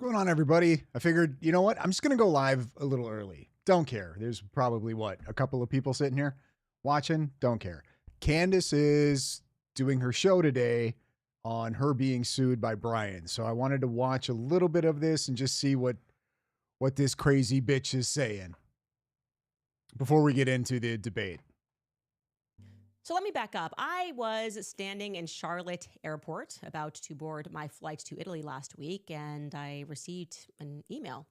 What's going on, everybody? I figured, you know what? I'm just going to go live a little early. Don't care. There's probably, a couple of people sitting here watching. Don't care. Candace is doing her show today on her being sued by Brian. So I wanted to watch a little bit of this and just see what this crazy bitch is saying before we get into the debate. So let me back up. I was standing in Charlotte Airport about to board my flight to Italy last week, and I received an email.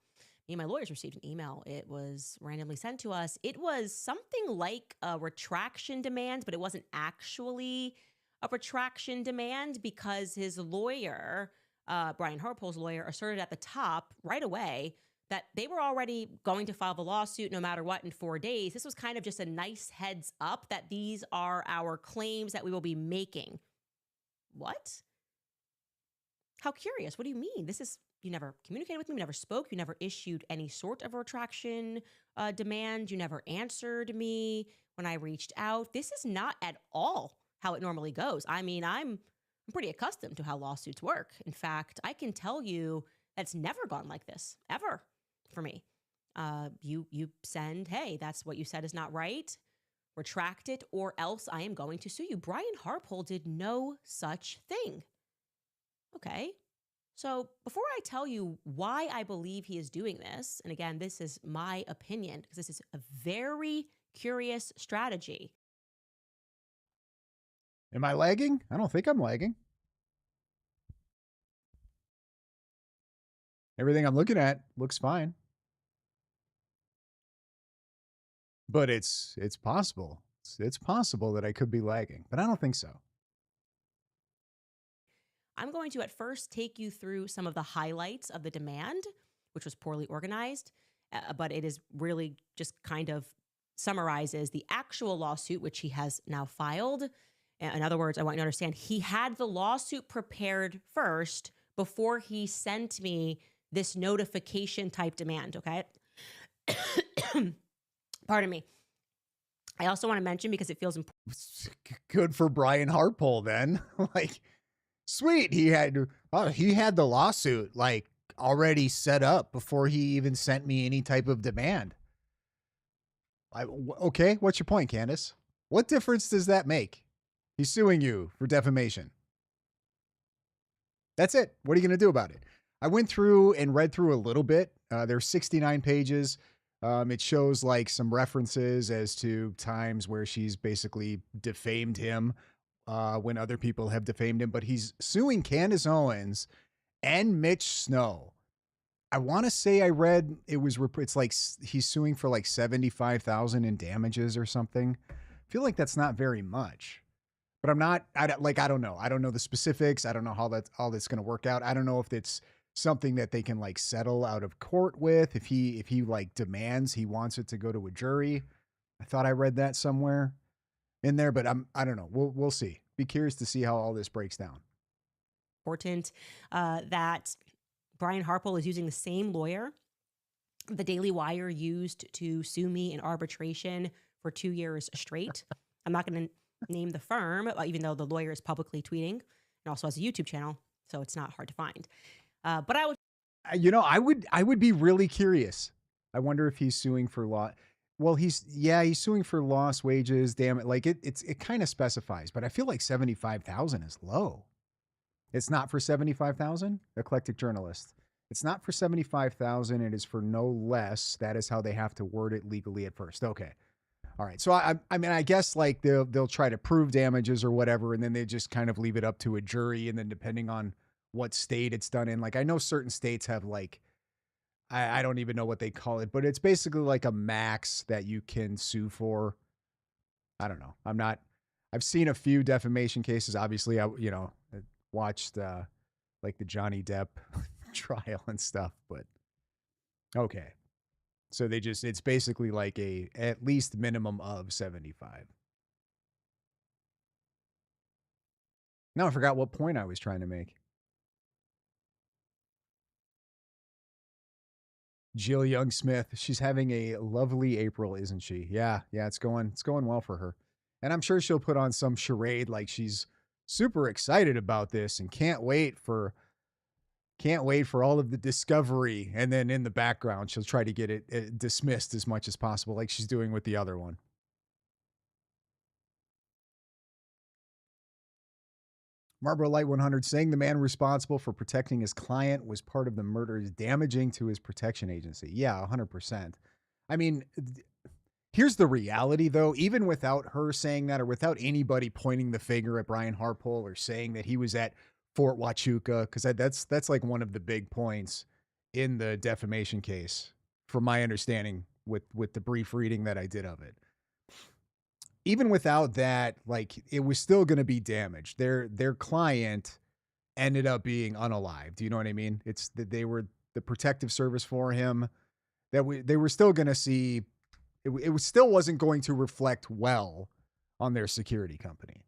Me and my lawyers received an email. It was randomly sent to us. It was something like a retraction demand, but it wasn't actually a retraction demand because his lawyer, Brian Harpole's lawyer, asserted at the top right away that they were already going to file the lawsuit no matter what in 4 days. This was kind of just a nice heads up that these are our claims that we will be making. What? How curious. What do you mean? You never communicated with me, you never spoke, you never issued any sort of retraction demand, you never answered me when I reached out. This is not at all how it normally goes. I mean, I'm pretty accustomed to how lawsuits work. In fact, I can tell you that's never gone like this, ever. For me, you send, hey, that's what you said is not right, retract it, or else I am going to sue you. Brian Harpole did no such thing. Okay, so before I tell you why I believe he is doing this, and again, this is my opinion, because this is a very curious strategy. Am I lagging? I don't think I'm lagging. Everything I'm looking at looks fine. But it's possible. It's possible that I could be lagging, but I don't think so. I'm going to at first take you through some of the highlights of the demand, which was poorly organized, but it is really just kind of summarizes the actual lawsuit, which he has now filed. In other words, I want you to understand he had the lawsuit prepared first before he sent me this notification type demand, okay? Pardon me. I also want to mention, because it feels important. Good for Brian Harpole then. Like, sweet. He had the lawsuit like already set up before he even sent me any type of demand. Okay, what's your point, Candace? What difference does that make? He's suing you for defamation. That's it. What are you going to do about it? I went through and read through a little bit. There's 69 pages. It shows like some references as to times where she's basically defamed him when other people have defamed him. But he's suing Candace Owens and Mitch Snow. I want to say I read it's like he's suing for like $75,000 in damages or something. I feel like that's not very much. But I don't know. I don't know the specifics. I don't know how all that's going to work out. I don't know if it's something that they can like settle out of court with. If he like demands, he wants it to go to a jury. I thought I read that somewhere in there, but I don't know. We'll see. Be curious to see how all this breaks down. Important that Brian Harpole is using the same lawyer the Daily Wire used to sue me in arbitration for 2 years straight. I'm not going to name the firm, even though the lawyer is publicly tweeting and also has a YouTube channel, so it's not hard to find. But I would be really curious. I wonder if he's suing for law. Well, he's suing for lost wages. Damn it. Like it kind of specifies, but I feel like 75,000 is low. It's not for 75,000. Eclectic journalist. It's not for 75,000. It is for no less. That is how they have to word it legally at first. Okay. All right. So I mean, I guess like they'll try to prove damages or whatever, and then they just kind of leave it up to a jury. And then depending on what state it's done in, like I know certain states have like, I don't even know what they call it, but it's basically like a max that you can sue for. I don't know. I've seen a few defamation cases. Obviously, I watched like the Johnny Depp trial and stuff, but okay. So it's basically like a at least minimum of 75. Now I forgot what point I was trying to make. Jill Young Smith, she's having a lovely April, isn't she? Yeah, it's going well for her. And I'm sure she'll put on some charade like she's super excited about this and can't wait for Can't wait for all of the discovery. And then in the background, she'll try to get it dismissed as much as possible, like she's doing with the other one. Marlboro Light 100 saying the man responsible for protecting his client was part of the murder is damaging to his protection agency. Yeah, 100%. I mean, here's the reality, though. Even without her saying that, or without anybody pointing the finger at Brian Harpole or saying that he was at Fort Huachuca, because that's like one of the big points in the defamation case, from my understanding with the brief reading that I did of it. Even without that, like, it was still going to be damaged. Their client ended up being unalived. Do you know what I mean? It's that they were the protective service for him. They were still going to see it was still wasn't going to reflect well on their security company.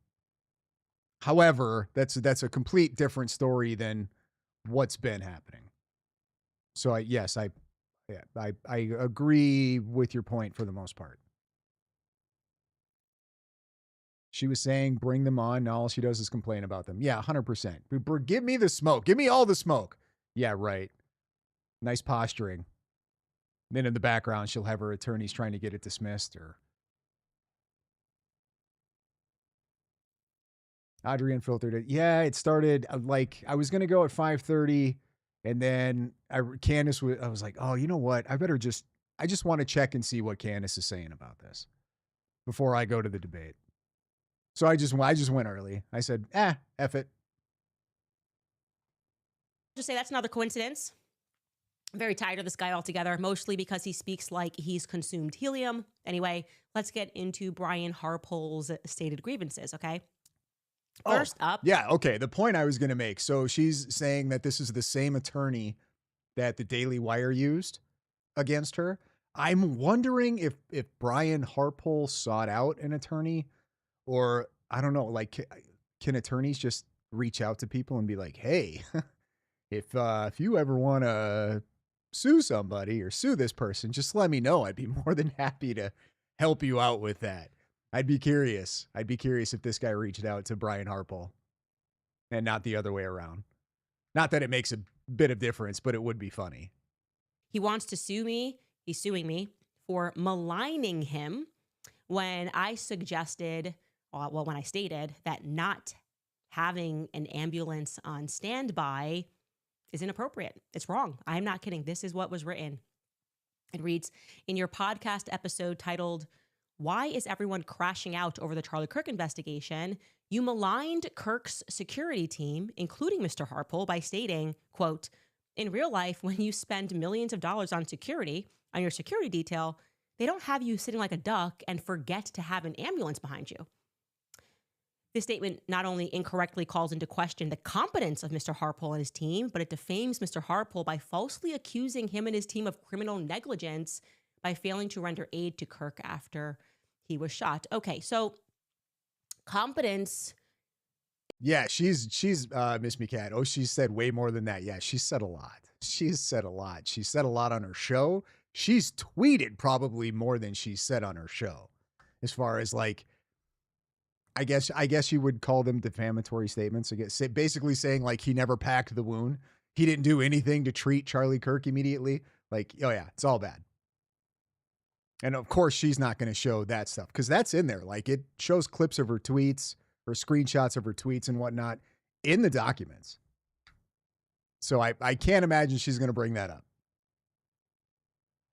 However, that's a complete different story than what's been happening. So I agree with your point for the most part. She was saying, bring them on. Now all she does is complain about them. Yeah, 100%. Give me the smoke. Give me all the smoke. Yeah, right. Nice posturing. Then in the background, she'll have her attorneys trying to get it dismissed. Or Adrian filtered it. Yeah, it started like I was going to go at 5:30, and then Candace I was like, oh, you know what? I just want to check and see what Candace is saying about this before I go to the debate. So I just went early. I said, F it. Just say that's another coincidence. I'm very tired of this guy altogether, mostly because he speaks like he's consumed helium. Anyway, let's get into Brian Harpole's stated grievances, okay? First up. Yeah, okay. The point I was going to make. So she's saying that this is the same attorney that the Daily Wire used against her. I'm wondering if Brian Harpole sought out an attorney, or I don't know, like, can attorneys just reach out to people and be like, hey, if you ever want to sue somebody or sue this person, just let me know. I'd be more than happy to help you out with that. I'd be curious if this guy reached out to Brian Harpole and not the other way around. Not that it makes a bit of difference, but it would be funny. He wants to sue me. He's suing me for maligning him when I suggested, when I stated that not having an ambulance on standby is inappropriate. It's wrong. I'm not kidding. This is what was written. It reads, in your podcast episode titled, Why is Everyone Crashing Out Over the Charlie Kirk Investigation? You maligned Kirk's security team, including Mr. Harpole, by stating, quote, in real life, when you spend millions of dollars on your security detail, they don't have you sitting like a duck and forget to have an ambulance behind you. This statement not only incorrectly calls into question the competence of Mr. Harpole and his team, but it defames Mr. Harpole by falsely accusing him and his team of criminal negligence by failing to render aid to Kirk after he was shot. Okay, so competence. Yeah, she's Miss McCann. Oh, she said way more than that. Yeah, she said a lot. She's said a lot. She said a lot on her show. She's tweeted probably more than she said on her show, as far as like, I guess you would call them defamatory statements. I guess basically saying like he never packed the wound. He didn't do anything to treat Charlie Kirk immediately. Like, oh yeah, it's all bad. And of course, she's not going to show that stuff because that's in there. Like, it shows clips of her tweets or screenshots of her tweets and whatnot in the documents. So I can't imagine she's going to bring that up.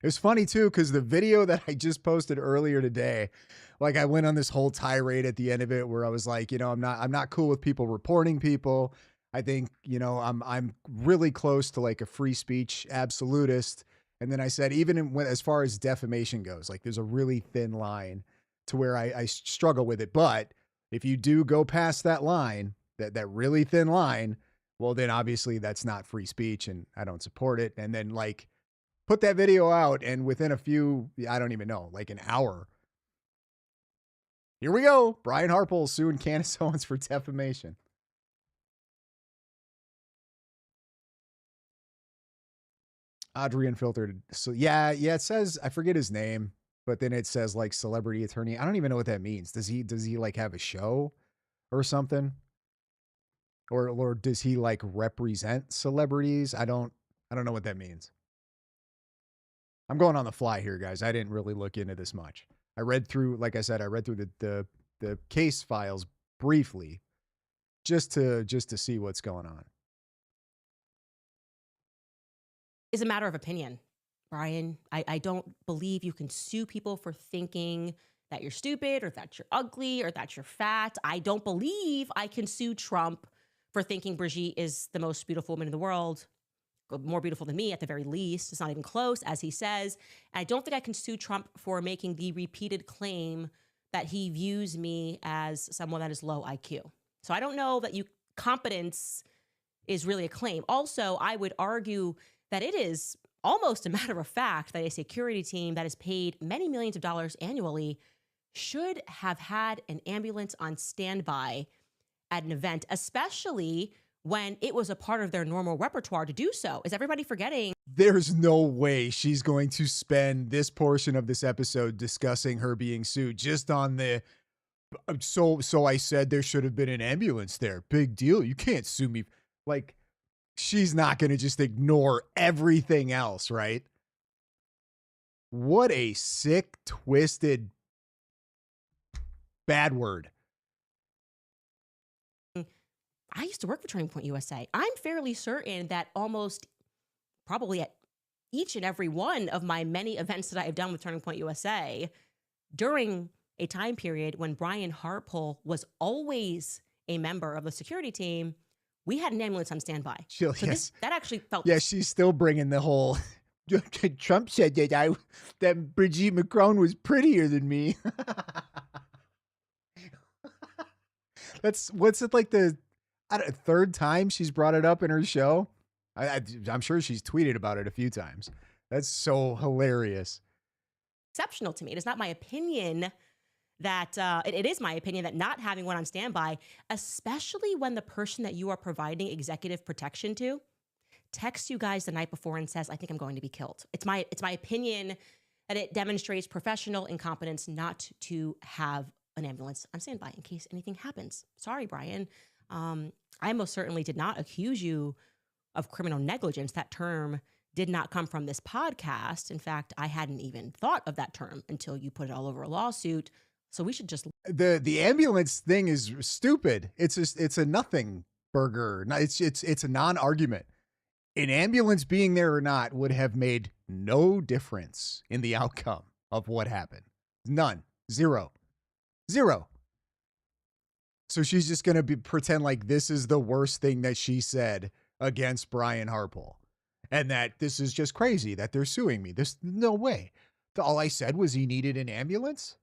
It was funny too, because the video that I just posted earlier today, like, I went on this whole tirade at the end of it where I was like, I'm not cool with people reporting people. I think, I'm really close to like a free speech absolutist. And then I said, as far as defamation goes, like, there's a really thin line to where I struggle with it. But if you do go past that line, that really thin line, well, then obviously that's not free speech and I don't support it. And then like put that video out, and within I don't even know, like an hour, here we go. Brian Harpole suing Candace Owens for defamation. Adrian filtered. So yeah, it says, I forget his name, but then it says like celebrity attorney. I don't even know what that means. Does he like have a show or something? Or does he like represent celebrities? I don't know what that means. I'm going on the fly here, guys. I didn't really look into this much. I read through, like I said, I read through the case files briefly just to see what's going on. Is a matter of opinion, Brian. I don't believe you can sue people for thinking that you're stupid or that you're ugly or that you're fat. I don't believe I can sue Trump for thinking Brigitte is the most beautiful woman in the world, more beautiful than me at the very least. It's not even close, as he says. And I don't think I can sue Trump for making the repeated claim that he views me as someone that is low IQ. So I don't know that competence is really a claim. Also, I would argue that it is almost a matter of fact that a security team that is paid many millions of dollars annually should have had an ambulance on standby at an event, especially when it was a part of their normal repertoire to do so. Is everybody forgetting? There's no way she's going to spend this portion of this episode discussing her being sued just on the so I said there should have been an ambulance there. Big deal. You can't sue me. Like, she's not going to just ignore everything else, right? What a sick, twisted, bad word. I used to work for Turning Point USA. I'm fairly certain that almost probably at each and every one of my many events that I have done with Turning Point USA during a time period when Brian Hartpole was always a member of the security team, we had an ambulance on standby. So yes. that actually felt... Yeah, she's still bringing the whole... Trump said that Brigitte Macron was prettier than me. What's it like the third time she's brought it up in her show? I'm sure she's tweeted about it a few times. That's so hilarious. Exceptional to me. It is not my opinion that it is my opinion that not having one on standby, especially when the person that you are providing executive protection to texts you guys the night before and says, I think I'm going to be killed. It's my opinion that it demonstrates professional incompetence not to have an ambulance on standby in case anything happens. Sorry, Brian. I most certainly did not accuse you of criminal negligence. That term did not come from this podcast. In fact, I hadn't even thought of that term until you put it all over a lawsuit. So we should just... The ambulance thing is stupid. It's a nothing burger. It's a non-argument. An ambulance being there or not would have made no difference in the outcome of what happened. None. Zero. So she's just going to pretend like this is the worst thing that she said against Brian Hartpole. And that this is just crazy that they're suing me. There's no way. All I said was he needed an ambulance.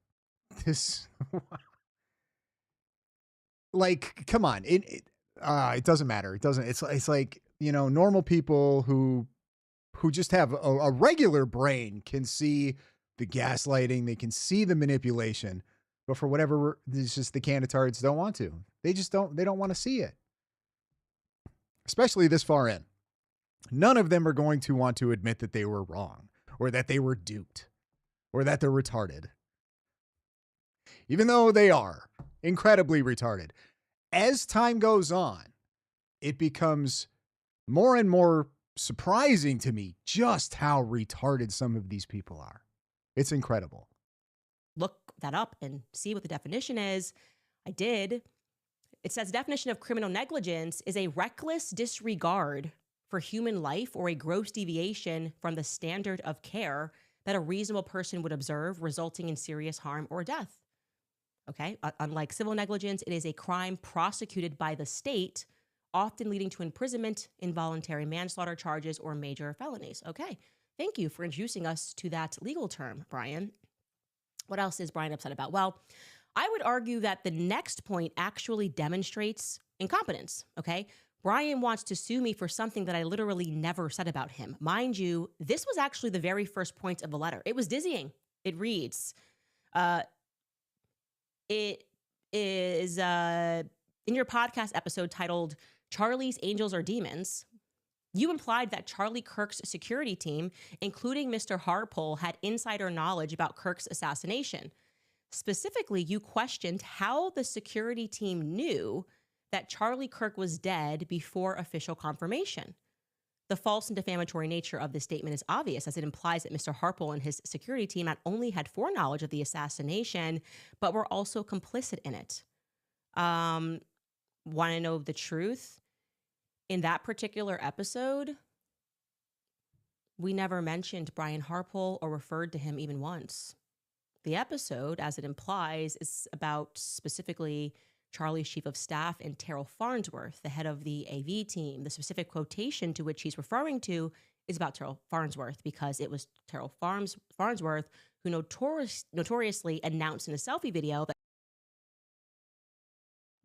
Like, come on. It doesn't matter. It doesn't. It's like, normal people who just have a regular brain can see the gaslighting. They can see the manipulation. But for whatever, it's just the candidates don't want to. They don't want to see it. Especially this far in. None of them are going to want to admit that they were wrong or that they were duped or that they're retarded. Even though they are incredibly retarded. As time goes on, it becomes more and more surprising to me just how retarded some of these people are. It's incredible. Look that up and see what the definition is. I did. It says definition of criminal negligence is a reckless disregard for human life or a gross deviation from the standard of care that a reasonable person would observe, resulting in serious harm or death. Okay. Unlike civil negligence, it is a crime prosecuted by the state, often leading to imprisonment, involuntary manslaughter charges, or major felonies. Okay. Thank you for introducing us to that legal term, Brian. What else is Brian upset about? Well, I would argue that the next point actually demonstrates incompetence, okay? Brian wants to sue me for something that I literally never said about him. Mind you, this was actually the very first point of the letter. It was dizzying. It reads, it is in your podcast episode titled Charlie's Angels or Demons, you implied that Charlie Kirk's security team, including Mr. Hartpole, had insider knowledge about Kirk's assassination. Specifically, you questioned how the security team knew that Charlie Kirk was dead before official confirmation. The false and defamatory nature of this statement is obvious, as it implies that Mr. Harpel and his security team not only had foreknowledge of the assassination, but were also complicit in it. Want to know the truth? In that particular episode, we never mentioned Brian Harpel or referred to him even once. The episode, as it implies, is about specifically Charlie's chief of staff and Terrell Farnsworth, the head of the AV team. The specific quotation to which he's referring to is about Terrell Farnsworth, because it was Terrell Farnsworth who notoriously announced in a selfie video that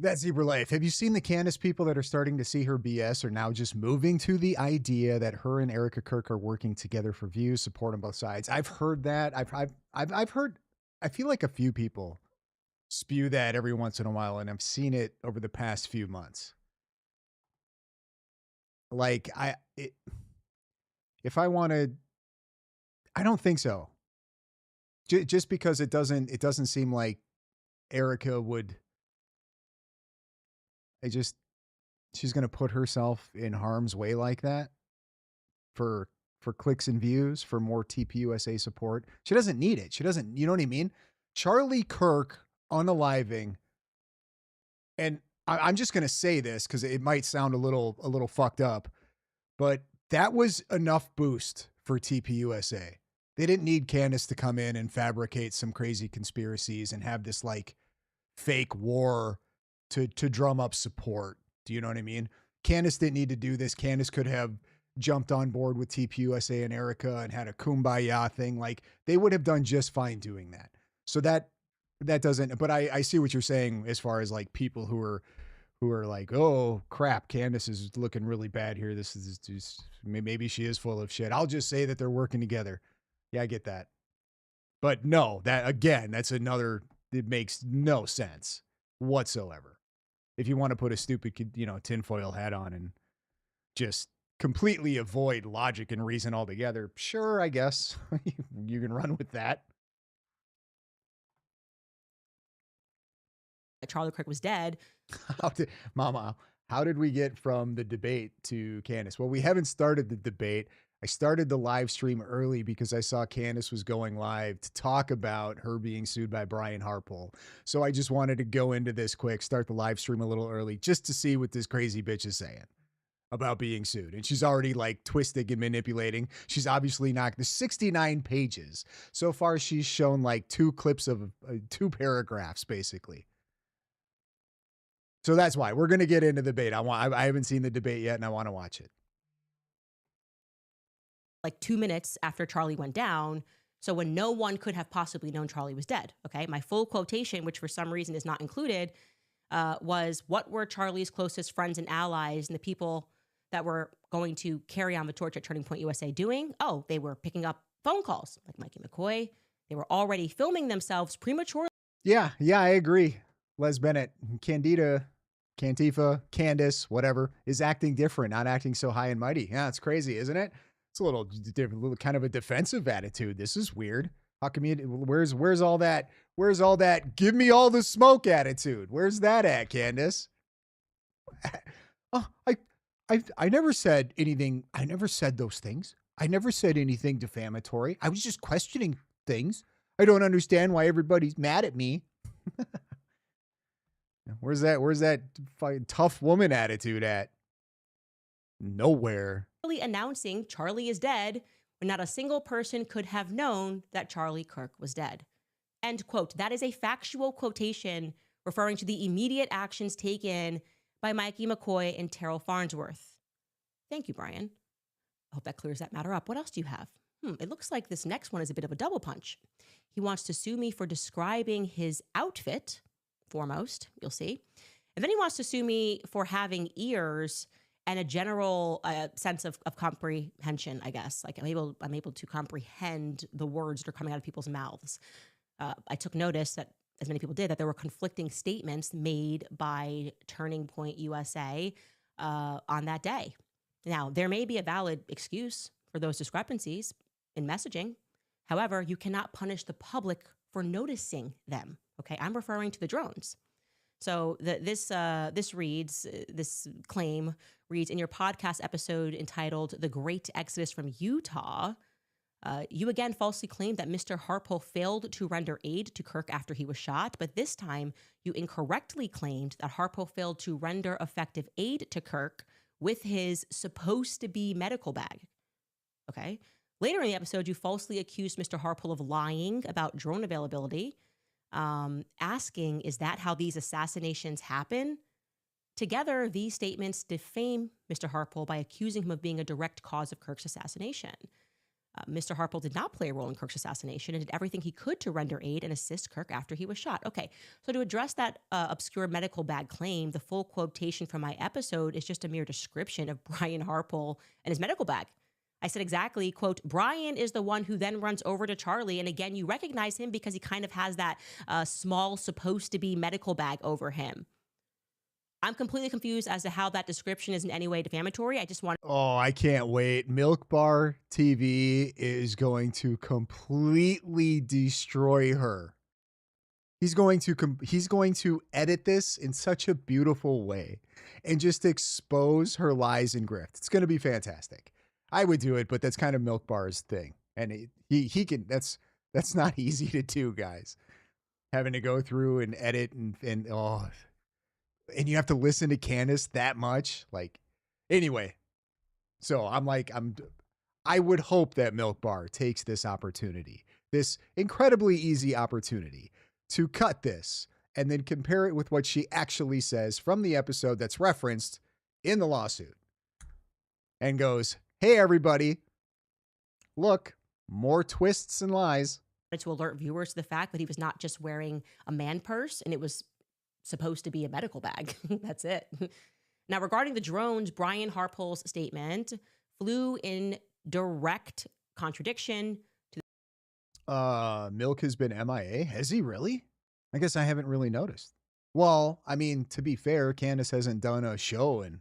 That's Zebra Life. Have you seen the Candace people that are starting to see her BS are now just moving to the idea that her and Erica Kirk are working together for views, support on both sides? I've heard that. I've heard. I feel like a few people spew that every once in a while, and I've seen it over the past few months. Like if I wanted, I don't think so. Just because it doesn't seem like Erica would. She's going to put herself in harm's way like that for clicks and views, for more TPUSA support. She doesn't need it. She doesn't, you know what I mean? Charlie Kirk unaliving, and I'm just going to say this because it might sound a little fucked up, but that was enough boost for TPUSA. They didn't need Candace to come in and fabricate some crazy conspiracies and have this like fake war to drum up support. Do you know what I mean? Candace didn't need to do this. Candace could have jumped on board with TPUSA and Erica and had a kumbaya thing. Like, they would have done just fine doing that. So that doesn't, but I see what you're saying as far as like people who are like, oh crap, Candace is looking really bad here. This is just, maybe she is full of shit. I'll just say that they're working together. Yeah, I get that. But no, that again, that's another, it makes no sense whatsoever. If you want to put a stupid, tinfoil hat on and just completely avoid logic and reason altogether, sure, I guess you can run with that. Charlie Kirk was dead. How did we get from the debate to Candace? Well, we haven't started the debate. I started the live stream early because I saw Candace was going live to talk about her being sued by Brian Harpel. So I just wanted to go into this quick, start the live stream a little early just to see what this crazy bitch is saying about being sued. And she's already like twisting and manipulating. She's obviously not. There's 69 pages. So far, she's shown like 2 clips of 2 paragraphs, basically. So that's why we're going to get into the debate. I haven't seen the debate yet, and I want to watch it. Like 2 minutes after Charlie went down. So when no one could have possibly known Charlie was dead. Okay. My full quotation, which for some reason is not included, was, what were Charlie's closest friends and allies and the people that were going to carry on the torch at Turning Point USA doing? Oh, they were picking up phone calls like Mikey McCoy. They were already filming themselves prematurely. Yeah, I agree. Les Bennett, Candida, Cantifa, Candace, whatever, is acting different, not acting so high and mighty. Yeah, it's crazy, isn't it? It's a little kind of a defensive attitude. This is weird. How come where's all that? Where's all that? Give me all the smoke attitude. Where's that at, Candace? Oh, I never said anything. I never said those things. I never said anything defamatory. I was just questioning things. I don't understand why everybody's mad at me. Where's that tough woman attitude at? Nowhere. Announcing Charlie is dead when not a single person could have known that Charlie Kirk was dead. End quote. That is a factual quotation referring to the immediate actions taken by Mikey McCoy and Terrell Farnsworth. Thank you, Brian. I hope that clears that matter up. What else do you have? It looks like this next one is a bit of a double punch. He wants to sue me for describing his outfit, foremost, you'll see. And then he wants to sue me for having ears and a general sense of comprehension, I guess. Like I'm able to comprehend the words that are coming out of people's mouths. I took notice that, as many people did, that there were conflicting statements made by Turning Point USA on that day. Now, there may be a valid excuse for those discrepancies in messaging. However, you cannot punish the public for noticing them. Okay, I'm referring to the drones. So this claim reads, in your podcast episode entitled "The Great Exodus from Utah," you again falsely claimed that Mr. Harpole failed to render aid to Kirk after he was shot, but this time you incorrectly claimed that Harpole failed to render effective aid to Kirk with his supposed to be medical bag. Okay. Later in the episode, you falsely accused Mr. Harpole of lying about drone availability, asking, is that how these assassinations happen? Together, these statements defame Mr. Harpole by accusing him of being a direct cause of Kirk's assassination. Mr. Harpole did not play a role in Kirk's assassination and did everything he could to render aid and assist Kirk after he was shot. Okay, so to address that obscure medical bag claim, the full quotation from my episode is just a mere description of Brian Harpole and his medical bag. I said exactly, quote, Brian is the one who then runs over to Charlie. And again, you recognize him because he kind of has that small, supposed to be medical bag over him. I'm completely confused as to how that description is in any way defamatory. I just want. Oh, I can't wait. Milk Bar TV is going to completely destroy her. He's going to edit this in such a beautiful way and just expose her lies and grift. It's going to be fantastic. I would do it, but that's kind of Milk Bar's thing. And he can, that's not easy to do, guys. Having to go through and edit and you have to listen to Candace that much. Like, anyway, so I would hope that Milk Bar takes this opportunity, this incredibly easy opportunity to cut this and then compare it with what she actually says from the episode that's referenced in the lawsuit and goes, hey, everybody, look, more twists and lies. To alert viewers to the fact that he was not just wearing a man purse and it was supposed to be a medical bag. That's it. Now, regarding the drones, Brian Harpole's statement flew in direct contradiction to Milk has been MIA. Has he really? I guess I haven't really noticed. Well, I mean, to be fair, Candace hasn't done a show and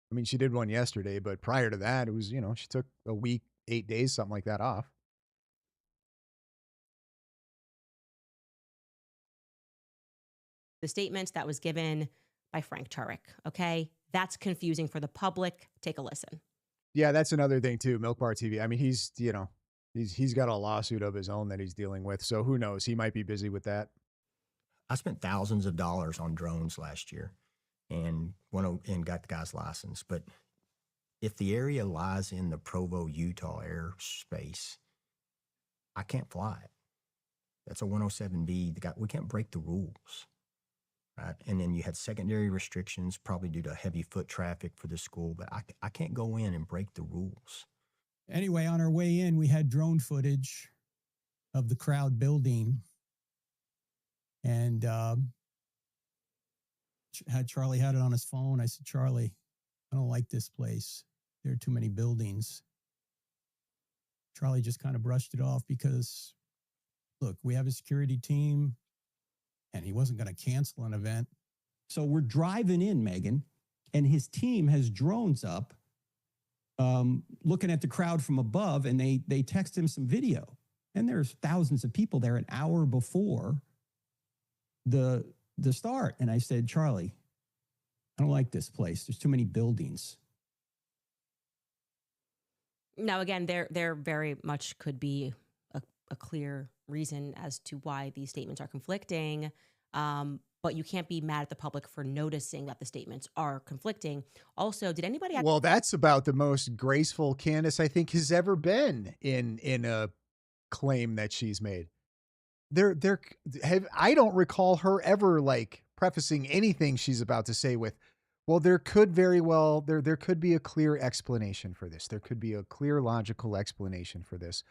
I mean, she did one yesterday, but prior to that, it was, she took a week, 8 days, something like that off. the statement that was given by Frank Turek. Okay. That's confusing for the public. Take a listen. Yeah, that's another thing too. Milk Bar TV. I mean, he's got a lawsuit of his own that he's dealing with. So who knows? He might be busy with that. I spent thousands of dollars on drones last year and got the guy's license. But if the area lies in the Provo, Utah airspace, I can't fly it. That's a 107B. We can't break the rules. Right? And then you had secondary restrictions, probably due to heavy foot traffic for the school, but I can't go in and break the rules. Anyway, on our way in, we had drone footage of the crowd building. And Charlie had it on his phone. I said, Charlie, I don't like this place. There are too many buildings. Charlie just kind of brushed it off because, look, we have a security team. And he wasn't going to cancel an event. So we're driving in, Megan, and his team has drones up looking at the crowd from above, and they text him some video. And there's thousands of people there an hour before the start. And I said, Charlie, I don't like this place. There's too many buildings. Now, again, there very much could be a clear reason as to why these statements are conflicting, but you can't be mad at the public for noticing that the statements are conflicting. Also, did anybody? Well, that's about the most graceful Candace I think has ever been in a claim that she's made. I don't recall her ever like prefacing anything she's about to say with, well, there could very well there could be a clear explanation for this. There could be a clear logical explanation for this.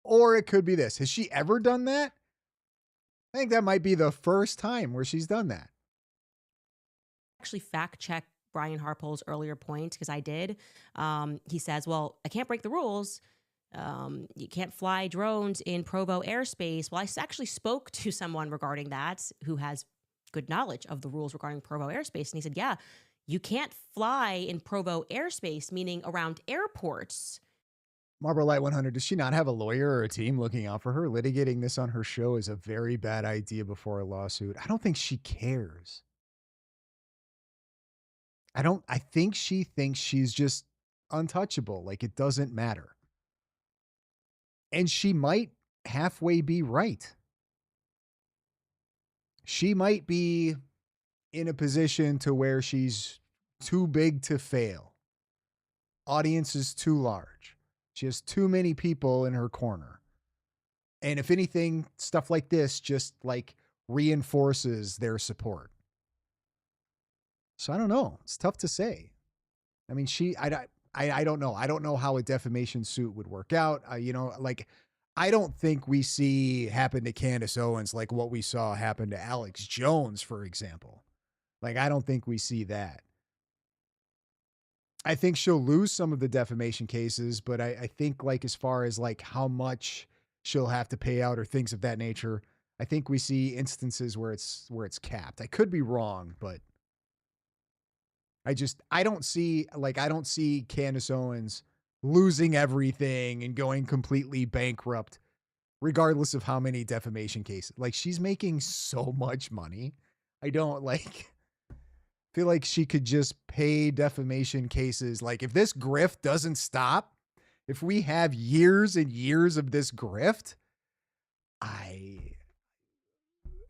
Or it could be this. Has she ever done that? I think that might be the first time where she's done that. Actually fact check Brian Harpole's earlier point because I did. He says, well, I can't break the rules. You can't fly drones in Provo airspace. Well, I actually spoke to someone regarding that who has good knowledge of the rules regarding Provo airspace. And he said, yeah, you can't fly in Provo airspace, meaning around airports. Marble Light 100, does she not have a lawyer or a team looking out for her? Litigating this on her show is a very bad idea before a lawsuit. I don't think she cares. I think she thinks she's just untouchable. Like it doesn't matter. And she might halfway be right. She might be in a position to where she's too big to fail. Audience is too large. She has too many people in her corner. And if anything, stuff like this just like reinforces their support. So I don't know. It's tough to say. I mean, I don't know. I don't know how a defamation suit would work out. I don't think we see happen to Candace Owens like what we saw happen to Alex Jones, for example. Like, I don't think we see that. I think she'll lose some of the defamation cases, but I think like as far as like how much she'll have to pay out or things of that nature, I think we see instances where it's capped. I could be wrong, but I don't see Candace Owens losing everything and going completely bankrupt, regardless of how many defamation cases. Like she's making so much money. I don't feel like she could just pay defamation cases. Like if this grift doesn't stop, if we have years and years of this grift,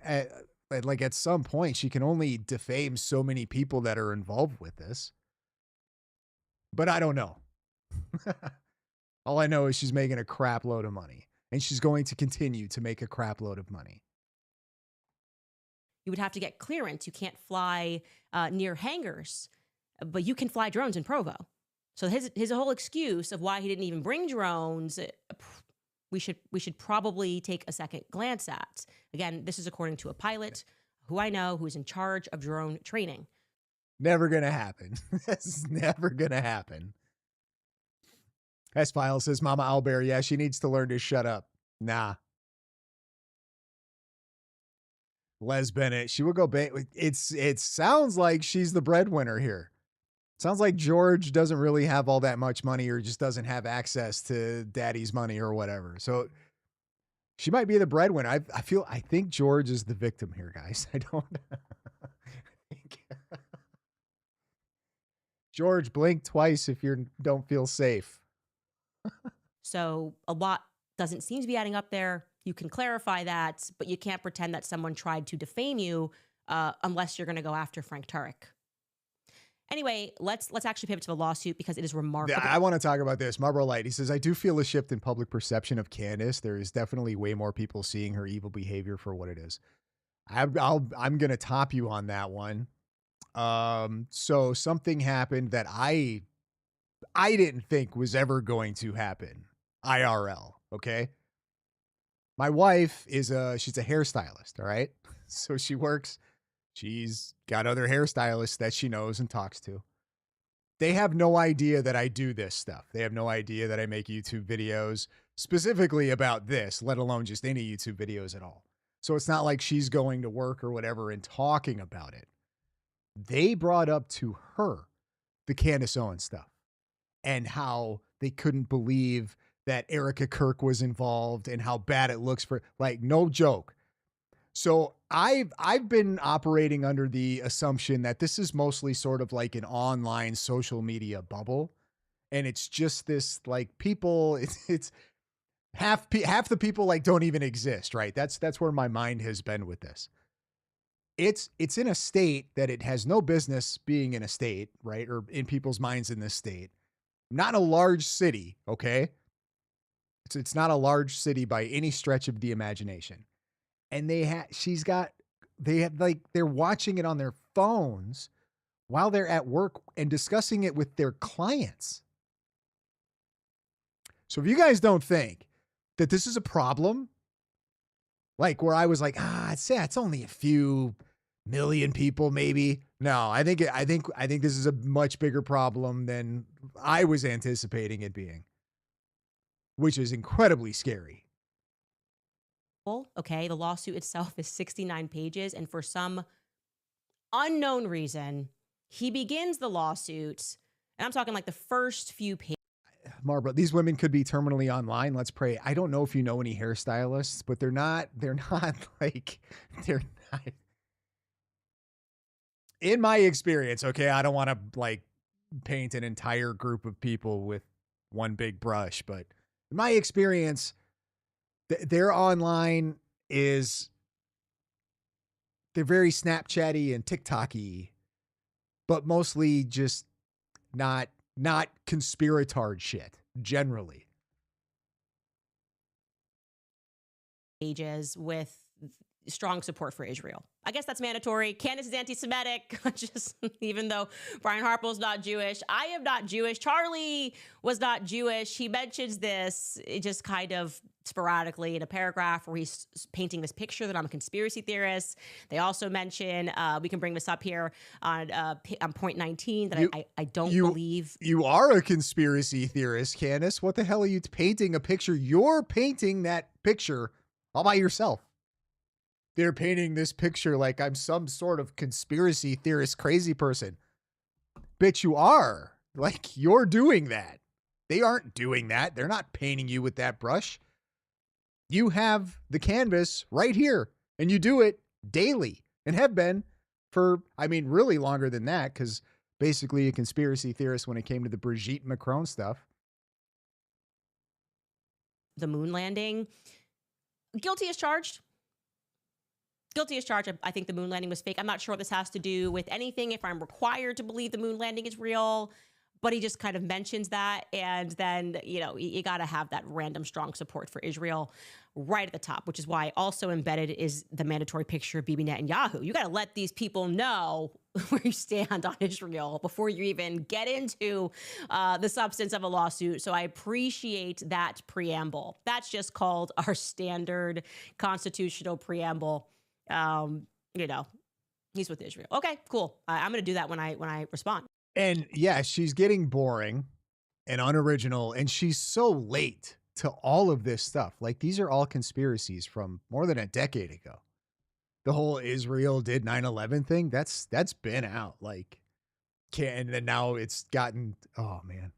at some point she can only defame so many people that are involved with this. But I don't know. All I know is she's making a crap load of money and she's going to continue to make a crap load of money. You would have to get clearance. You can't fly near hangars, but you can fly drones in Provo. So his whole excuse of why he didn't even bring drones, we should probably take a second glance at. Again, this is according to a pilot who I know who's in charge of drone training. Never gonna happen. That's never gonna happen. S-File says, Mama Owlbear, yeah, she needs to learn to shut up. Nah. Les Bennett, she will go it sounds like she's the breadwinner here. Sounds like George doesn't really have all that much money or just doesn't have access to daddy's money or whatever. So she might be the breadwinner. I think George is the victim here, guys. I don't think George, blink twice if you don't feel safe. So a lot doesn't seem to be adding up there. You can clarify that, but you can't pretend that someone tried to defame you unless you're going to go after Frank Turek. Anyway, let's actually pivot to the lawsuit because it is remarkable. I want to talk about this. Marlboro Light, he says, I do feel a shift in public perception of Candace. There is definitely way more people seeing her evil behavior for what it is. I'm going to top you on that one. So something happened that I didn't think was ever going to happen. IRL. Okay. My wife she's a hairstylist. All right. So she's got other hairstylists that she knows and talks to. They have no idea that I do this stuff. They have no idea that I make YouTube videos specifically about this, let alone just any YouTube videos at all. So it's not like she's going to work or whatever and talking about it. They brought up to her the Candace Owens stuff and how they couldn't believe that Erica Kirk was involved and how bad it looks for, like, no joke. So I've been operating under the assumption that this is mostly sort of like an online social media bubble. And it's just this like people, it's half the people like don't even exist, right? That's where my mind has been with this. It's in a state that it has no business being in a state, right? Or in people's minds in this state. Not a large city, okay? It's not a large city by any stretch of the imagination. And they're watching it on their phones while they're at work and discussing it with their clients. So if you guys don't think that this is a problem, like where I was like, it's only a few million people, maybe. No, I think this is a much bigger problem than I was anticipating it being, which is incredibly scary. Okay, the lawsuit itself is 69 pages, and for some unknown reason, he begins the lawsuit, and I'm talking like the first few pages. Marba, these women could be terminally online. Let's pray. I don't know if you know any hairstylists, but they're not in my experience, okay, I don't want to like paint an entire group of people with one big brush, but in my experience, their online is they're very Snapchatty and TikToky, but mostly just not conspiratard shit generally. Pages with strong support for Israel. I guess that's mandatory. Candace is anti-Semitic, just even though Brian Harpel's not Jewish. I am not Jewish. Charlie was not Jewish. He mentions this just kind of sporadically in a paragraph where he's painting this picture that I'm a conspiracy theorist. They also mention, we can bring this up here on point 19, that I don't believe. You are a conspiracy theorist, Candace. What the hell are you painting a picture? You're painting that picture all by yourself. They're painting this picture like I'm some sort of conspiracy theorist crazy person. Bitch, you are. Like, you're doing that. They aren't doing that. They're not painting you with that brush. You have the canvas right here, and you do it daily and have been for, I mean, really longer than that, because basically a conspiracy theorist when it came to the Brigitte Macron stuff. The moon landing. Guilty as charged. Guilty as charged. I think the moon landing was fake. I'm not sure what this has to do with anything, if I'm required to believe the moon landing is real, but he just kind of mentions that. And then, you got to have that random strong support for Israel right at the top, which is why also embedded is the mandatory picture of Bibi Netanyahu. You got to let these people know where you stand on Israel before you even get into the substance of a lawsuit. So I appreciate that preamble. That's just called our standard constitutional preamble. He's with Israel. Okay, cool. I'm going to do that when I respond. And yeah, she's getting boring and unoriginal, and she's so late to all of this stuff. Like, these are all conspiracies from more than a decade ago. The whole Israel did 9/11 thing, that's been out. Like, and then now it's gotten, oh man.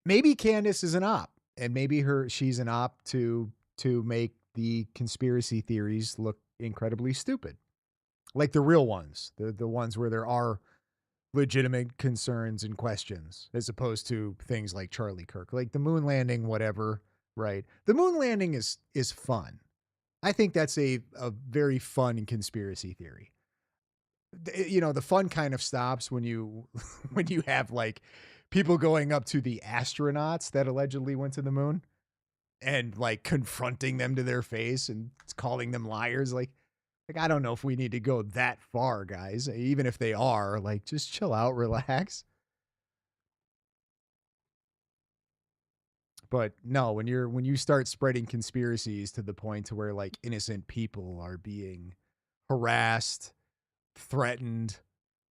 Maybe Candace is an op, and maybe she's an op to make the conspiracy theories look incredibly stupid. Like the real ones, the ones where there are legitimate concerns and questions, as opposed to things like Charlie Kirk, like the moon landing, whatever, right? The moon landing is fun. I think that's a very fun conspiracy theory. The fun kind of stops when you when you have like people going up to the astronauts that allegedly went to the moon and like confronting them to their face and calling them liars. Like, I don't know if we need to go that far, guys. Even if they are, like, just chill out, relax. But no, when you start spreading conspiracies to the point to where like innocent people are being harassed, threatened,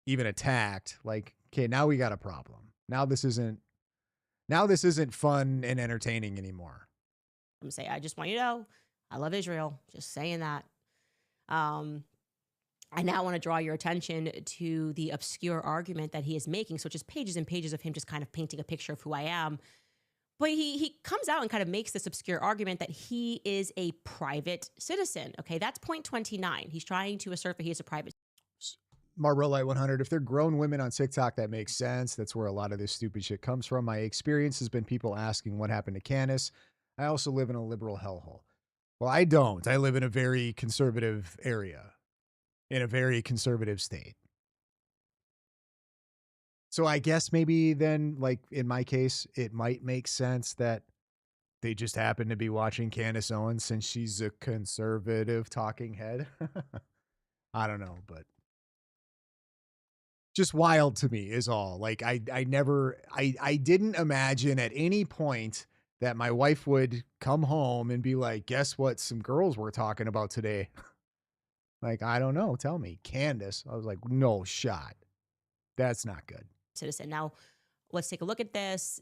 even attacked, like, okay, now we got a problem. Now this isn't fun and entertaining anymore. I'm saying, I just want you to know, I love Israel. Just saying that. I now want to draw your attention to the obscure argument that he is making. So just pages and pages of him just kind of painting a picture of who I am. But he comes out and kind of makes this obscure argument that he is a private citizen. Okay, that's point 29. He's trying to assert that he is a private citizen. Marrowlight 100, if they're grown women on TikTok, that makes sense. That's where a lot of this stupid shit comes from. My experience has been people asking what happened to Candace. I also live in a liberal hellhole. Well, I don't. I live in a very conservative area, in a very conservative state. So I guess maybe then, like in my case, it might make sense that they just happen to be watching Candace Owens since she's a conservative talking head. I don't know, but just wild to me is all. Like, I didn't imagine at any point that my wife would come home and be like, guess what some girls were talking about today? Like, I don't know. Tell me. Candace. I was like, no shot. That's not good. Citizen. Now, let's take a look at this.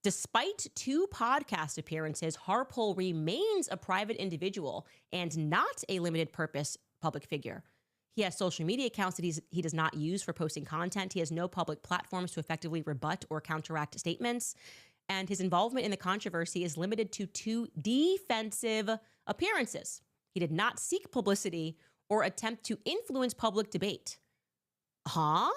Despite 2 podcast appearances, Harpole remains a private individual and not a limited purpose public figure. He has social media accounts that he does not use for posting content. He has no public platforms to effectively rebut or counteract statements. And his involvement in the controversy is limited to 2 defensive appearances. He did not seek publicity or attempt to influence public debate. Huh?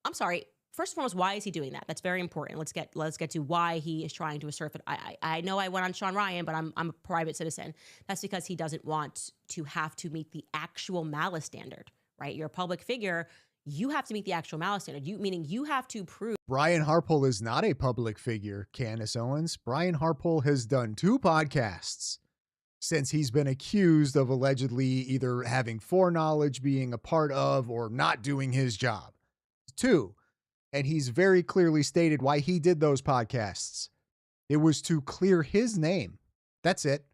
I'm sorry. First and foremost, why is he doing that? That's very important. Let's get to why he is trying to assert that. I know I went on Sean Ryan, but I'm a private citizen. That's because he doesn't want to have to meet the actual malice standard, right? You're a public figure. You have to meet the actual malice standard. Meaning you have to prove. Brian Harpole is not a public figure, Candace Owens. Brian Harpole has done 2 podcasts since he's been accused of allegedly either having foreknowledge, being a part of, or not doing his job. 2. And he's very clearly stated why he did those podcasts. It was to clear his name. That's it.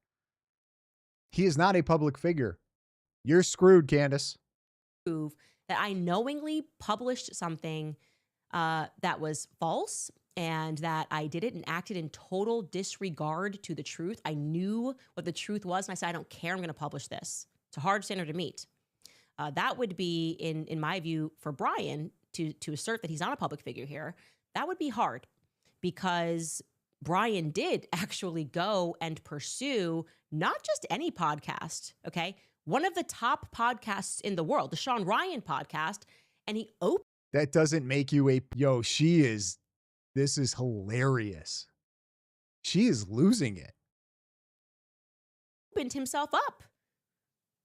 He is not a public figure. You're screwed, Candace. Prove that I knowingly published something that was false and that I did it and acted in total disregard to the truth. I knew what the truth was, and I said, I don't care. I'm going to publish this. It's a hard standard to meet. That would be, in my view, for Brian to assert that he's not a public figure here, that would be hard because Brian did actually go and pursue not just any podcast, okay? One of the top podcasts in the world, the Sean Ryan podcast, and he opened. That doesn't make you a, this is hilarious. She is losing it. Opened himself up.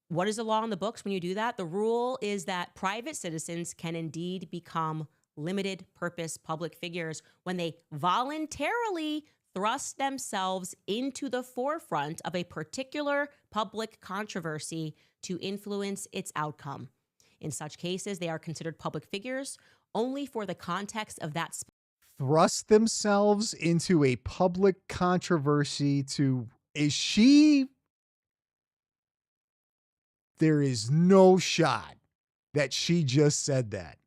What is the law in the books when you do that? The rule is that private citizens can indeed become limited purpose public figures when they voluntarily thrust themselves into the forefront of a particular public controversy to influence its outcome. In such cases, they are considered public figures only for the context of that. Thrust themselves into a public controversy to, is she? There is no shot that she just said that.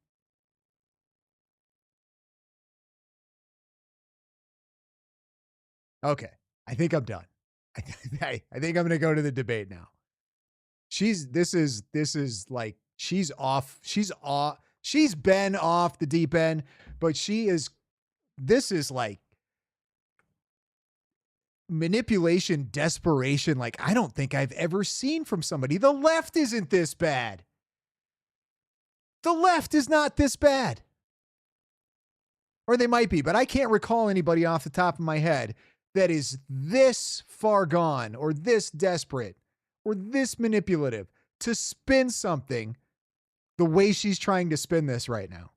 Okay, I think I'm done. I think I'm going to go to the debate now. This is like, she's off. She's been off the deep end, but this is like manipulation, desperation. Like, I don't think I've ever seen from somebody. The left isn't this bad. The left is not this bad. Or they might be, but I can't recall anybody off the top of my head that is this far gone or this desperate or this manipulative to spin something the way she's trying to spin this right now.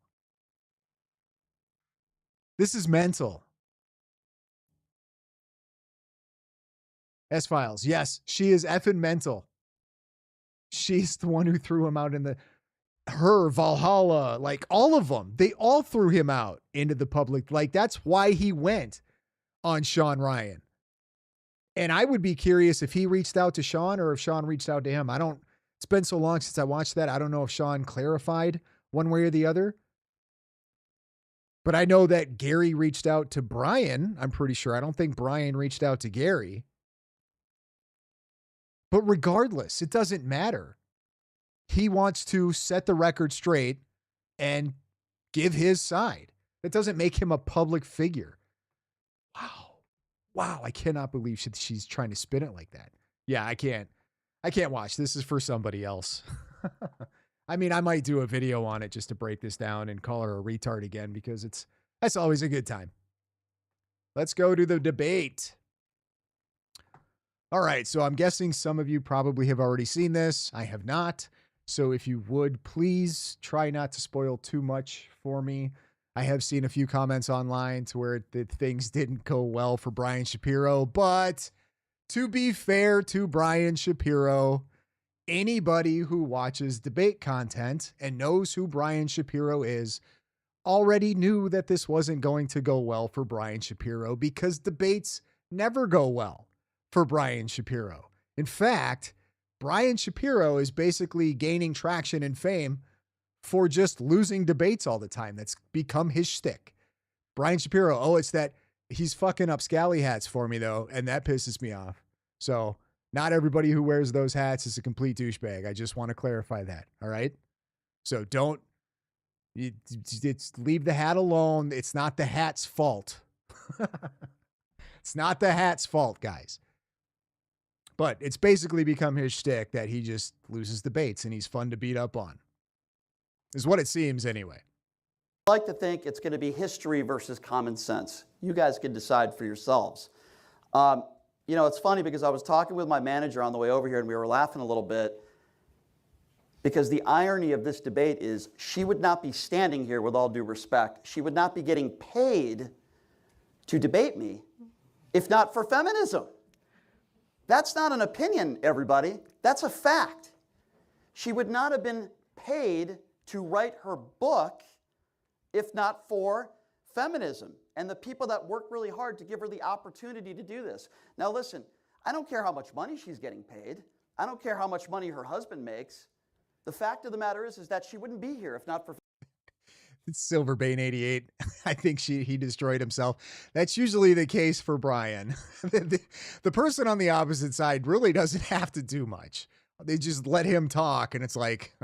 This is mental. S-Files. Yes, she is effing mental. She's the one who threw him out her, Valhalla, like all of them. They all threw him out into the public. Like, that's why he went on Sean Ryan. And I would be curious if he reached out to Sean or if Sean reached out to him. It's been so long since I watched that. I don't know if Sean clarified one way or the other. But I know that Gary reached out to Brian. I'm pretty sure. I don't think Brian reached out to Gary. But regardless, it doesn't matter. He wants to set the record straight and give his side. That doesn't make him a public figure. Wow. I cannot believe she's trying to spin it like that. Yeah, I can't watch. This is for somebody else. I mean, I might do a video on it just to break this down and call her a retard again because that's always a good time. Let's go to the debate. All right, so I'm guessing some of you probably have already seen this. I have not. So if you would, please try not to spoil too much for me. I have seen a few comments online to where things didn't go well for Brian Shapiro, but to be fair to Brian Shapiro, anybody who watches debate content and knows who Brian Shapiro is already knew that this wasn't going to go well for Brian Shapiro because debates never go well for Brian Shapiro. In fact, Brian Shapiro is basically gaining traction and fame for just losing debates all the time. That's become his shtick. Brian Shapiro, it's that he's fucking up scally hats for me though, and that pisses me off. So not everybody who wears those hats is a complete douchebag. I just want to clarify that. All right. So leave the hat alone. It's not the hat's fault. It's not the hat's fault, guys. But it's basically become his shtick that he just loses debates and he's fun to beat up on. is what it seems anyway. I like to think it's going to be history versus common sense. You guys can decide for yourselves. You know, it's funny because I was talking with my manager on the way over here and we were laughing a little bit because the irony of this debate is she would not be standing here, with all due respect. She would not be getting paid to debate me if not for feminism. That's not an opinion, everybody. That's a fact. She would not have been paid to write her book if not for feminism and the people that work really hard to give her the opportunity to do this. Now listen, I don't care how much money she's getting paid. I don't care how much money her husband makes. The fact of the matter is that she wouldn't be here if not for It's Silverbane 88. I think he destroyed himself. That's usually the case for Brian. The person on the opposite side really doesn't have to do much. They just let him talk, and it's like,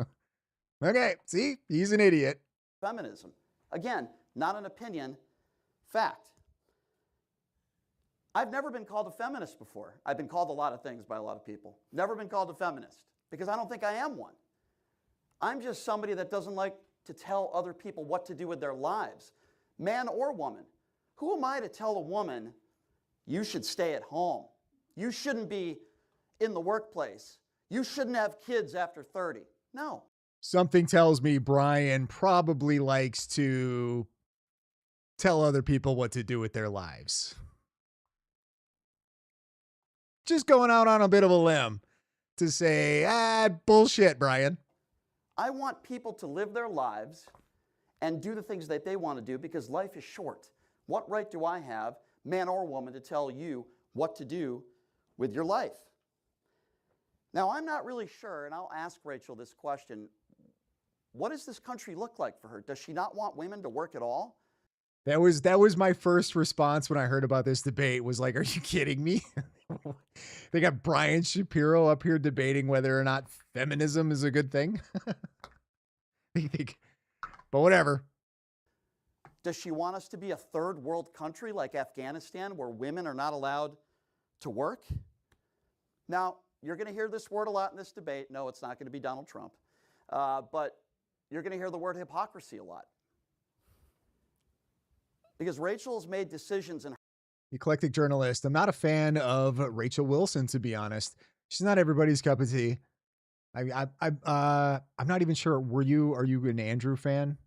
okay, see, he's an idiot. feminism. Again, not an opinion, fact. I've never been called a feminist before. I've been called a lot of things by a lot of people. Never been called a feminist because I don't think I am one. I'm just somebody that doesn't like to tell other people what to do with their lives, man or woman. Who am I to tell a woman, you should stay at home? You shouldn't be in the workplace. You shouldn't have kids after 30. No. Something tells me Brian probably likes to tell other people what to do with their lives. Just going out on a bit of a limb to say, bullshit, Brian. I want people to live their lives and do the things that they want to do because life is short. What right do I have, man or woman, to tell you what to do with your life? Now, I'm not really sure, and I'll ask Rachel this question. What does this country look like for her? Does she not want women to work at all? That was my first response when I heard about this debate was like, are you kidding me? They got Brian Shapiro up here debating whether or not feminism is a good thing. But whatever. Does she want us to be a third world country like Afghanistan where women are not allowed to work? Now, you're going to hear this word a lot in this debate. No, it's not going to be Donald Trump. But you're going to hear the word hypocrisy a lot. Because Rachel's made decisions in Eclectic journalist. I'm not a fan of Rachel Wilson, to be honest. She's not everybody's cup of tea. I'm not even sure. Are you an Andrew fan?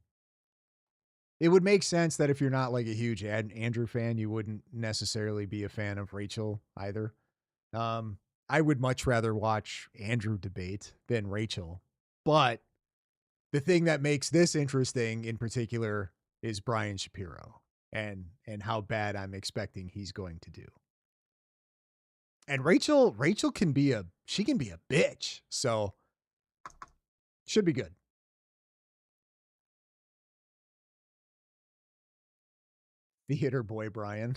It would make sense that if you're not like a huge Andrew fan, you wouldn't necessarily be a fan of Rachel either. I would much rather watch Andrew debate than Rachel. But the thing that makes this interesting in particular is Brian Shapiro and how bad I'm expecting he's going to do. And Rachel can be a bitch. So should be good. Theater boy Brian.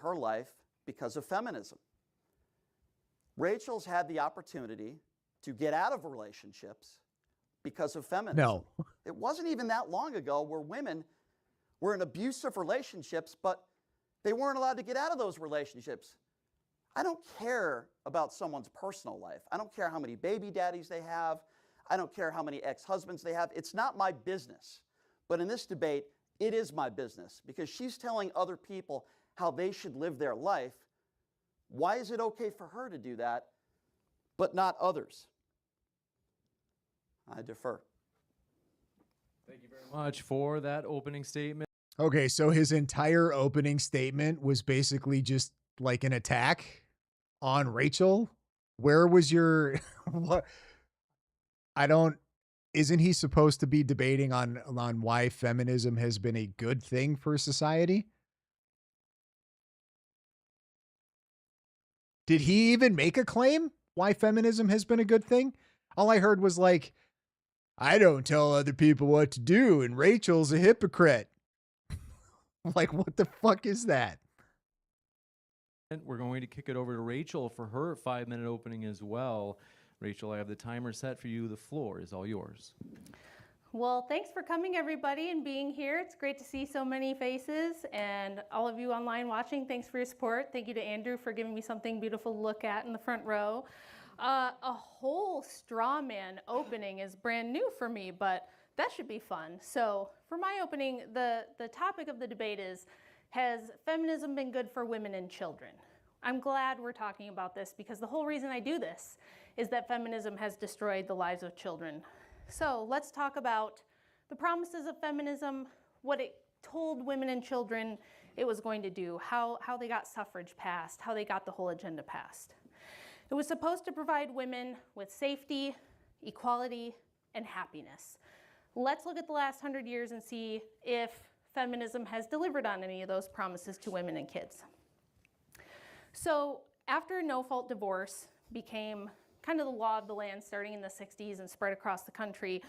her life because of feminism. Rachel's had the opportunity to get out of relationships because of feminism. No. It wasn't even that long ago where women were in abusive relationships, but they weren't allowed to get out of those relationships. I don't care about someone's personal life. I don't care how many baby daddies they have. I don't care how many ex-husbands they have. It's not my business. But in this debate, it is my business because she's telling other people how they should live their life. Why is it okay for her to do that, but not others? I defer. Thank you very much for that opening statement. Okay, so his entire opening statement was basically just like an attack on Rachel. Where was your what? Isn't he supposed to be debating on why feminism has been a good thing for society? Did he even make a claim why feminism has been a good thing? All I heard was like, I don't tell other people what to do, and Rachel's a hypocrite. Like, what the fuck is that? And we're going to kick it over to Rachel for her 5-minute opening as well. Rachel, I have the timer set for you. The floor is all yours. Well, thanks for coming, everybody, and being here. It's great to see so many faces, and all of you online watching, thanks for your support. Thank you to Andrew for giving me something beautiful to look at in the front row. A whole straw man opening is brand new for me, but that should be fun. So for my opening, the topic of the debate is, has feminism been good for women and children? I'm glad we're talking about this because the whole reason I do this is that feminism has destroyed the lives of children. So let's talk about the promises of feminism, what it told women and children it was going to do, how they got suffrage passed, how they got the whole agenda passed. It was supposed to provide women with safety, equality, and happiness. Let's look at the last 100 years and see if feminism has delivered on any of those promises to women and kids. So after no-fault divorce became kind of the law of the land starting in the 60s and spread across the country,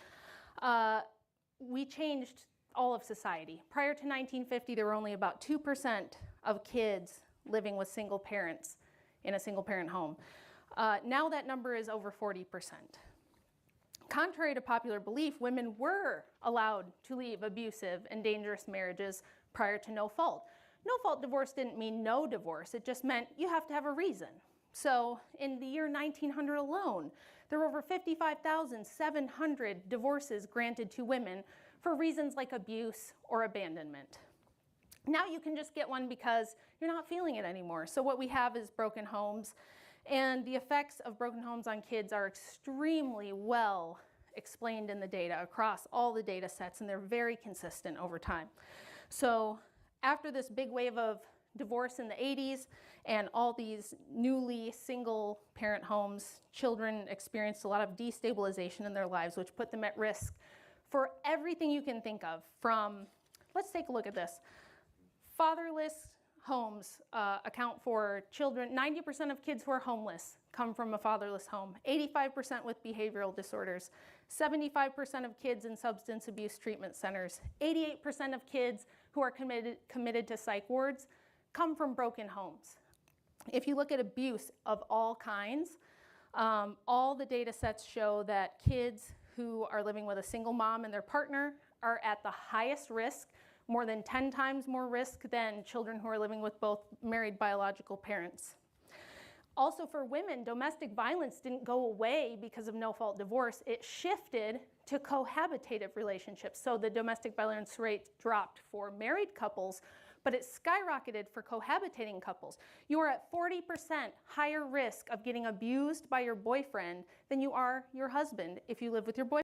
we changed all of society. Prior to 1950, there were only about 2% of kids living with single parents in a single parent home. Now that number is over 40%. Contrary to popular belief, women were allowed to leave abusive and dangerous marriages prior to no fault. No fault divorce didn't mean no divorce, it just meant you have to have a reason. So in the year 1900 alone, there were over 55,700 divorces granted to women for reasons like abuse or abandonment. Now you can just get one because you're not feeling it anymore. So what we have is broken homes, and the effects of broken homes on kids are extremely well explained in the data across all the data sets, and they're very consistent over time. So after this big wave of divorce in the 80s and all these newly single parent homes, children experienced a lot of destabilization in their lives, which put them at risk for everything you can think of. From, let's take a look at this. Fatherless homes account for children. 90% of kids who are homeless come from a fatherless home. 85% with behavioral disorders. 75% of kids in substance abuse treatment centers. 88% of kids who are committed to psych wards come from broken homes. If you look at abuse of all kinds, all the data sets show that kids who are living with a single mom and their partner are at the highest risk, more than 10 times more risk than children who are living with both married biological parents. Also for women, domestic violence didn't go away because of no-fault divorce. It shifted to cohabitative relationships. So the domestic violence rate dropped for married couples, but it skyrocketed for cohabitating couples. You are at 40% higher risk of getting abused by your boyfriend than you are your husband if you live with your boyfriend.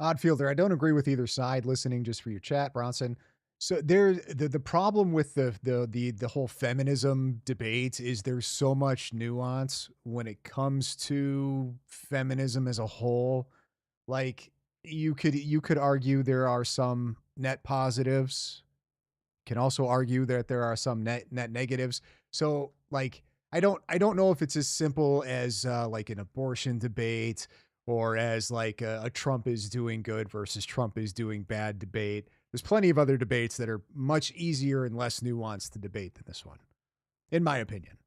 Oddfielder, I don't agree with either side. Listening just for your chat, Bronson. So the problem with the whole feminism debate is there's so much nuance when it comes to feminism as a whole. Like you could argue there are some net positives. Can also argue that there are some net negatives. So like I don't know if it's as simple as like an abortion debate, or as like a Trump is doing good versus Trump is doing bad debate. There's plenty of other debates that are much easier and less nuanced to debate than this one, in my opinion.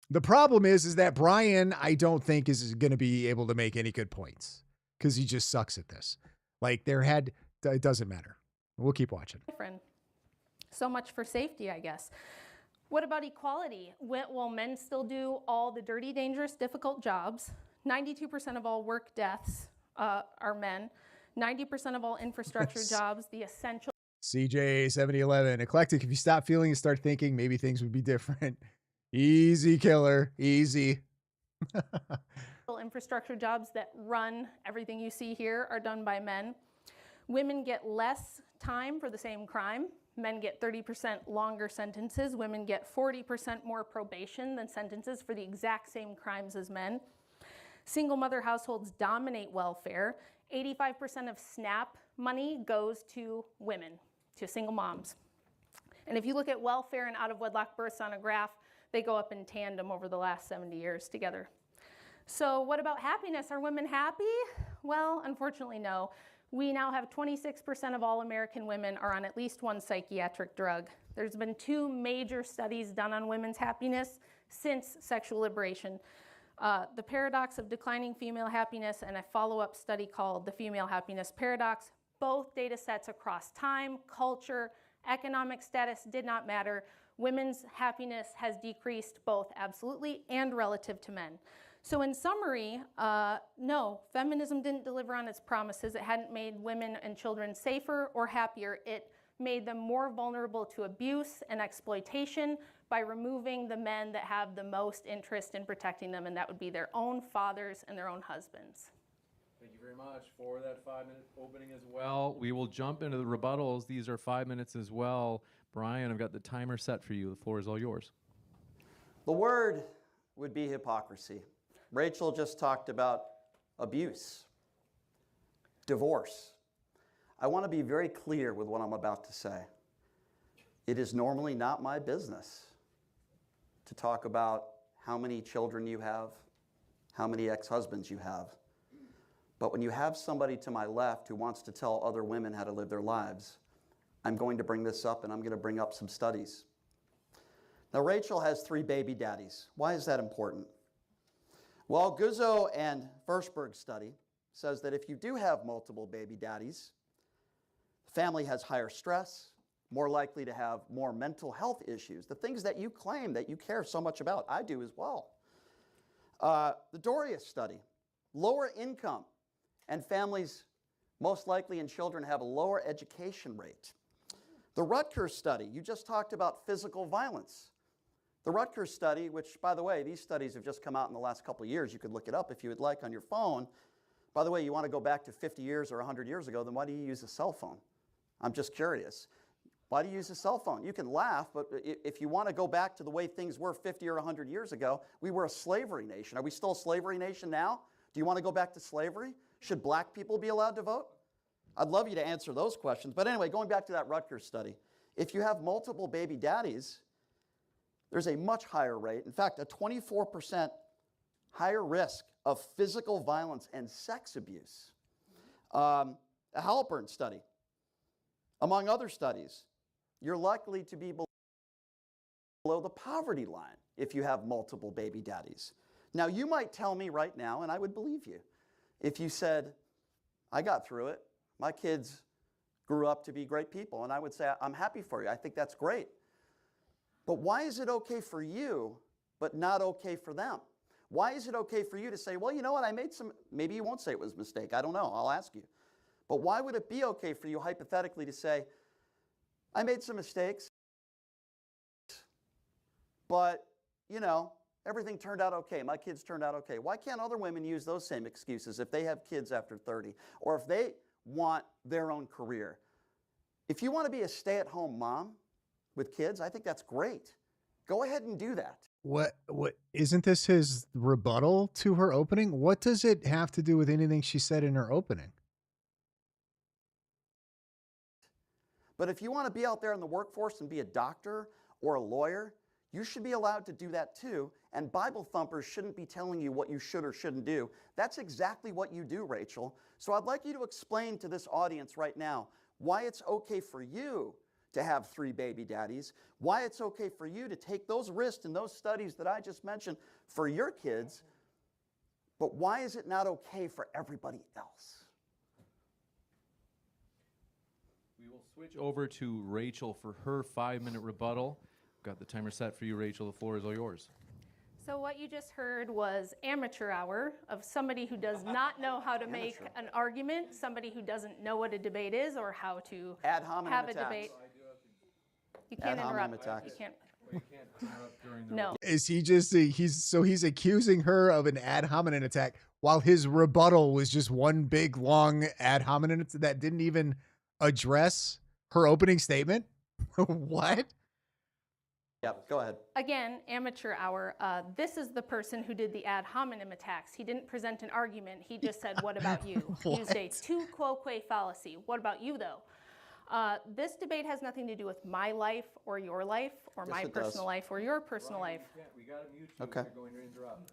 The problem is that Brian, I don't think is going to be able to make any good points because he just sucks at this. Like it doesn't matter. We'll keep watching. So much for safety, I guess. What about equality? Will men still do all the dirty, dangerous, difficult jobs? 92% of all work deaths are men. 90% of all infrastructure jobs, the essential CJ 7011, eclectic. If you stop feeling and start thinking, maybe things would be different. Easy, killer. Easy. infrastructure jobs that run everything you see here are done by men. Women get less time for the same crime. Men get 30% longer sentences. Women get 40% more probation than sentences for the exact same crimes as men. Single mother households dominate welfare. 85% of SNAP money goes to women, to single moms. And if you look at welfare and out-of-wedlock births on a graph, they go up in tandem over the last 70 years together. So what about happiness? Are women happy? Well, unfortunately, no. We now have 26% of all American women are on at least one psychiatric drug. There's been 2 major studies done on women's happiness since sexual liberation. The paradox of declining female happiness and a follow-up study called the female happiness paradox. Both data sets across time, culture, economic status did not matter. women's happiness has decreased both absolutely and relative to men. So in summary, no, feminism didn't deliver on its promises. It hadn't made women and children safer or happier. It made them more vulnerable to abuse and exploitation by removing the men that have the most interest in protecting them, and that would be their own fathers and their own husbands. Thank you very much for that 5-minute opening as well. We will jump into the rebuttals. These are 5 minutes as well. Brian, I've got the timer set for you. The floor is all yours. The word would be hypocrisy. Rachel just talked about abuse, divorce. I want to be very clear with what I'm about to say. It is normally not my business to talk about how many children you have, how many ex-husbands you have. But when you have somebody to my left who wants to tell other women how to live their lives, I'm going to bring this up, and I'm going to bring up some studies. Now, Rachel has 3 baby daddies. Why is that important? Well, Guzzo and Firstberg's study says that if you do have multiple baby daddies, the family has higher stress, more likely to have more mental health issues, the things that you claim that you care so much about. I do as well. The Dorius study, lower income and families most likely in children have a lower education rate. The Rutgers study, you just talked about physical violence. The Rutgers study, which, by the way, these studies have just come out in the last couple of years. You could look it up if you would like on your phone. By the way, you want to go back to 50 years or 100 years ago, then why do you use a cell phone? I'm just curious. Why do you use a cell phone? You can laugh, but if you want to go back to the way things were 50 or 100 years ago, we were a slavery nation. Are we still a slavery nation now? Do you want to go back to slavery? Should black people be allowed to vote? I'd love you to answer those questions. But anyway, going back to that Rutgers study, if you have multiple baby daddies, there's a much higher rate, in fact, a 24% higher risk of physical violence and sex abuse. A Halpern study, among other studies, you're likely to be below the poverty line if you have multiple baby daddies. Now, you might tell me right now, and I would believe you, if you said, I got through it, my kids grew up to be great people, and I would say, I'm happy for you, I think that's great. But why is it okay for you, but not okay for them? Why is it okay for you to say, well, you know what, I made some, maybe you won't say it was a mistake, I don't know, I'll ask you. But why would it be okay for you hypothetically to say, I made some mistakes, but, you know, everything turned out okay, my kids turned out okay. Why can't other women use those same excuses if they have kids after 30, or if they want their own career? If you want to be a stay-at-home mom with kids, I think that's great. Go ahead and do that. What isn't this his rebuttal to her opening? What does it have to do with anything she said in her opening? But if you want to be out there in the workforce and be a doctor or a lawyer, you should be allowed to do that too. And Bible thumpers shouldn't be telling you what you should or shouldn't do. That's exactly what you do, Rachel. So I'd like you to explain to this audience right now why it's okay for you to have 3 baby daddies, why it's okay for you to take those risks and those studies that I just mentioned for your kids, but why is it not okay for everybody else? We will switch over to Rachel for her 5-minute rebuttal. Got the timer set for you, Rachel. The floor is all yours. So what you just heard was amateur hour of somebody who does not know how to make an argument, somebody who doesn't know what a debate is or how to Ad hominem have attacks. a debate. You can't Ad hominem interrupt. attacks. You can't. You can't interrupt during the No. Is he just he's accusing her of an ad hominem attack while his rebuttal was just one big long ad hominem that didn't even address her opening statement? What? Yep, go ahead. Again, amateur hour. This is the person who did the ad hominem attacks. He didn't present an argument. He just said, what about you? He used a tu quoque fallacy. What about you, though? This debate has nothing to do with my life or your life or Yes, my it does. personal life or your personal life. We got to mute you. Okay. You're going to interrupt.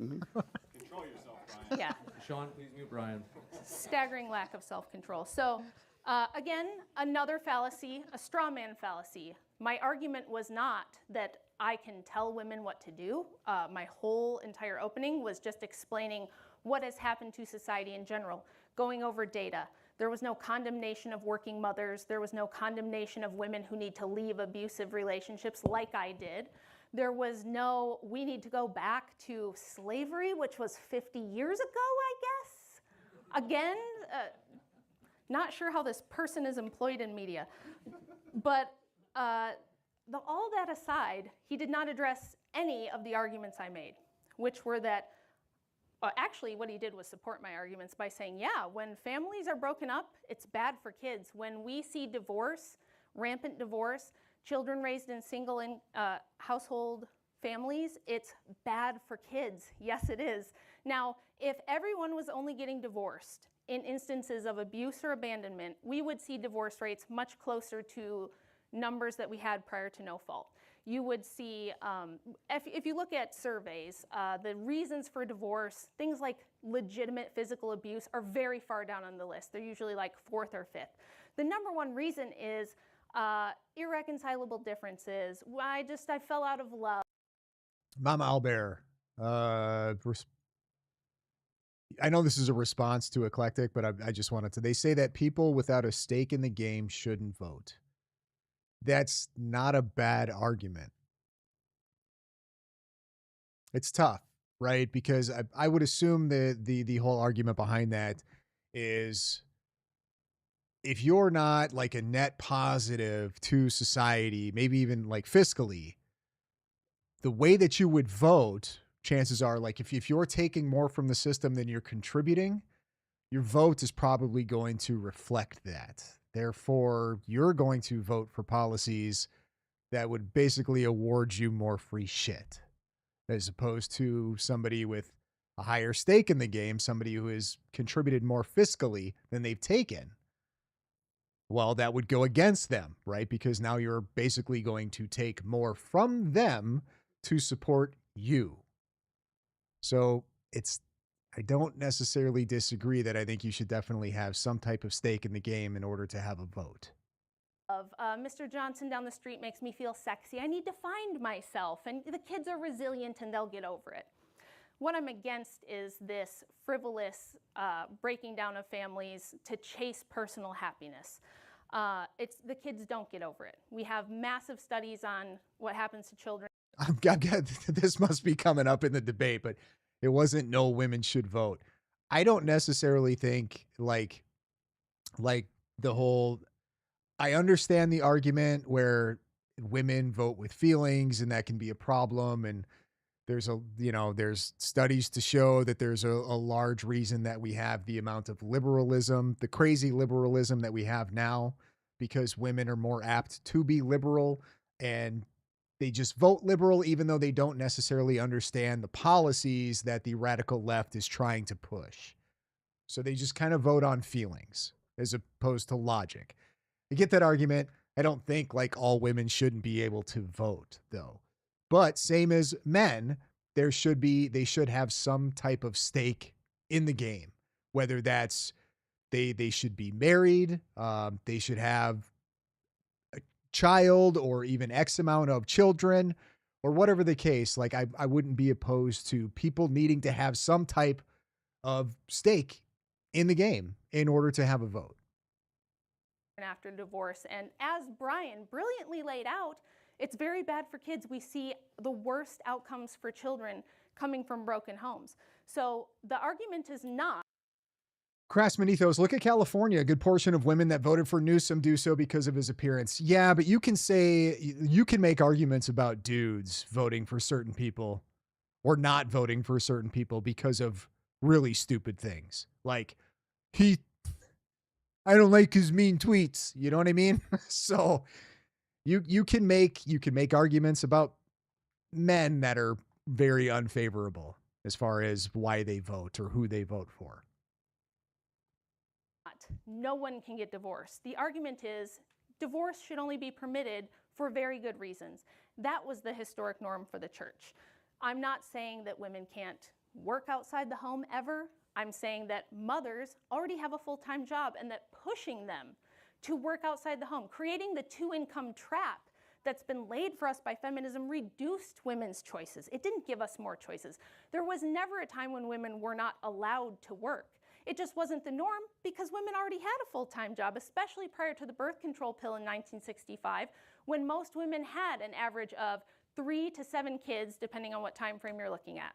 Control yourself, Brian. Yeah, Sean, please mute Brian. staggering lack of self-control. So again, another fallacy, a straw man fallacy. My argument was not that I can tell women what to do. My whole entire opening was just explaining what has happened to society in general, going over data, There was no condemnation of working mothers. There was no condemnation of women who need to leave abusive relationships like I did. There was no, we need to go back to slavery, which was 50 years ago, I guess. Again, not sure how this person is employed in media. But all that aside, he did not address any of the arguments I made, which were that, actually what he did was support my arguments by saying, yeah, when families are broken up, it's bad for kids. When we see divorce, rampant divorce, children raised in single household families, it's bad for kids. Yes, it is. Now, if everyone was only getting divorced in instances of abuse or abandonment, we would see divorce rates much closer to numbers that we had prior to no fault. You would see, if you look at surveys, the reasons for divorce, things like legitimate physical abuse are very far down on the list. They're usually like 4th or 5th. The number one reason is irreconcilable differences. I fell out of love. Mama Albert, I know this is a response to Eclectic, but I just wanted to. They say that people without a stake in the game shouldn't vote. That's not a bad argument. It's tough, right? Because I would assume the whole argument behind that is if you're not like a net positive to society, maybe even like fiscally, the way that you would vote, chances are like if you're taking more from the system than you're contributing, your vote is probably going to reflect that. Therefore, you're going to vote for policies that would basically award you more free shit, as opposed to somebody with a higher stake in the game, somebody who has contributed more fiscally than they've taken. Well, that would go against them, right? Because now you're basically going to take more from them to support you. So I don't necessarily disagree that I think you should definitely have some type of stake in the game in order to have a vote. Mr. Johnson down the street makes me feel sexy. I need to find myself, and the kids are resilient and they'll get over it. What I'm against is this frivolous breaking down of families to chase personal happiness. The kids don't get over it. We have massive studies on what happens to children. This must be coming up in the debate, but it wasn't no women should vote. I don't necessarily think like the whole, I understand the argument where women vote with feelings and that can be a problem. And there's there's studies to show that there's a large reason that we have the amount of liberalism, the crazy liberalism that we have now, because women are more apt to be liberal and they just vote liberal, even though they don't necessarily understand the policies that the radical left is trying to push. So they just kind of vote on feelings as opposed to logic. I get that argument. I don't think like all women shouldn't be able to vote though. But same as men, they should have some type of stake in the game, whether that's they should be married, they should have a child or even X amount of children or whatever the case. Like I wouldn't be opposed to people needing to have some type of stake in the game in order to have a vote. After divorce, and as Brian brilliantly laid out, it's very bad for kids. We see the worst outcomes for children coming from broken homes. So the argument is not. Craftsman Ethos, look at California. A good portion of women that voted for Newsom do so because of his appearance. Yeah, but you can make arguments about dudes voting for certain people or not voting for certain people because of really stupid things. Like I don't like his mean tweets. You know what I mean? So you can make arguments about men that are very unfavorable as far as why they vote or who they vote for. No one can get divorced. The argument is divorce should only be permitted for very good reasons. That was the historic norm for the church. I'm not saying that women can't work outside the home ever. I'm saying that mothers already have a full-time job and that pushing them to work outside the home, creating the two-income trap that's been laid for us by feminism, reduced women's choices. It didn't give us more choices. There was never a time when women were not allowed to work. It just wasn't the norm because women already had a full-time job, especially prior to the birth control pill in 1965, when most women had an average of 3 to 7 kids, depending on what time frame you're looking at.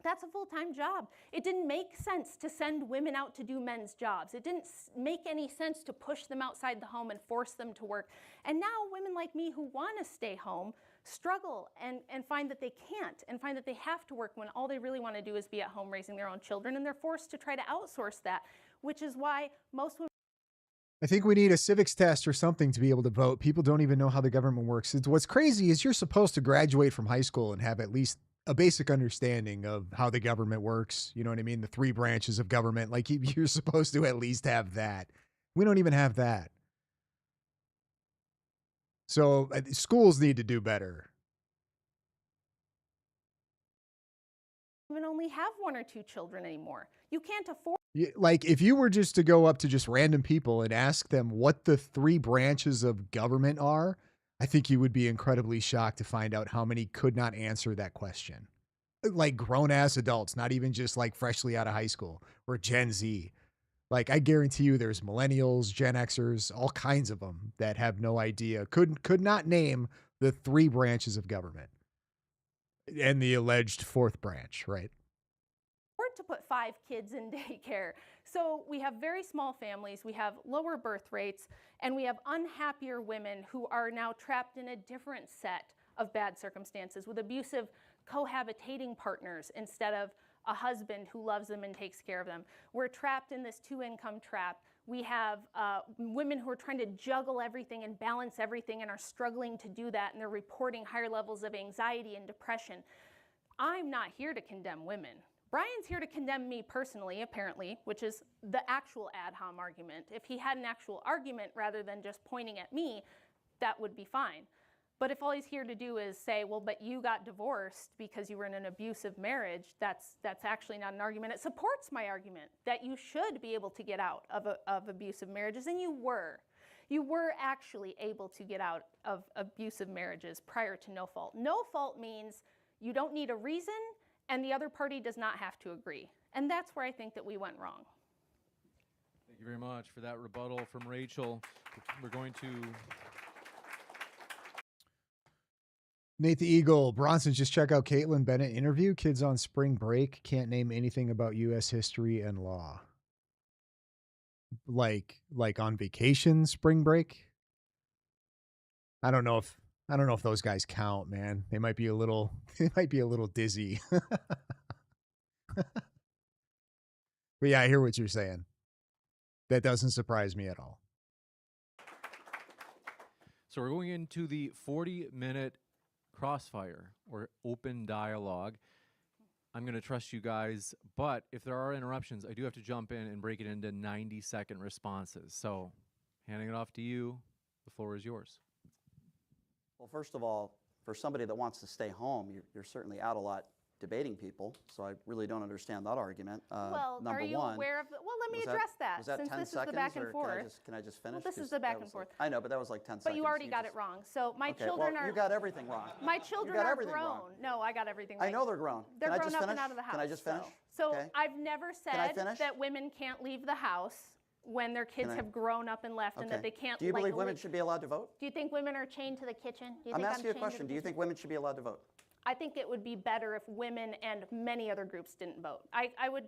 That's a full-time job. It didn't make sense to send women out to do men's jobs. It didn't make any sense to push them outside the home and force them to work. And now women like me who want to stay home struggle and find that they can't, and find that they have to work when all they really want to do is be at home raising their own children, and they're forced to try to outsource that, which is why most women... I think we need a civics test or something to be able to vote. People don't even know how the government works. What's crazy is you're supposed to graduate from high school and have at least a basic understanding of how the government works. You know what I mean? The 3 branches of government. Like, you're supposed to at least have that. We don't even have that. So schools need to do better. Women only have 1 or 2 children anymore. You can't afford... Like, if you were just to go up to just random people and ask them what the 3 branches of government are, I think you would be incredibly shocked to find out how many could not answer that question. Like, grown-ass adults, not even just like freshly out of high school or Gen Z. Like, I guarantee you there's millennials, Gen Xers, all kinds of them that have no idea, could not name the 3 branches of government and the alleged 4th branch, right? To put 5 kids in daycare. So we have very small families, we have lower birth rates, and we have unhappier women who are now trapped in a different set of bad circumstances with abusive cohabitating partners instead of a husband who loves them and takes care of them. We're trapped in this 2-income trap. We have women who are trying to juggle everything and balance everything and are struggling to do that, and they're reporting higher levels of anxiety and depression. I'm not here to condemn women. Brian's here to condemn me personally, apparently, which is the actual ad hom argument. If he had an actual argument rather than just pointing at me, that would be fine. But if all he's here to do is say, well, but you got divorced because you were in an abusive marriage, that's actually not an argument. It supports my argument that you should be able to get out of abusive marriages, and you were. You were actually able to get out of abusive marriages prior to no fault. No fault means you don't need a reason, and the other party does not have to agree. And that's where I think that we went wrong. Thank you very much for that rebuttal from Rachel. We're going to... Nate the Eagle, Bronson, just check out Caitlin Bennett interview. Kids on spring break can't name anything about U.S. history and law. Like on vacation, spring break? I don't know if those guys count, man. They might be a little dizzy. But yeah, I hear what you're saying. That doesn't surprise me at all. So we're going into the 40-minute crossfire or open dialogue. I'm going to trust you guys, but if there are interruptions, I do have to jump in and break it into 90-second responses. So handing it off to you, the floor is yours. Well, first of all, for somebody that wants to stay home, you're certainly out a lot debating people, so I really don't understand that argument. Well, are you aware of well, let me address that. Was that since 10 this seconds, is the back and or forth. Can I just finish? Well, this is the back and forth. I know, but that was like 10 seconds. But you already got it wrong. So my children well, are... you got everything wrong. My children are grown. Wrong. No, I got everything right. I know they're grown. They're can grown I just up finish? and out of the house. Can I just finish? So okay. I've never said that women can't leave the house when their kids have grown up and left, and that they can't... Do you believe women should be allowed to vote? Do you think women are chained to the kitchen? I'm asking you a question. Do you think women should be allowed to vote? I think it would be better if women and many other groups didn't vote. I would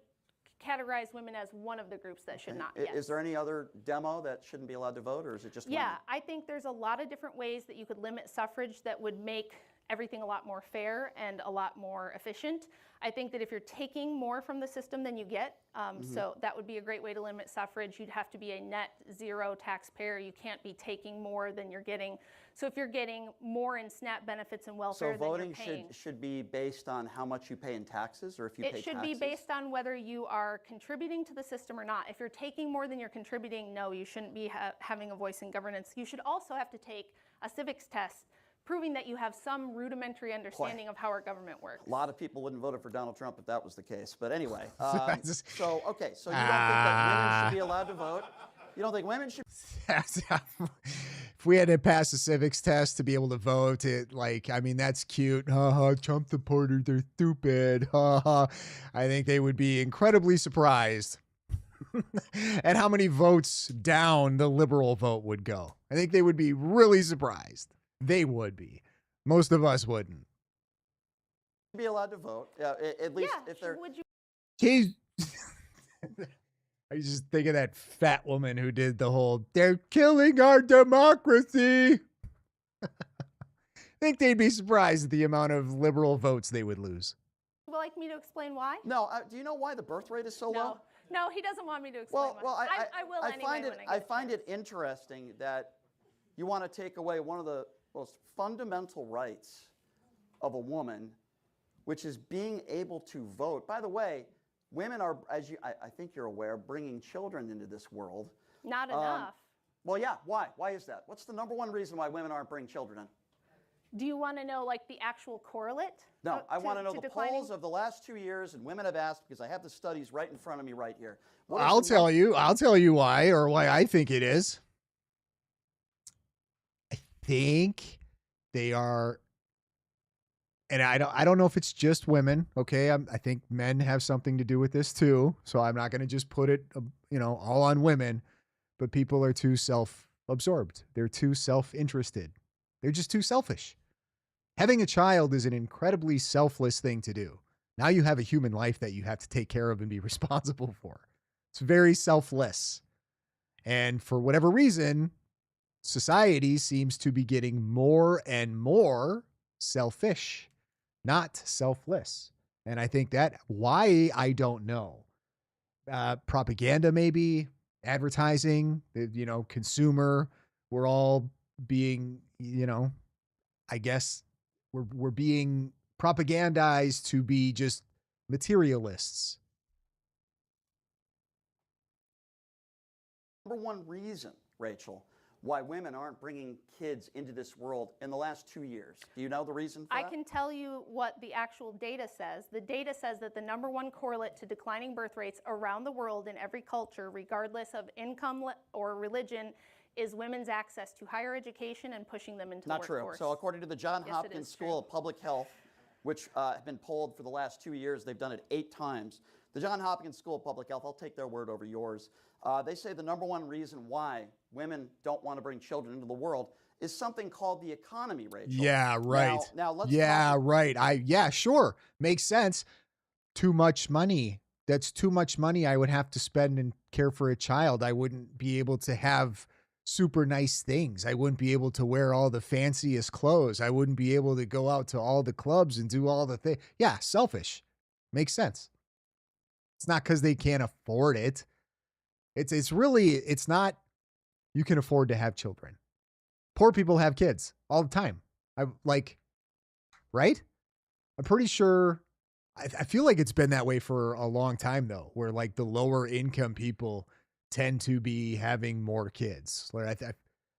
categorize women as one of the groups that should not. Yes. Is there any other demo that shouldn't be allowed to vote, or is it just women? Yeah, I think there's a lot of different ways that you could limit suffrage that would make everything a lot more fair and a lot more efficient. I think that if you're taking more from the system than you get, so that would be a great way to limit suffrage. You'd have to be a net zero taxpayer. You can't be taking more than you're getting. So if you're getting more in SNAP benefits and welfare, so voting than you're paying, should be based on how much you pay in taxes, or if you pay taxes? It should be based on whether you are contributing to the system or not. If you're taking more than you're contributing, no, you shouldn't be having a voice in governance. You should also have to take a civics test proving that you have some rudimentary understanding of how our government works. A lot of people wouldn't vote for Donald Trump if that was the case. But anyway, so you don't think that women should be allowed to vote? You don't think women should? If we had to pass a civics test to be able to vote, I mean, that's cute. Trump supporters, they're stupid. I think they would be incredibly surprised and how many votes down the liberal vote would go. I think they would be really surprised. They would be. Most of us wouldn't. Be allowed to vote, at least if they're. Would you? He's. I just think of that fat woman who did the whole, they're killing our democracy. I think they'd be surprised at the amount of liberal votes they would lose. Would you like me to explain why? No, do you know why the birth rate is so low? No, he doesn't want me to explain why. Well, I will anyway. I find it interesting that you want to take away one of the most fundamental rights of a woman, which is being able to vote. By the way, women are, I think you're aware, bringing children into this world. Not enough. Well, yeah. Why? Why is that? What's the number one reason why women aren't bringing children in? Do you want to know like the actual correlate? No, I want to know the declining? polls of the last 2 years, and women have asked because I have the studies right in front of me right here. I'll tell you why, or why I think it is. I think they are, and I don't know if it's just women. Okay, I think men have something to do with this too. So I'm not going to just put it, all on women. But people are too self-absorbed. They're too self-interested. They're just too selfish. Having a child is an incredibly selfless thing to do. Now you have a human life that you have to take care of and be responsible for. It's very selfless. And for whatever reason, society seems to be getting more and more selfish, not selfless. And I think that why, I don't know. Propaganda, maybe, advertising, consumer, we're all being, I guess we're being propagandized to be just materialists. Number one reason, Rachel, why women aren't bringing kids into this world in the last 2 years. Do you know the reason for that? I can tell you what the actual data says. The data says that the number one correlate to declining birth rates around the world in every culture, regardless of income or religion, is women's access to higher education and pushing them into the workforce. Not true. So according to the Johns Hopkins School of Public Health, which have been polled for the last 2 years, they've done it 8 times. The Johns Hopkins School of Public Health, I'll take their word over yours. They say the number one reason why women don't want to bring children into the world is something called the economy, Rachel. Yeah, right. Now let's talk. Right. Yeah, sure. Makes sense. Too much money. That's too much money I would have to spend and care for a child. I wouldn't be able to have super nice things. I wouldn't be able to wear all the fanciest clothes. I wouldn't be able to go out to all the clubs and do all the things. Yeah, selfish. Makes sense. It's not because they can't afford it. It's not you can afford to have children. Poor people have kids all the time. Right? I'm pretty sure, I feel like it's been that way for a long time though, where like the lower income people tend to be having more kids. I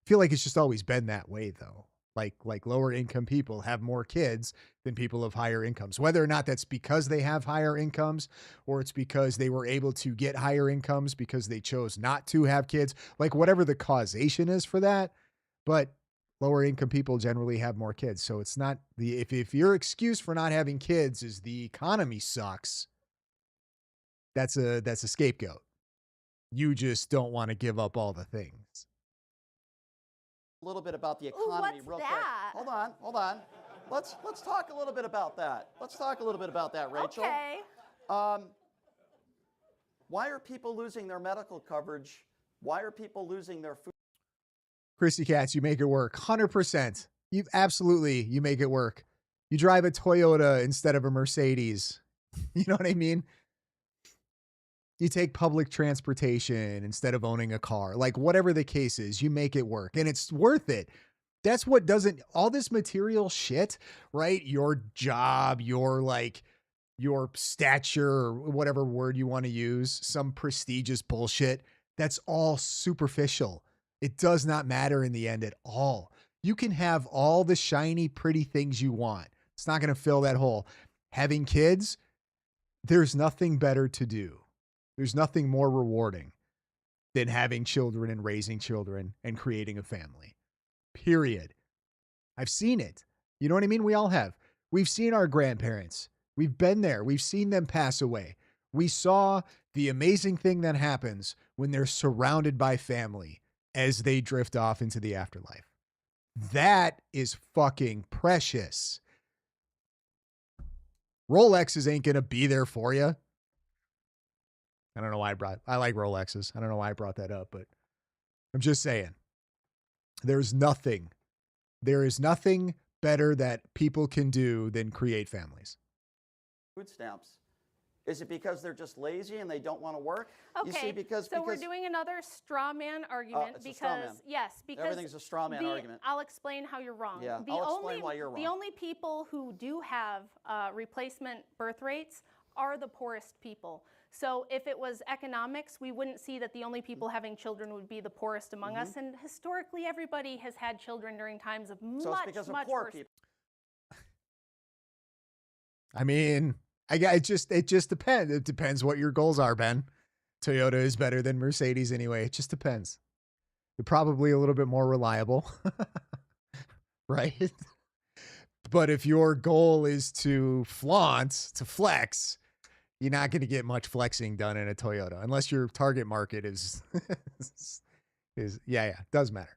feel like it's just always been that way though. Like lower income people have more kids than people of higher incomes, whether or not that's because they have higher incomes or it's because they were able to get higher incomes because they chose not to have kids, like whatever the causation is for that. But lower income people generally have more kids. So it's not if your excuse for not having kids is the economy sucks, that's a scapegoat. You just don't want to give up all the things. A little bit about the economy real quick. Hold on. Let's talk a little bit about that. Rachel. Okay. Why are people losing their medical coverage? Why are people losing their food? Christy Katz, you make it work. 100%. You make it work. You drive a Toyota instead of a Mercedes. You know what I mean? You take public transportation instead of owning a car. Like whatever the case is, you make it work and it's worth it. That's what doesn't, all this material shit, right? Your job, your stature, or whatever word you want to use, some prestigious bullshit. That's all superficial. It does not matter in the end at all. You can have all the shiny, pretty things you want. It's not going to fill that hole. Having kids, there's nothing better to do. There's nothing more rewarding than having children and raising children and creating a family. Period. I've seen it. You know what I mean? We all have. We've seen our grandparents. We've been there. We've seen them pass away. We saw the amazing thing that happens when they're surrounded by family as they drift off into the afterlife. That is fucking precious. Rolexes ain't going to be there for you. I don't know why I like Rolexes. I don't know why I brought that up, but I'm just saying there is nothing better that people can do than create families. Food stamps. Is it because they're just lazy and they don't want to work? Okay, You see, because we're doing another straw man argument it's a straw man. because everything's a straw man argument. I'll explain how you're wrong. Yeah, I'll explain why you're wrong. The only people who do have replacement birth rates are the poorest people. So if it was economics, we wouldn't see that the only people having children would be the poorest among us. And historically, everybody has had children during times of So it's because of poor people. I mean, it just depends. It depends what your goals are, Ben. Toyota is better than Mercedes anyway. It just depends. They're probably a little bit more reliable, right? But if your goal is to flaunt, to flex, you're not going to get much flexing done in a Toyota unless your target market is does matter.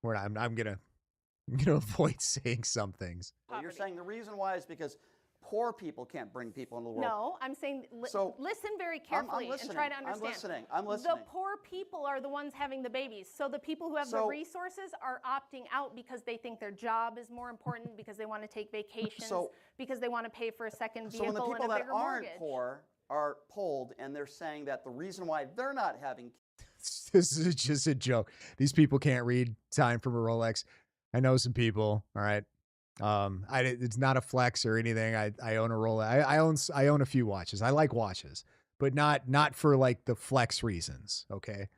I'm gonna avoid saying some things. Well, you're saying the reason why is because poor people can't bring people into the world. No, I'm saying listen very carefully and try to understand. I'm listening. The poor people are the ones having the babies. So the people who have the resources are opting out because they think their job is more important, because they want to take vacations, because they want to pay for a second vehicle and a bigger mortgage. So when the people that aren't poor are polled, and they're saying that the reason why they're not having kids. This is just a joke. These people can't read time from a Rolex. I know some people, all right. It's not a flex or anything. I own a Rolex. I own a few watches. I like watches, but not for like the flex reasons. Okay.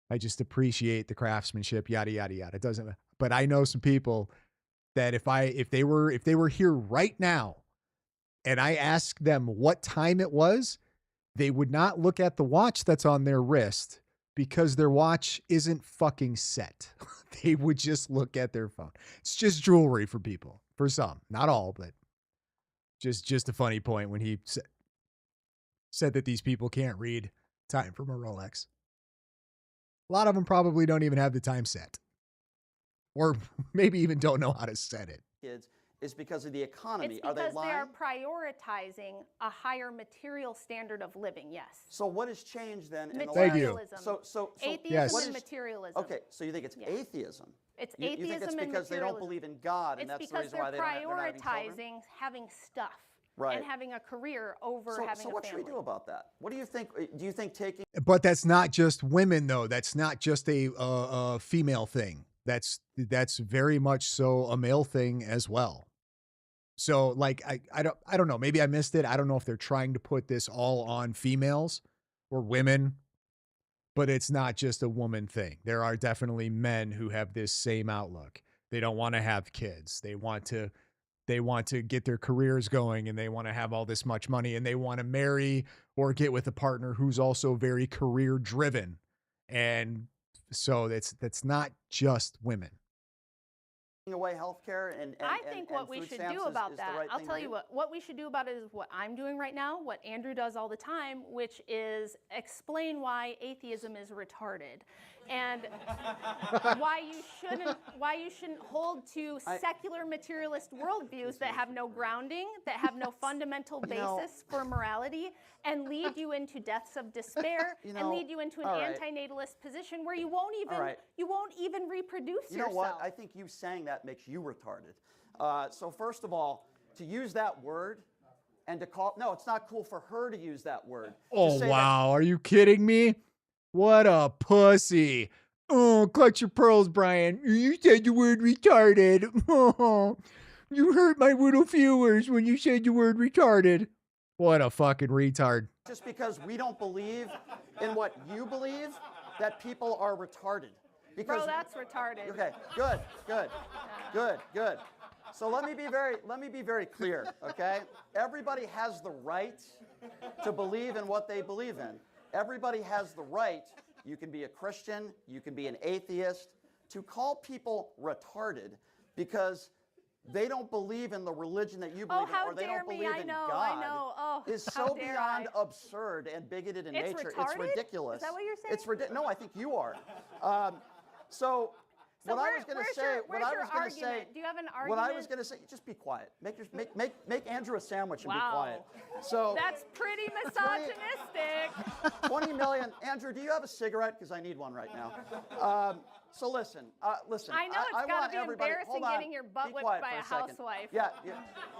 I just appreciate the craftsmanship, yada, yada, yada. It doesn't, but I know some people that if they were here right now and I asked them what time it was, they would not look at the watch that's on their wrist because their watch isn't fucking set. They would just look at their phone. It's just jewelry for people. For some, not all, but just a funny point when he said that these people can't read time from a Rolex. A lot of them probably don't even have the time set, or maybe even don't know how to set it. Kids is because of the economy. It's because are they lying? They are prioritizing a higher material standard of living. Yes. So what has changed then? In Thank you. So atheism and materialism. Okay, so you think it's atheism? It's you atheism think it's and because they don't believe in God, and that's the reason why they're not prioritizing having stuff and having a career over having a family. So what should we do about that? What do you think? Do you think taking? But that's not just women, though. That's not just a female thing. That's very much so a male thing as well. So like I don't know. Maybe I missed it. I don't know if they're trying to put this all on females or women. But it's not just a woman thing. There are definitely men who have this same outlook. They don't want to have kids. They want to get their careers going, and they want to have all this much money, and they want to marry or get with a partner who's also very career driven. And so that's not just women. Away healthcare and I think what we should do about that, I'll tell you what we should do about it is what I'm doing right now, what Andrew does all the time, which is explain why atheism is retarded and why you shouldn't hold to secular materialist worldviews that have no grounding, that have no fundamental basis for morality, and lead you into deaths of despair and lead you into an antinatalist position where you won't even reproduce yourself. You know what? I think you saying that makes you retarded. So first of all, to use that word and to call, no, it's not cool for her to use that word. Oh, wow. Are you kidding me? What a pussy. Oh, clutch your pearls, Brian. You said the word retarded. Oh, you hurt my little viewers when you said the word retarded. What a fucking retard. Just because we don't believe in what you believe, that people are retarded. Because, bro, that's retarded. Okay, good. So let me be very clear, okay? Everybody has the right to believe in what they believe in. Everybody has the right, you can be a Christian, you can be an atheist, to call people retarded because they don't believe in the religion that you believe in, how or they dare don't me, believe I in know, God I know. Oh, is how so dare beyond I. absurd and bigoted in It's nature. It's retarded? ridiculous. Is that what you're saying? It's ridiculous. No, I think you are. So what I was going to say, where's your argument? Do you have an argument? what I was going to say, just be quiet. Make Andrew a sandwich and Wow. be quiet. So That's pretty misogynistic. 20 million. Andrew, do you have a cigarette? Because I need one right now. So listen. I know it's got to be embarrassing getting your butt whipped by a housewife. Yeah,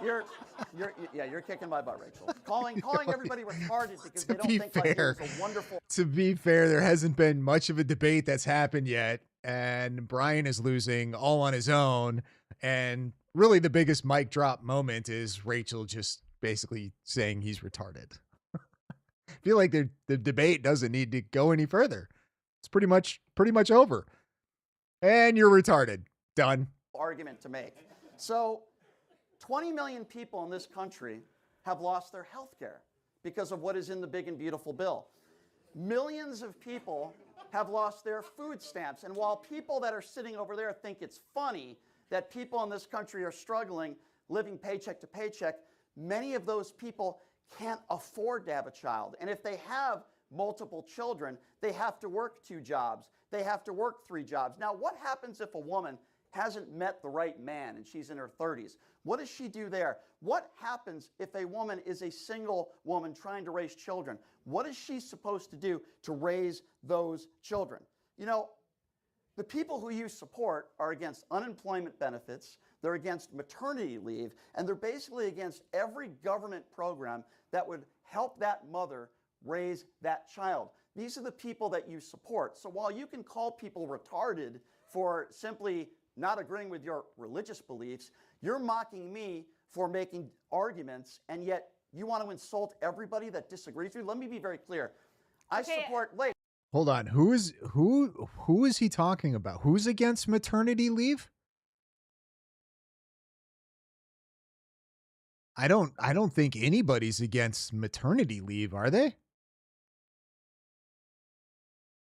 you're kicking my butt, Rachel. Calling everybody retarded because they don't think like you is a wonderful. To be fair, there hasn't been much of a debate that's happened yet, and Brian is losing all on his own. And really, the biggest mic drop moment is Rachel just basically saying he's retarded. I feel like the debate doesn't need to go any further. It's pretty much over. And you're retarded. Done. Argument to make. So 20 million people in this country have lost their health care because of what is in the big and beautiful bill. Millions of people have lost their food stamps. And while people that are sitting over there think it's funny that people in this country are struggling, living paycheck to paycheck, many of those people can't afford to have a child. And if they have multiple children, they have to work 2 jobs. They have to work 3 jobs. Now, what happens if a woman hasn't met the right man and she's in her 30s? What does she do there? What happens if a woman is a single woman trying to raise children? What is she supposed to do to raise those children? You know, the people who you support are against unemployment benefits, they're against maternity leave, and they're basically against every government program that would help that mother raise that child. These are the people that you support. So while you can call people retarded for simply not agreeing with your religious beliefs, you're mocking me for making arguments, and yet you want to insult everybody that disagrees with you. Let me be very clear. I support labor. Hold on. Who is he talking about? Who's against maternity leave? I don't think anybody's against maternity leave, are they?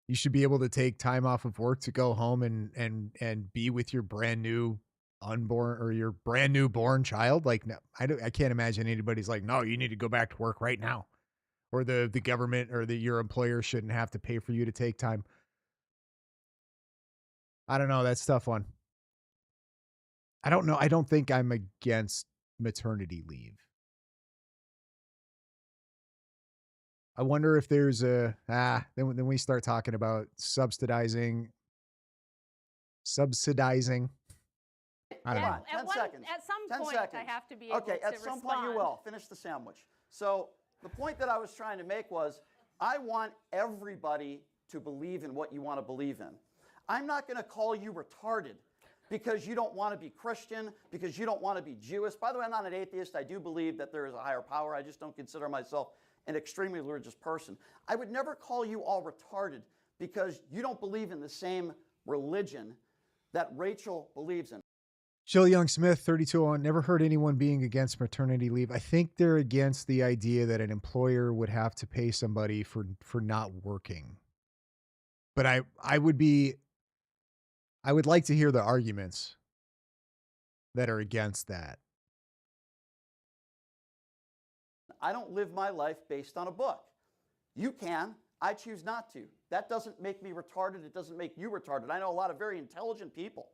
You should be able to take time off of work to go home and be with your brand new unborn or your brand new born child. Like, no, I can't imagine anybody's like, no, you need to go back to work right now, or the government or your employer shouldn't have to pay for you to take time. I don't know. That's a tough one. I don't know. I don't think I'm against maternity leave. I wonder if there's then we start talking about subsidizing. I don't know. At some point, I have to be able to Okay, at some point you will. Finish the sandwich. So the point that I was trying to make was, I want everybody to believe in what you want to believe in. I'm not going to call you retarded because you don't want to be Christian, because you don't want to be Jewish. By the way, I'm not an atheist. I do believe that there is a higher power. I just don't consider myself an extremely religious person. I would never call you all retarded because you don't believe in the same religion that Rachel believes in. Jill Young Smith, 3201, never heard anyone being against maternity leave. I think they're against the idea that an employer would have to pay somebody for not working. But I would like to hear the arguments that are against that. I don't live my life based on a book. You can. I choose not to. That doesn't make me retarded. It doesn't make you retarded. I know a lot of very intelligent people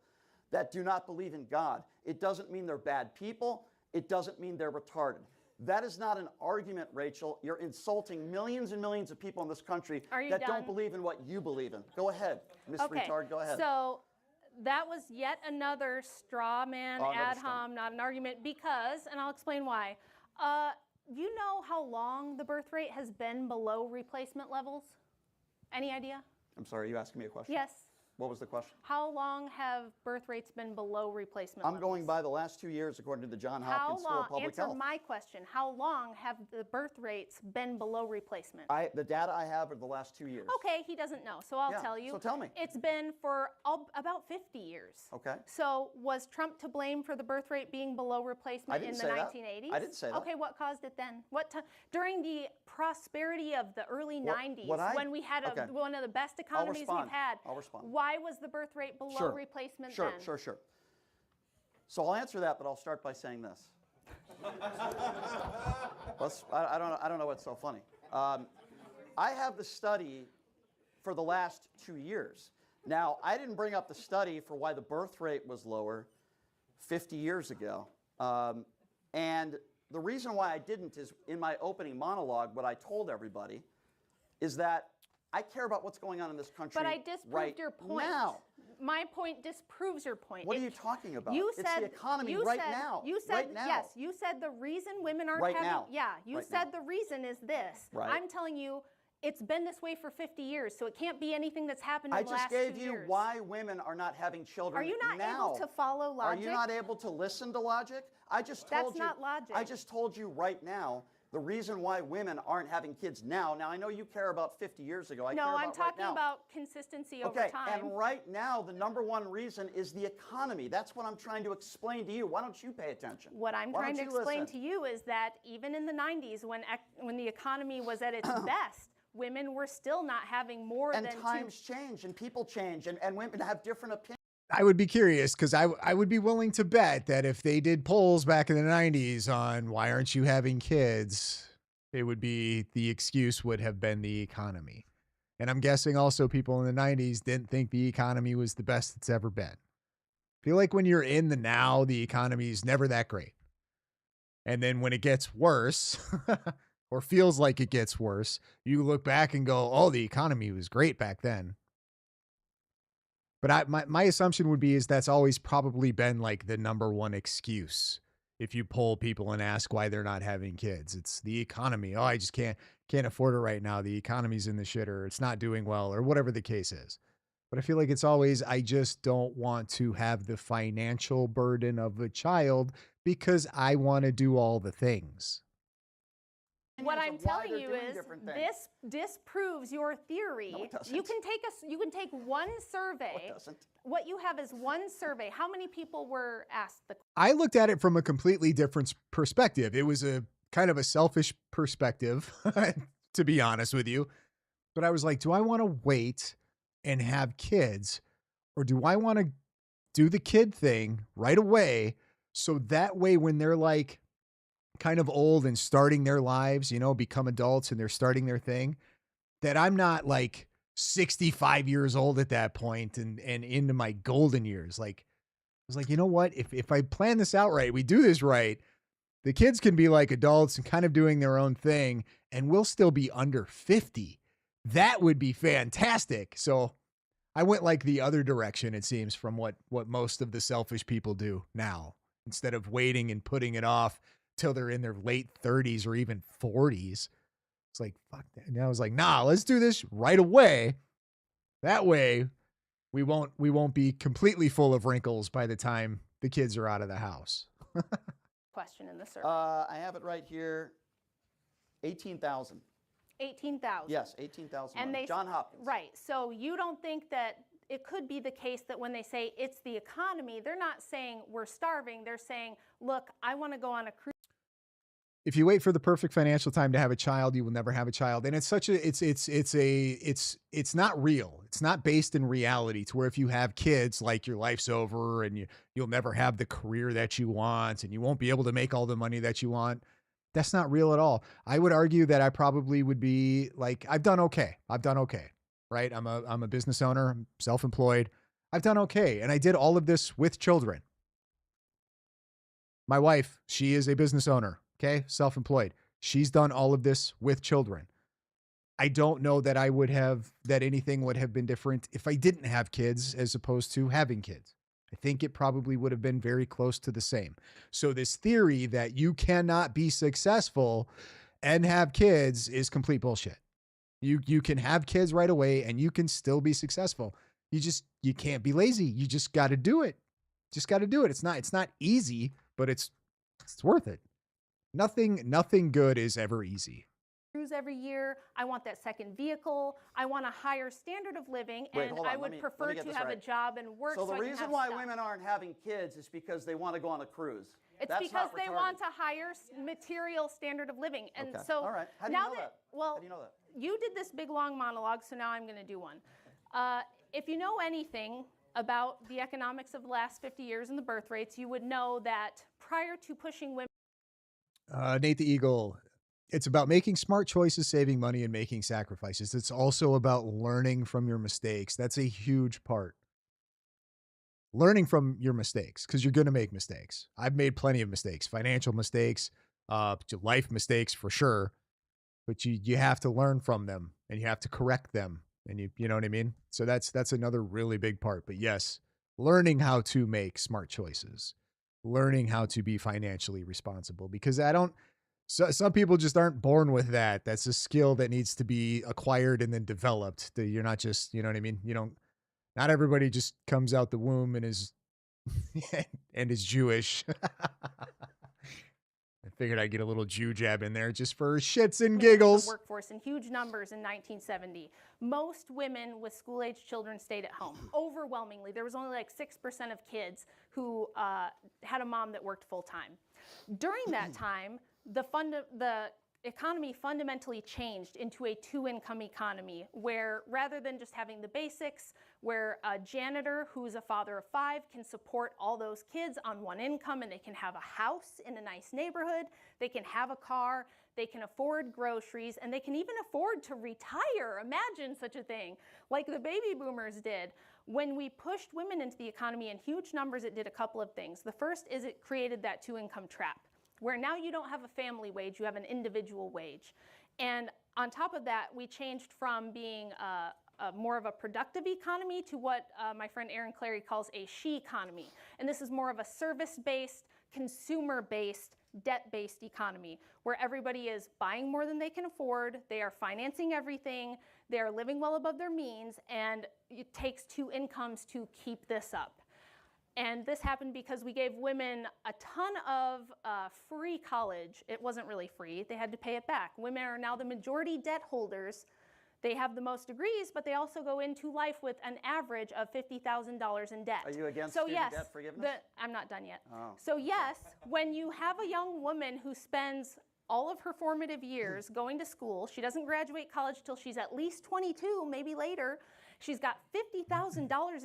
that do not believe in God. It doesn't mean they're bad people. It doesn't mean they're retarded. That is not an argument, Rachel. You're insulting millions and millions of people in this country that don't believe in what you believe in. Go ahead, Miss Retard, go ahead. So that was yet another straw man ad hom, not an argument, because, and I'll explain why. You know how long the birth rate has been below replacement levels? Any idea? I'm sorry, are you asking me a question? Yes. What was the question? How long have birth rates been below replacement levels? I'm going by the last 2 years according to the Johns Hopkins School of Public Health. Answer my question. How long have the birth rates been below replacement? The data I have are the last 2 years. Okay, he doesn't know, so I'll tell you. So tell me. It's been for about 50 years. Okay. So was Trump to blame for the birth rate being below replacement in the 1980s? I didn't say that. Okay, what caused it then? During the prosperity of the early 90s, when we had one of the best economies we've had, I'll respond. why was the birth rate below replacement then? Sure. So I'll answer that, but I'll start by saying this. I don't know what's so funny. I have the study for the last 2 years. Now, I didn't bring up the study for why the birth rate was lower 50 years ago. And the reason why I didn't is in my opening monologue, what I told everybody is that I care about what's going on in this country But I disproved right your point. now. My point disproves your point. What are you talking about? You It's said the economy you right said, now. You said right now. yes. You said the reason women aren't Right having. now. Yeah. You Right said now. the reason is this. Right. I'm telling you, it's been this way for 50 years, so it can't be anything that's happened in I the just last gave 2 you years. why women are not having children Are you not now. able to follow logic? Are you not able to listen to logic? I just That's told you. not logic. I just told you right now the reason why women aren't having kids now. Now I know you care about 50 years ago. I care No, about I'm right talking now. about consistency over Okay, time. and right now the number one reason is the economy. That's what I'm trying to explain to you. Why don't you pay attention? What I'm Why trying to don't you explain listen? to you is that even in the 90s, when the economy was at its best, women were still not having more And than times change and people change and women have different opinions. I would be curious because I would be willing to bet that if they did polls back in the 90s on why aren't you having kids, it would be the excuse would have been the economy. And I'm guessing also people in the 90s didn't think the economy was the best it's ever been. I feel like when you're in the now, the economy is never that great. And then when it gets worse or feels like it gets worse, you look back and go, oh, the economy was great back then. But my assumption would be is that's always probably been like the number one excuse. If you poll people and ask why they're not having kids, it's the economy. Oh, I just can't afford it right now. The economy's in the shitter. It's not doing well or whatever the case is. But I feel like it's always, I just don't want to have the financial burden of a child because I want to do all the things. What I'm Of why telling they're you doing is different things. this disproves your theory. No, it doesn't. You can take one survey. No, it doesn't. What you have is one survey. How many people were asked the I looked at it from a completely different perspective. It was a kind of a selfish perspective, to be honest with you. But I was like, do I want to wait and have kids, or do I want to do the kid thing right away? So that way, when they're like kind of old and starting their lives, you know, become adults and they're starting their thing, that I'm not like 65 years old at that point and into my golden years. Like, I was like, you know what? If I plan this out right, we do this right, the kids can be like adults and kind of doing their own thing, and we'll still be under 50. That would be fantastic. So I went like the other direction, it seems, from what most of the selfish people do now. Instead of waiting and putting it off till they're in their late 30s or even 40s. It's like, fuck that. And I was like, nah, let's do this right away. That way we won't be completely full of wrinkles by the time the kids are out of the house. question in the survey? I have it right here. 18,000. 18,000. Yes, 18,000. And they John Hopkins. Right. So you don't think that it could be the case that when they say it's the economy, they're not saying we're starving. They're saying, look, I want to go on a cruise. If you wait for the perfect financial time to have a child, you will never have a child. And it's such a, it's not real. It's not based in reality to where if you have kids, like your life's over and you'll never have the career that you want and you won't be able to make all the money that you want. That's not real at all. I would argue that I probably would be like, I've done okay. Right. I'm a business owner. I'm self-employed. I've done okay. And I did all of this with children. My wife, she is a business owner. Okay. Self-employed. She's done all of this with children. I don't know that that anything would have been different if I didn't have kids as opposed to having kids. I think it probably would have been very close to the same. So this theory that you cannot be successful and have kids is complete bullshit. You can have kids right away and you can still be successful. You can't be lazy. You just got to do it. Just got to do it. It's not easy, but it's worth it. Nothing good is ever easy. Cruise every year. I want that second vehicle. I want a higher standard of living, Wait, and hold on. I Let would me prefer get to this have a right. job and work. So the I can reason have why stuff. women aren't having kids is because they want to go on a cruise. It's That's because not they retarded. want a higher material standard of living. And Okay. so All right. How do you now know that? Well, How do you know that? you did this big long monologue, so now I'm going to do one. If you know anything, about the economics of the last 50 years and the birth rates, you would know that prior to pushing women Nate the Eagle, it's about making smart choices, saving money, and making sacrifices. It's also about learning from your mistakes. That's a huge part. Learning from your mistakes, because you're going to make mistakes. I've made plenty of mistakes, financial mistakes, life mistakes for sure. But you have to learn from them and you have to correct them. And you know what I mean? So that's another really big part. But yes, learning how to make smart choices, learning how to be financially responsible, because some people just aren't born with that. That's a skill that needs to be acquired and then developed. You're not just, you know what I mean? Not everybody just comes out the womb and is and is Jewish. I figured I'd get a little Jew jab in there just for shits and into the giggles. workforce in huge numbers in 1970. Most women with school-age children stayed at home. Overwhelmingly, there was only like 6% of kids who had a mom that worked full-time. During that time, the economy fundamentally changed into a two-income economy where rather than just having the basics, where a janitor who's a father of 5 can support all those kids on one income and they can have a house in a nice neighborhood, they can have a car, they can afford groceries, and they can even afford to retire. Imagine such a thing, like the baby boomers did. When we pushed women into the economy in huge numbers, it did a couple of things. The first is it created that two-income trap, where now you don't have a family wage, you have an individual wage. And on top of that, we changed from being more of a productive economy to what my friend Aaron Clary calls a she economy. And this is more of a service-based, consumer-based, debt-based economy, where everybody is buying more than they can afford, they are financing everything, they are living well above their means, and it takes two incomes to keep this up. And this happened because we gave women a ton of free college. It wasn't really free. They had to pay it back. Women are now the majority debt holders. They have the most degrees, but they also go into life with an average of $50,000 in debt. Are you against student debt forgiveness? I'm not done yet. Oh. So yes, when you have a young woman who spends all of her formative years going to school, she doesn't graduate college till she's at least 22, maybe later, she's got $50,000.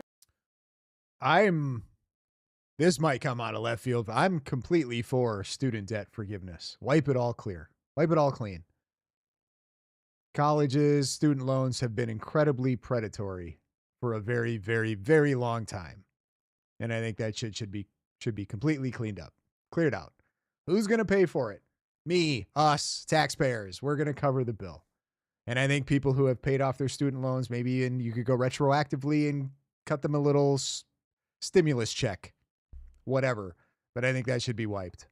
This might come out of left field, but I'm completely for student debt forgiveness. Wipe it all clear. Wipe it all clean. Colleges, student loans have been incredibly predatory for a very, very, very long time. And I think that shit should be completely cleaned up, cleared out. Who's going to pay for it? Me, us, taxpayers. We're going to cover the bill. And I think people who have paid off their student loans, maybe you could go retroactively and cut them a little stimulus check. Whatever, but I think that should be wiped.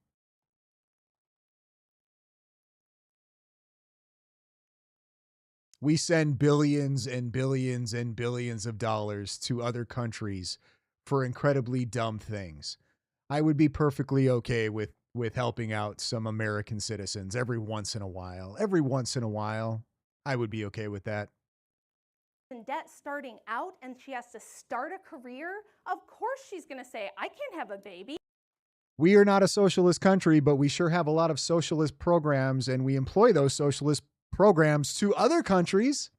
We send billions and billions and billions of dollars to other countries for incredibly dumb things. I would be perfectly okay with helping out some American citizens every once in a while. Every once in a while, I would be okay with that. In debt starting out and she has to start a career, of course she's going to say, I can't have a baby. We are not a socialist country, but we sure have a lot of socialist programs, and we employ those socialist programs to other countries.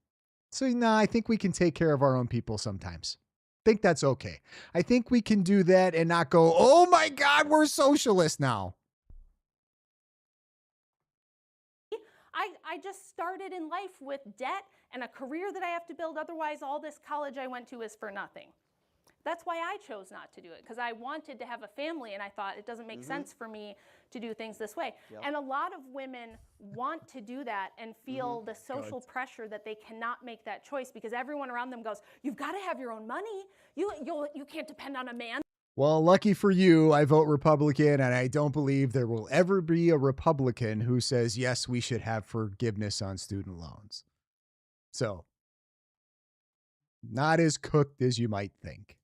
So, I think we can take care of our own people sometimes. I think that's okay. I think we can do that and not go, oh my God, we're socialist now. I just started in life with debt and a career that I have to build. Otherwise, all this college I went to is for nothing. That's why I chose not to do it, because I wanted to have a family and I thought it doesn't make sense for me to do things this way. Yep. And a lot of women want to do that and feel the social pressure that they cannot make that choice because everyone around them goes, you've got to have your own money. You can't depend on a man. Well, lucky for you, I vote Republican, and I don't believe there will ever be a Republican who says, yes, we should have forgiveness on student loans. So, not as cooked as you might think.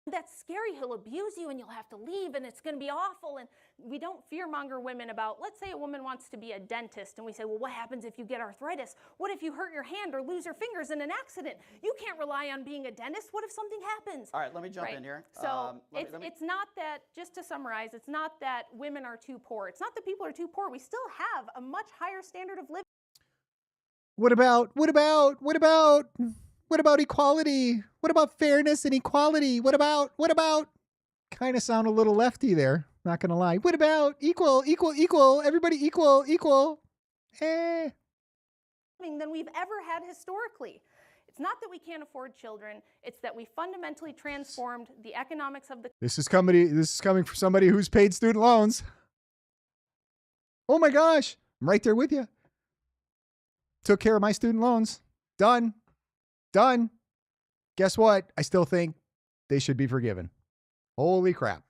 That's scary. He'll abuse you and you'll have to leave and it's going to be awful. And we don't fearmonger women about, let's say a woman wants to be a dentist and we say, well, what happens if you get arthritis? What if you hurt your hand or lose your fingers in an accident? You can't rely on being a dentist. What if something happens? All right, let me jump in here. So it's not that, just to summarize, it's not that women are too poor. It's not that people are too poor. We still have a much higher standard of living. What about What about equality? What about fairness and equality? What about? Kind of sound a little lefty there. Not going to lie. What about equal, everybody equal? Than we've ever had historically. It's not that we can't afford children, it's that we fundamentally transformed the economics of the This is coming from somebody who's paid student loans. Oh my gosh, I'm right there with you. Took care of my student loans. Done. Guess what? I still think they should be forgiven. Holy crap.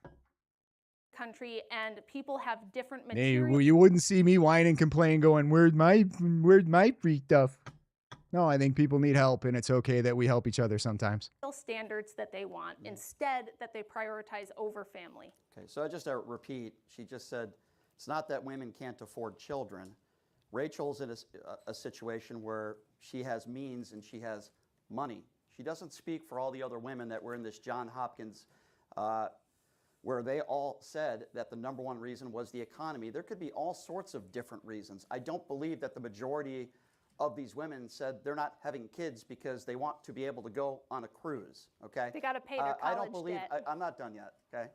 country, and people have different Hey, materials. well, you wouldn't see me whine and complain going, where's my free stuff? No, I think people need help, and it's okay that we help each other sometimes. Standards that they want, instead that they prioritize over family. Okay, so I just repeat, she just said, it's not that women can't afford children. Rachel's in a situation where she has means and she has money. She doesn't speak for all the other women that were in this John Hopkins, where they all said that the number one reason was the economy. There could be all sorts of different reasons. I don't believe that the majority of these women said they're not having kids because they want to be able to go on a cruise, okay? They got to pay their college I don't believe, debt. I'm not done yet, okay?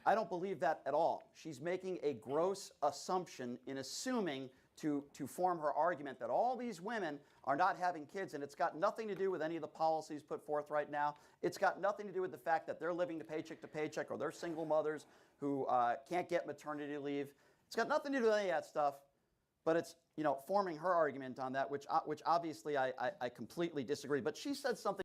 I don't believe that at all. She's making a gross assumption in assuming to form her argument that all these women are not having kids, and it's got nothing to do with any of the policies put forth right now. It's got nothing to do with the fact that they're living to paycheck, or they're single mothers who can't get maternity leave. It's got nothing to do with any of that stuff, but it's, you know, forming her argument on that, which obviously I completely disagree. But she said something.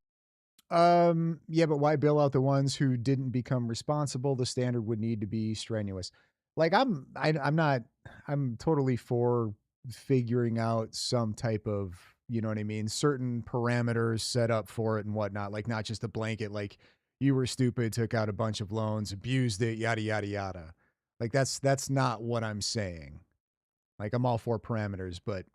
Yeah, but why bail out the ones who didn't become responsible? The standard would need to be strenuous. Like I'm totally for figuring out some type of, you know what I mean, certain parameters set up for it and whatnot. Like not just a blanket, like you were stupid, took out a bunch of loans, abused it, yada, yada, yada. Like that's not what I'm saying. Like I'm all for parameters, but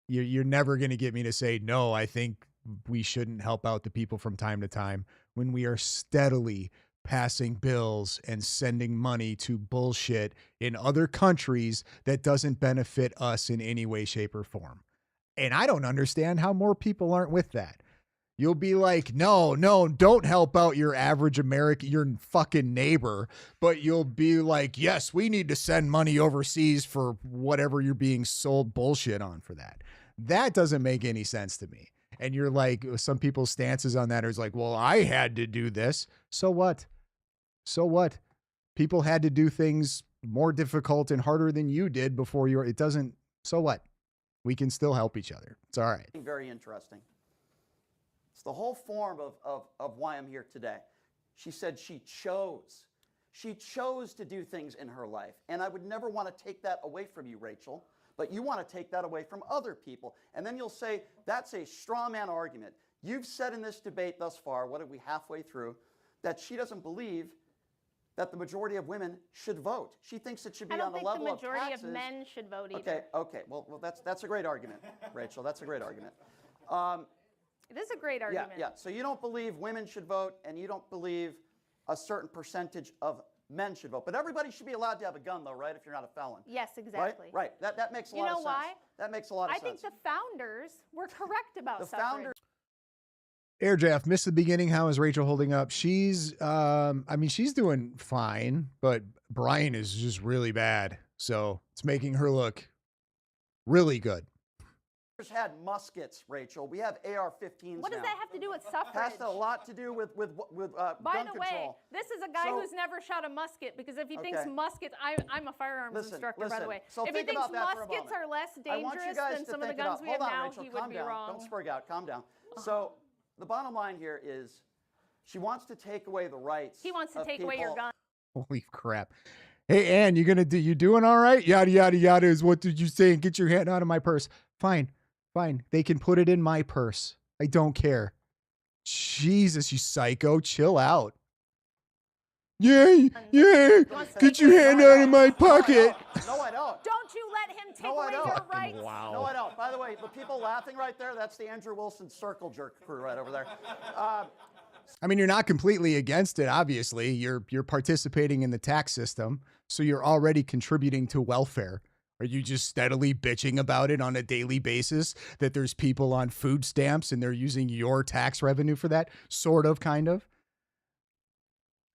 you're never going to get me to say, no, I think we shouldn't help out the people from time to time when we are steadily passing bills and sending money to bullshit in other countries that doesn't benefit us in any way, shape, or form. And I don't understand how more people aren't with that. You'll be like, no, don't help out your average American, your fucking neighbor. But you'll be like, yes, we need to send money overseas for whatever you're being sold bullshit on for that. That doesn't make any sense to me. And you're like, some people's stances on that is like, well, I had to do this. So what? So what? People had to do things more difficult and harder than you did before it doesn't. So what? We can still help each other. It's all right. Very interesting. It's the whole form of why I'm here today. She said she chose to do things in her life. And I would never want to take that away from you, Rachel, but you want to take that away from other people. And then you'll say, that's a straw man argument. You've said in this debate thus far, what are we halfway through, that she doesn't believe that the majority of women should vote. She thinks it should be on the level of taxes. I don't think the majority of men should vote either. Okay. Well, that's a great argument, Rachel. That's a great argument. It is a great argument. Yeah. So you don't believe women should vote, and you don't believe a certain percentage of men should vote. But everybody should be allowed to have a gun, though, right? If you're not a felon. Yes, exactly. Right. That makes a lot of sense. You know why? That makes a lot of sense. I think the founders were correct about the suffrage. founders. Air Jeff, missed the beginning. How is Rachel holding up? She's, she's doing fine, but Brian is just really bad. So it's making her look really good. Had muskets, Rachel. We have AR-15s What does now. that have to do with suffrage? Has a lot to do with By gun the way, control. this is a guy So- who's never shot a musket, because if he thinks Okay. muskets, I'm a firearms instructor, by the way. So if he think thinks about that for a muskets moment. are less I want you dangerous guys than to some of the think guns about, we have hold on, now, Rachel, he would calm be down. wrong. Don't spurg out. Calm down. So the bottom line here is she wants to take away the rights. He wants to of take away your people. gun. Holy crap. Hey, Ann, you doing all right? Yada, yada, yada is what did you say? And get your hand out of my purse. Fine. They can put it in my purse. I don't care. Jesus, you psycho. Chill out. Yay. Get your hand out of my pocket. No, I don't. Don't you let him take No, I away don't. your rights. Wow. No, I don't. By the way, the people laughing right there, that's the Andrew Wilson circle jerk crew right over there. You're not completely against it, obviously. You're participating in the tax system, so you're already contributing to welfare. Are you just steadily bitching about it on a daily basis that there's people on food stamps and they're using your tax revenue for that? Sort of, kind of.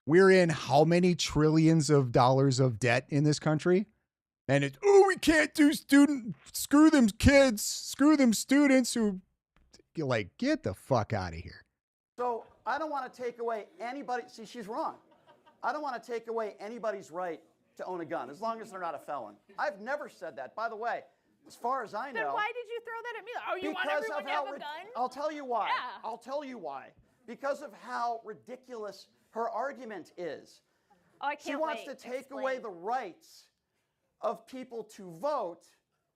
We're in how many trillions of dollars of debt in this country? And it's, oh, we can't do screw them kids, screw them students who, you're like, get the fuck out of here. So I don't want to take away anybody. See, she's wrong. I don't want to take away anybody's right to own a gun as long as they're not a felon. I've never said that. By the way, as far as I know. Then why did you throw that at me? Oh, you want everyone to have a gun? I'll tell you why. Yeah. I'll tell you why. Because of how ridiculous her argument is. Oh, I can't She wants wait. to take away the rights of people to vote,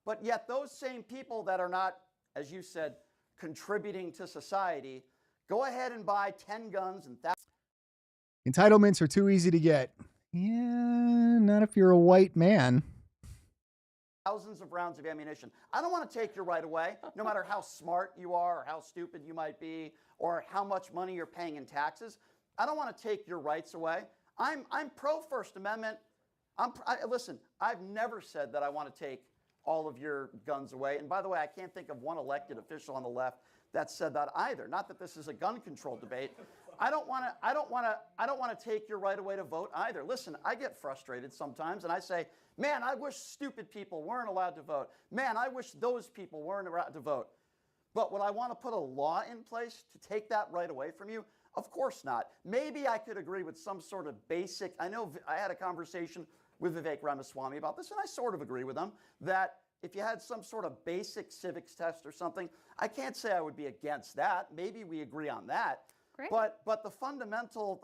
but yet those same people that are not, as you said, contributing to society, go ahead and buy 10 guns and Entitlements are too easy to get. Yeah, not if you're a white man. thousands of rounds of ammunition. I don't want to take your right away, no matter how smart you are or how stupid you might be or how much money you're paying in taxes. I don't want to take your rights away. I'm pro First Amendment. Listen, I've never said that I want to take all of your guns away. And by the way, I can't think of one elected official on the left that said that either. Not that this is a gun control debate. I don't want to take your right away to vote either. Listen, I get frustrated sometimes and I say, man, I wish stupid people weren't allowed to vote. Man, I wish those people weren't allowed to vote. But would I want to put a law in place to take that right away from you? Of course not. Maybe I could agree with some sort of basic, I know I had a conversation with Vivek Ramaswamy about this, and I sort of agree with him, that if you had some sort of basic civics test or something, I can't say I would be against that. Maybe we agree on that. Great. But the fundamental,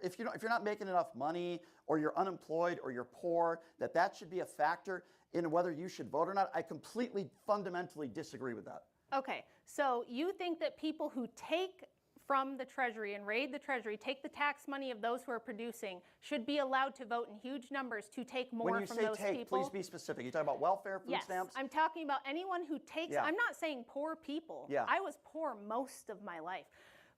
if you're not making enough money or you're unemployed or you're poor, that should be a factor in whether you should vote or not. I completely fundamentally disagree with that. Okay, so you think that people who take from the Treasury and raid the Treasury, take the tax money of those who are producing, should be allowed to vote in huge numbers to take more When you from say those take, people? please be specific. You talking about welfare, food Yes, stamps? I'm talking about anyone who takes, Yeah. I'm not saying poor people. Yeah. I was poor most of my life.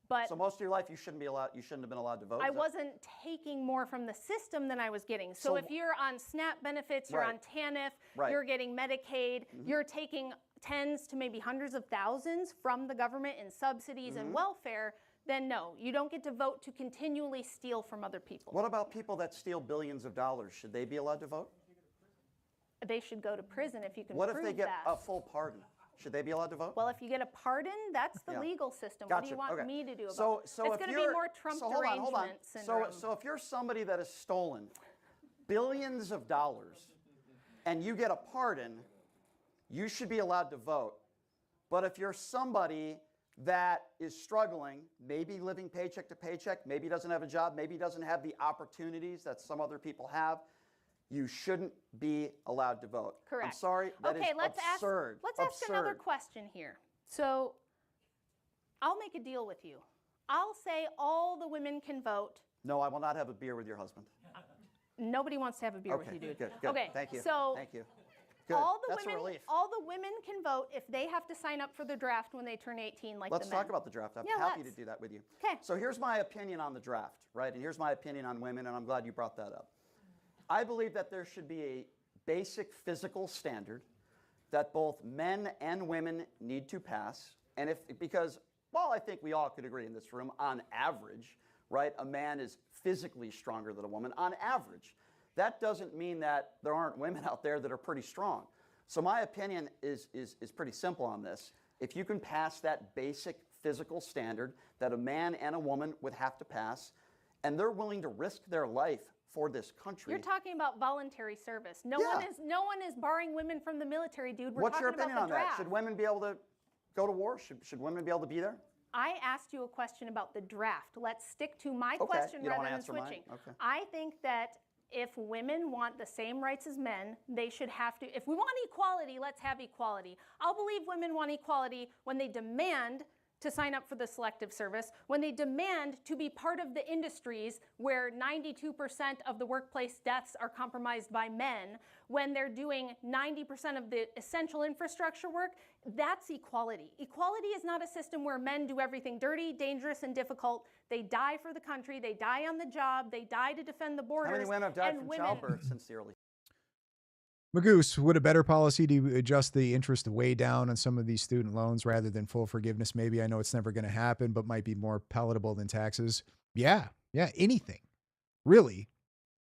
But So most of your life you shouldn't have been allowed to vote? I Is that- wasn't taking more from the system than I was getting. So So- if you're on SNAP benefits, you're Right. on TANF, Right. you're getting Medicaid, you're taking tens to maybe hundreds of thousands from the government in subsidies and welfare, then no, you don't get to vote to continually steal from other people. What about people that steal billions of dollars? Should they be allowed to vote? They should go to prison if you can What prove if they get that. a full pardon? Should they be allowed to vote? Well, if you get a pardon, that's the Yeah. legal system. Gotcha. What do you want Okay. me to do about So it? if It's going to be you're- more Trump so hold on, hold on. derangement syndrome. So if you're somebody that has stolen billions of dollars and you get a pardon, you should be allowed to vote. But if you're somebody that is struggling, maybe living paycheck to paycheck, maybe doesn't have a job, maybe doesn't have the opportunities that some other people have, you shouldn't be allowed to vote. Correct. I'm sorry, that Okay, is let's absurd. ask another Absurd. question here. So I'll make a deal with you. I'll say all the women can vote. No, I will not have a beer with your husband. Nobody wants to have a beer with Okay, you, dude. good, good. Okay, Thank you. so Thank you. Good. all the That's a women, relief. all the women can vote if they have to sign up for the draft when they turn 18, like Let's the men. talk about the draft. I'm Yeah, happy let's. to do that with you. 'Kay. So here's my opinion on the draft, right? And here's my opinion on women, and I'm glad you brought that up. I believe that there should be a basic physical standard that both men and women need to pass. And because while I think we all could agree in this room, on average, right, a man is physically stronger than a woman, on average. That doesn't mean that there aren't women out there that are pretty strong. So my opinion is pretty simple on this. If you can pass that basic physical standard that a man and a woman would have to pass, and they're willing to risk their life for this country. You're talking about voluntary service. No Yeah. one is barring women from the military, dude. We're What's your talking opinion about on the that? draft. Should women be able to go to war? Should women be able to be there? I asked you a question about the draft. Let's stick to my Okay, question you don't rather wanna than answer mine? switching. Okay. I think that if women want the same rights as men, they should have to. If we want equality, let's have equality. I'll believe women want equality when they demand to sign up for the selective service, when they demand to be part of the industries where 92% of the workplace deaths are compromised by men, when they're doing 90% of the essential infrastructure work. That's equality. Equality is not a system where men do everything dirty, dangerous, and difficult. They die for the country, they die on the job, they die to defend the borders. How many women have died and from women- childbirth since the early Magoose, would a better policy to adjust the interest way down on some of these student loans rather than full forgiveness? Maybe. I know it's never going to happen, but might be more palatable than taxes. Yeah, anything. Really,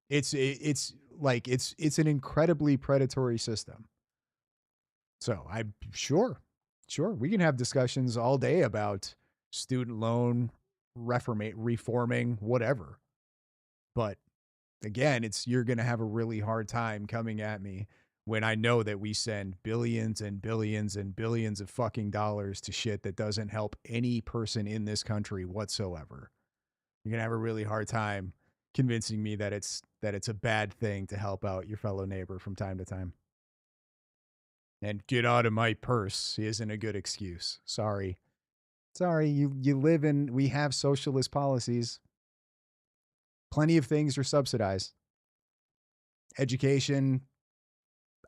it's an incredibly predatory system. So I'm sure we can have discussions all day about student loan reforming, whatever. But again, you're going to have a really hard time coming at me when I know that we send billions and billions and billions of fucking dollars to shit that doesn't help any person in this country whatsoever. You're going to have a really hard time convincing me that it's a bad thing to help out your fellow neighbor from time to time. And get out of my purse isn't a good excuse. Sorry, we have socialist policies. Plenty of things are subsidized. Education,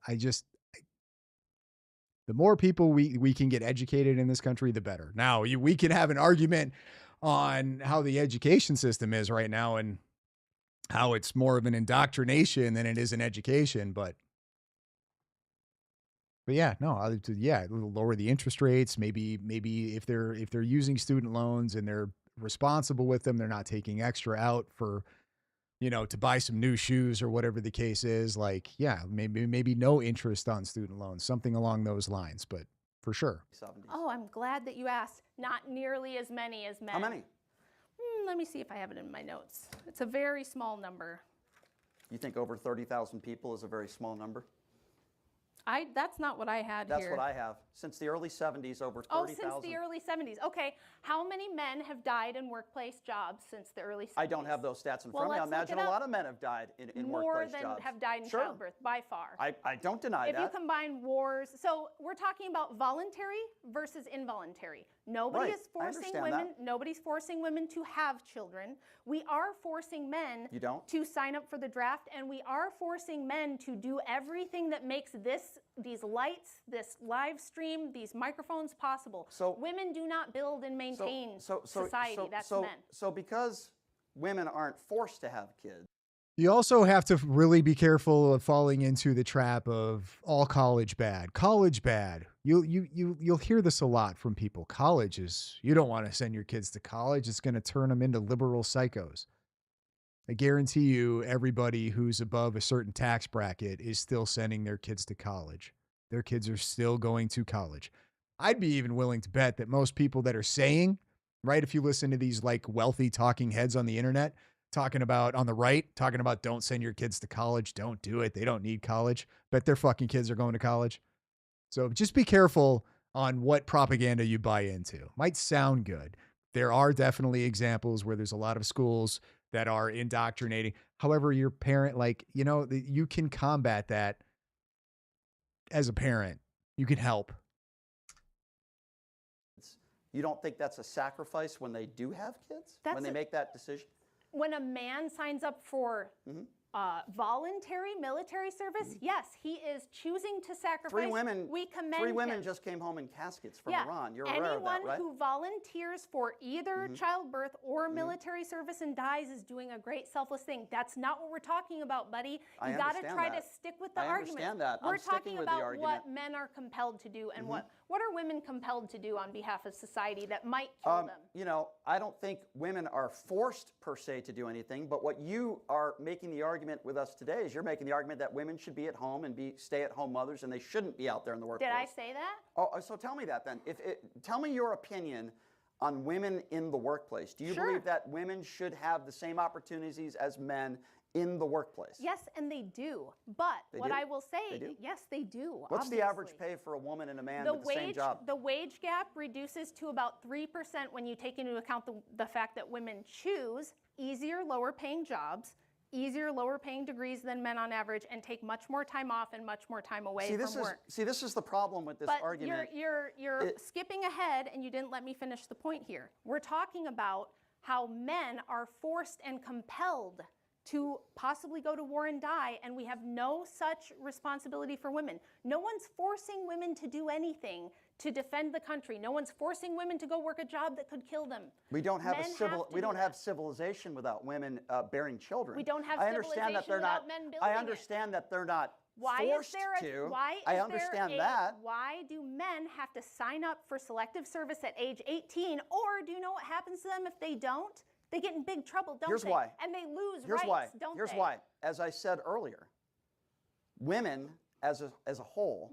the more people we can get educated in this country, the better. Now, we can have an argument on how the education system is right now and how it's more of an indoctrination than it is an education, but yeah, no, lower the interest rates. Maybe if they're using student loans and they're responsible with them, they're not taking extra out for, to buy some new shoes or whatever the case is. Like, yeah, maybe no interest on student loans, something along those lines, but for sure. 70s. Oh, I'm glad that you asked. Not nearly as many as men. How many? Let me see if I have it in my notes. It's a very small number. You think over 30,000 people is a very small number? That's not what I had That's here. what I have. Since the early 70s, over 30,000. Oh, since the early 70s. Okay. How many men have died in workplace jobs since the early 70s? I don't have those stats in front of me. I imagine a lot of men have died in workplace jobs. More than have died in childbirth, by far. I don't deny that. If you combine wars, so we're talking about voluntary versus involuntary. Nobody is forcing women. Nobody's forcing women to have children. We are forcing men to sign up for the draft, and we are forcing men to do everything that makes these lights, this live stream, these microphones possible. So women do not build and maintain society. That's men. So because women aren't forced to have kids. You also have to really be careful of falling into the trap of all college bad. College bad. You'll hear this a lot from people. College is, you don't want to send your kids to college. It's going to turn them into liberal psychos. I guarantee you everybody who's above a certain tax bracket is still sending their kids to college. Their kids are still going to college. I'd be even willing to bet that most people that are saying, right, if you listen to these like wealthy talking heads on the internet, talking about on the right, talking about don't send your kids to college, don't do it, they don't need college, bet their fucking kids are going to college. So just be careful on what propaganda you buy into. Might sound good. There are definitely examples where there's a lot of schools that are indoctrinating. However, your parent, you can combat that as a parent. You can help. You don't think that's a sacrifice when they do have kids? When they make that decision? When a man signs up for voluntary military service, yes, he is choosing to sacrifice. We commend Three women him. just came home in caskets from Iran. You're aware of that, right? Anyone who volunteers for either childbirth or military service and dies is doing a great selfless thing. That's not what we're talking about, buddy. You got to try to stick with the argument. I understand that. We're talking about what men are compelled to do and what are women compelled to do on behalf of society that might kill them? I don't think women are forced per se to do anything, but what you are making the argument with us today is you're making the argument that women should be at home and be stay-at-home mothers and they shouldn't be out there in the workplace. Did I say that? Oh, so tell me that then. Tell me your opinion on women in the workplace. Do you believe that women should have the same opportunities as men in the workplace? Yes, and they do. But I will say, yes, they do. What's the average pay for a woman and a man with the same job? The wage gap reduces to about 3% when you take into account the fact that women choose easier, lower-paying jobs, easier, lower-paying degrees than men on average, and take much more time off and much more time away from work. This is the problem with this argument. You're skipping ahead, and you didn't let me finish the point here. We're talking about how men are forced and compelled to possibly go to war and die, and we have no such responsibility for women. No one's forcing women to do anything to defend the country. No one's forcing women to go work a job that could kill them. We don't have civilization without women bearing children. We don't have civilization without men building I understand that they're not Why forced is there a, to. why is I understand there a, that. Why do men have to sign up for selective service at age 18? Or do you know what happens to them if they don't? They get in big trouble, don't Here's they? why. And they lose Here's rights, why. don't Here's they? why. As I said earlier, women as a whole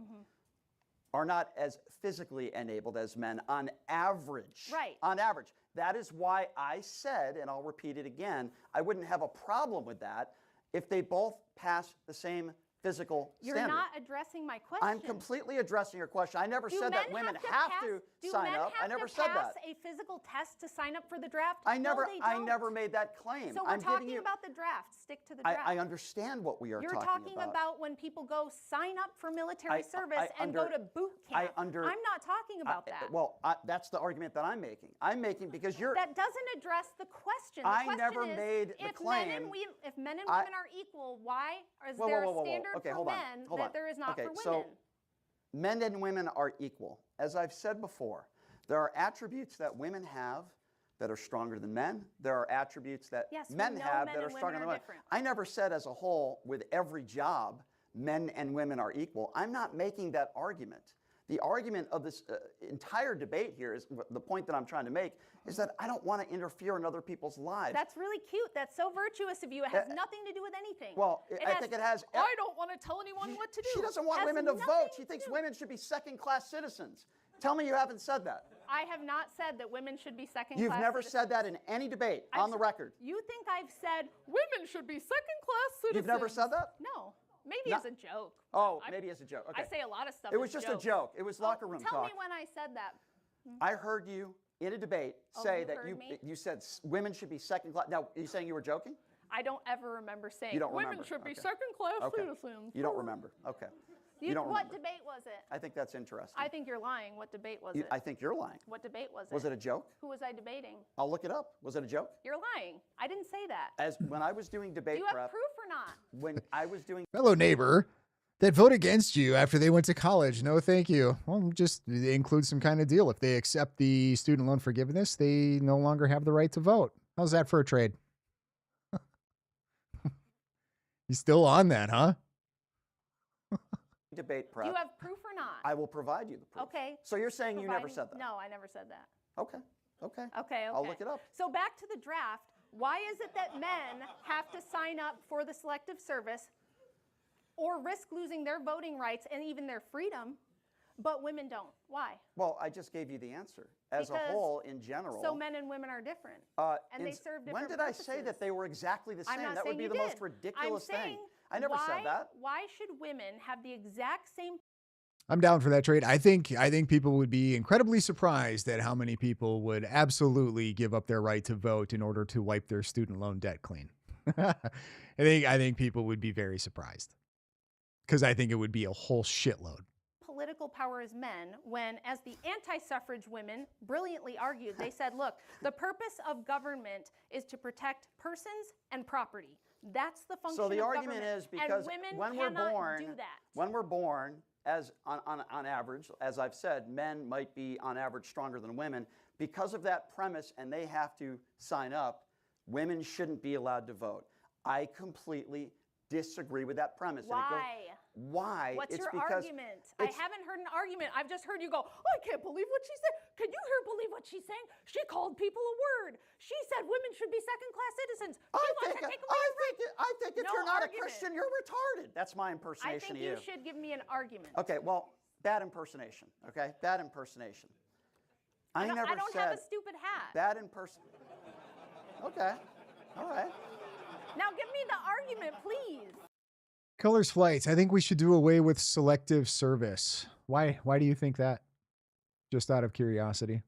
are not as physically enabled as men on average. Right. On average. That is why I said, and I'll repeat it again, I wouldn't have a problem with that if they both pass the same physical You're standard. not addressing my question. I'm completely addressing your question. I never Do said that men women have have to do sign men up. I have never to said pass that. a physical test to sign up for the draft? I No, never they don't. made that claim. So we're I'm giving talking you, about the draft. Stick to the draft. I understand what we are You're talking about when people go sign up for military service and go to boot camp. I'm not talking about that. Well, that's the argument that I'm making. I'm making because you're. That doesn't address the question. The I question never is, made the claim. If men and women are equal, why is there a standard Okay, for hold on, men hold that on. there is not Okay, for women? so men and women are equal. As I've said before, there are attributes that women have that are stronger than men. There are attributes that Yes, we men know have men that are and women stronger than are women. different. I never said as a whole, with every job, men and women are equal. I'm not making that argument. The argument of this entire debate here is the point that I'm trying to make is that I don't want to interfere in other people's lives. That's really cute. That's so virtuous of you. It has nothing to do with anything. Well, I think it has. I don't want to tell anyone what to do. She doesn't want Has women to nothing vote. She to thinks do- women should be second-class citizens. Tell me you haven't said that. I have not said that women should be second-class You've never citizens. said that in any debate on the record. You think I've said women should be second-class citizens? You've never said that? No. Maybe No. as a joke. Oh, maybe as a joke. Okay. I say a lot of stuff It was as just jokes. a joke. It was locker room Tell talk. me when I said that. I heard you in a debate Oh, say you that heard me? you said women should be second-class. Now, are you saying you were joking? I don't ever remember saying You don't women remember. should be Okay. second-class Okay. citizens. You don't remember. Okay. You don't What remember. debate was it? I think that's interesting. I think you're lying. What debate was it? I think you're lying. What debate was it? Was it a joke? Who was I debating? I'll look it up. Was it a joke? You're lying. I didn't say that. When I was doing Do debate you have prep, proof or not? when I was doing Fellow neighbor that vote against you after they went to college. No, thank you. Well, just include some kind of deal. If they accept the student loan forgiveness, they no longer have the right to vote. How's that for a trade? You still on that, huh? debate prep, Do you have proof or not? I will provide you the proof. Okay. So you're saying you never Provide- said that? No, I never said that. Okay. Okay. Okay. I'll look it up. So back to the draft. Why is it that men have to sign up for the selective service or risk losing their voting rights and even their freedom, but women don't? Why? Well, I just gave you the answer. As Because- a whole, in general. So men and women are different. And they serve different When did I say purposes. that they were exactly the I'm same? not That would saying be you the most did. ridiculous I'm thing. saying, I never said that. Why should women have the exact same I'm down for that trade. I think people would be incredibly surprised at how many people would absolutely give up their right to vote in order to wipe their student loan debt clean. I think people would be very surprised because I think it would be a whole shitload. political power as men when, as the anti-suffrage women brilliantly argued, they said, look, the purpose of government is to protect persons and property. That's the function So the of argument government. is because and women when we're cannot born, do that. when we're born, as on average, as I've said, men might be on average stronger than women. Because of that premise, and they have to sign up, women shouldn't be allowed to vote. I completely disagree with that premise. And it goes- Why? Why? What's It's your because argument? I haven't heard an argument. I've just heard you go, oh, I can't believe what she said. Can you believe what she's saying? She called people a word. She said women should be second-class citizens. She wants to take away your rights. I think if No you're not argument. a Christian, you're retarded. That's my I impersonation think of you should give me an argument. Okay, well, bad impersonation, okay? Bad impersonation. I don't never said have a stupid hat. bad impersonation. Okay, all right. Now give me the argument, please. Colors flights. I think we should do away with selective service. Why do you think that? Just out of curiosity.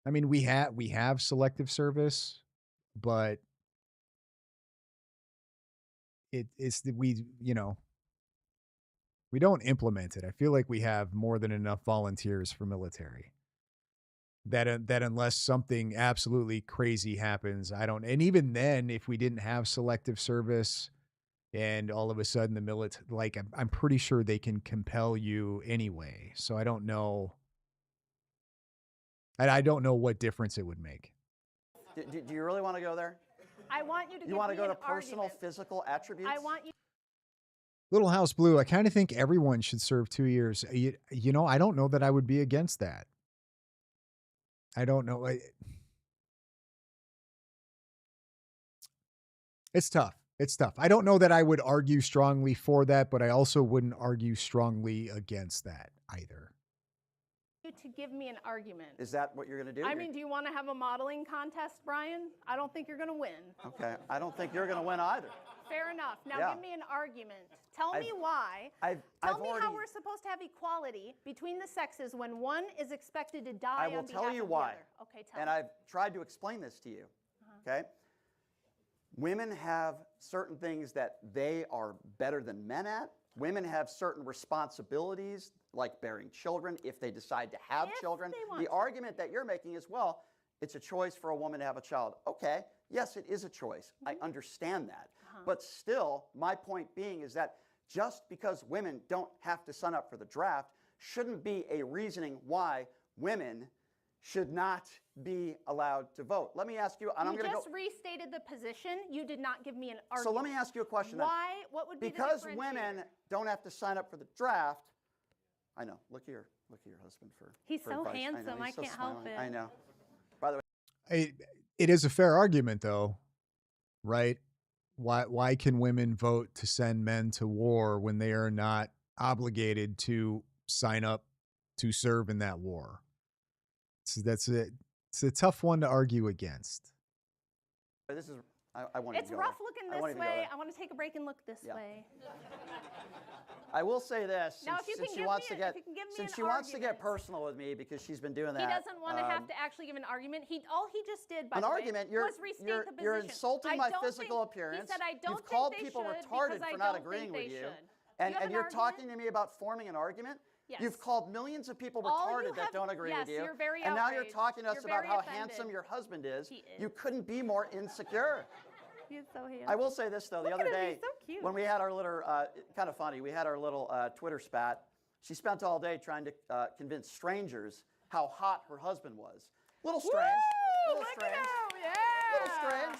I mean, we have selective service, but we don't implement it. I feel like we have more than enough volunteers for military. That unless something absolutely crazy happens, and even then, if we didn't have selective service and all of a sudden the military, like I'm pretty sure they can compel you anyway. So I don't know. I don't know what difference it would make. Do you really want to go there? I want you to You want to go to personal argument. physical attributes? I want you Little House Blue, I kind of think everyone should serve 2 years. You know, I don't know that I would be against that. I don't know. It's tough. It's tough. I don't know that I would argue strongly for that, but I also wouldn't argue strongly against that either. To give me an argument. Is that what you're going to do? I mean, do you want to have a modeling contest, Brian? I don't think you're going to win. Okay, I don't think you're going to win either. Fair enough. Now Yeah. give me an argument. Tell me why. Tell me how we're supposed to have equality between the sexes when one is expected to die on behalf of the other. I will tell you why. Okay, tell and me. I've tried to explain this to you. Okay? Women have certain things that they are better than men at. Women have certain responsibilities, like bearing children, if they decide to have children. The argument that you're making is, well, it's a choice for a woman to have a child. Okay, yes, it is a choice. I understand that. But still, my point being is that just because women don't have to sign up for the draft shouldn't be a reasoning why women should not be allowed to vote. Let me ask you, and I'm going to go. You just restated the position. You did not give me an argument. So let me ask you a question. Why? What would be the because differentiator? women don't have to sign up for the draft. I know. Look at your husband for. He's for so advice. handsome. I so can't help smiling. it. I know. By the way, It is a fair argument, though, right? Why can women vote to send men to war when they are not obligated to sign up to serve in that war? It's a tough one to argue against. this is. I want It's to go rough there. looking I this won't even go way. there. I want to take a break and look this Yeah. way. I will say this, Now, if you since can she give wants me to a- get if you can give me since an she wants to get argument. personal with me because she's been doing that. He doesn't want to have to actually give an argument. All he just did, by An the way, argument. You're was restate you're, the position. you're insulting I my don't physical think, appearance. He said, I don't You've called think they people should retarded because I for not don't agreeing think they with you. should. And, Do you have and an you're argument? talking to me about forming an argument? Yes. You've called millions of people All you retarded that have- don't agree yes, with you. you're very and now you're outraged. talking to us You're about very how offended. handsome your husband is. He is. You couldn't be more insecure. He's so handsome. I will say this, though. The Look other at him, day, he's so cute. when we had our little, kind of funny, we had our little Twitter spat. She spent all day trying to convince strangers how hot her husband was. Little strange. Woo! Little Look strange. at him. Yeah. Little strange.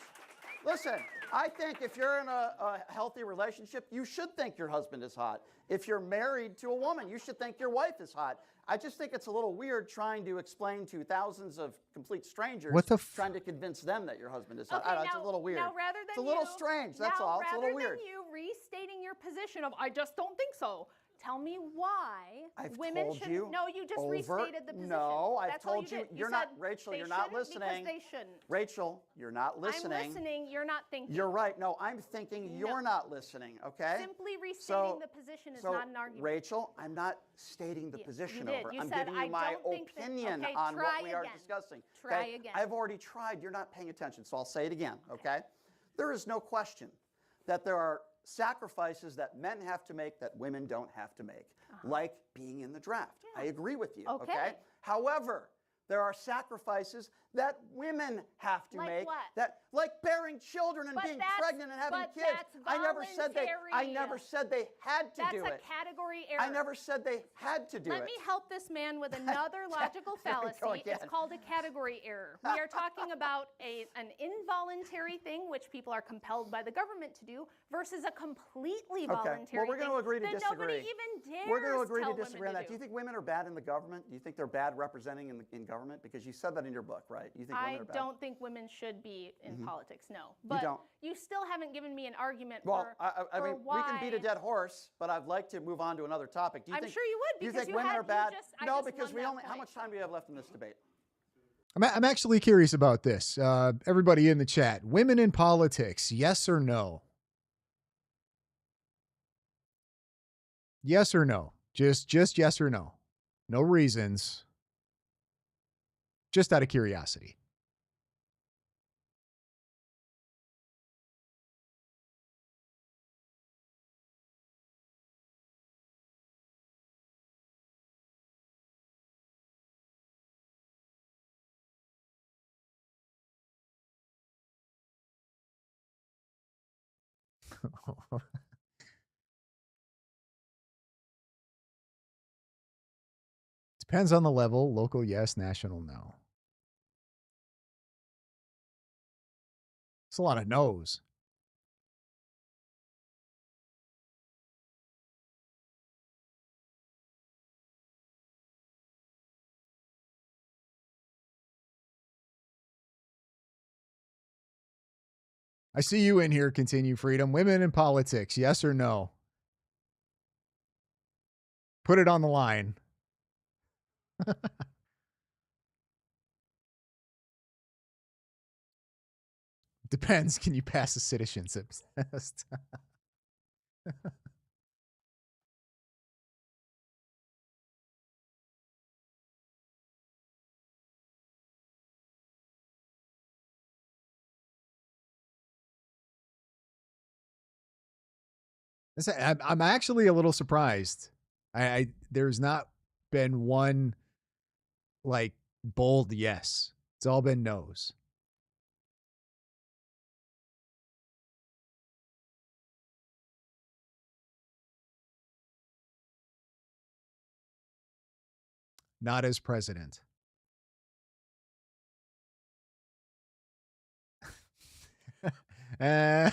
Listen, I think if you're in a healthy relationship, you should think your husband is hot. If you're married to a woman, you should think your wife is hot. I just think it's a little weird trying to explain to thousands of complete strangers, What the trying to convince them that your husband is hot. Okay, I don't know, it's a little weird. Now, rather than it's a little you, strange, that's now, all. It's a little rather weird. than you restating your position of, I just don't think so. Tell me why I've women told shouldn't. you No, you just over- restated the position. No, I've That's all told you. did. You're said not, Rachel, they you're not shouldn't listening. Because they shouldn't. Rachel, you're not listening. I'm listening. You're not thinking. You're right. No, I'm thinking you're not listening, okay? Simply restating So- the position is so, not an argument. Rachel, I'm not stating the You position did. over. You I'm said, giving "I you my don't think that-" opinion Okay, on what try we are again. discussing. Try okay? again. I've already tried. You're not paying attention, so I'll say it again, okay? There is no question that there are sacrifices that men have to make that women don't have to make, like being in the draft. I agree with you, Okay. However, there are sacrifices that women have to Like make what? that like bearing children and But being that's- pregnant and having but kids. that's I never said they had to That's do a it. category error. I never said they had to do Let it. me help this man with another logical There we go fallacy. It's again. called a category error. We are talking about an involuntary thing, which people are compelled by the government to do, versus a completely voluntary well, we're going to thing agree to that disagree. nobody even dares We're going to agree tell to disagree on women that. to Do you think women are bad in the government? Do you think they're bad representing in government? Because you said that in your book, right? You think I women are bad? don't think women should be in politics, no. But don't? you still haven't given me an argument Well, for, I for mean, why. we can beat a dead horse, but I'd like to move on to another topic. Do you I'm think, sure you would, do you because think you women had- are you bad? just- I no, just because won we that only. How point. much time do we have left in this debate? I'm actually curious about this. Everybody in the chat, women in politics, yes or no? Yes or no? Just yes or no? No reasons. Just out of curiosity. Depends on the level. Local, yes. National, no. It's a lot of no's. I see you in here. Continue freedom. Women in politics, yes or no? Put it on the line. Depends. Can you pass a citizenship test? I'm actually a little surprised. There's not been one like bold yes. It's all been no's. Not as president. Uh,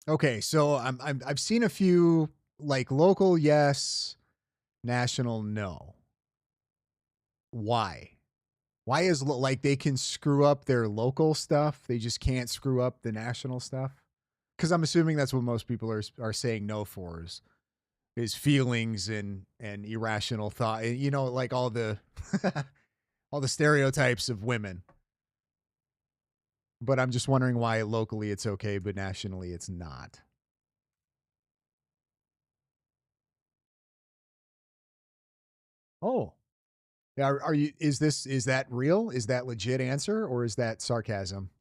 okay, so I've seen a few like local yes, national no. Why? Why is like they can screw up their local stuff, they just can't screw up the national stuff? Because I'm assuming that's what most people are saying no for is feelings and irrational thought. You know, like all the all the stereotypes of women. But I'm just wondering why locally it's okay, but nationally it's not. Oh, are you? Is that real? Is that legit answer or is that sarcasm?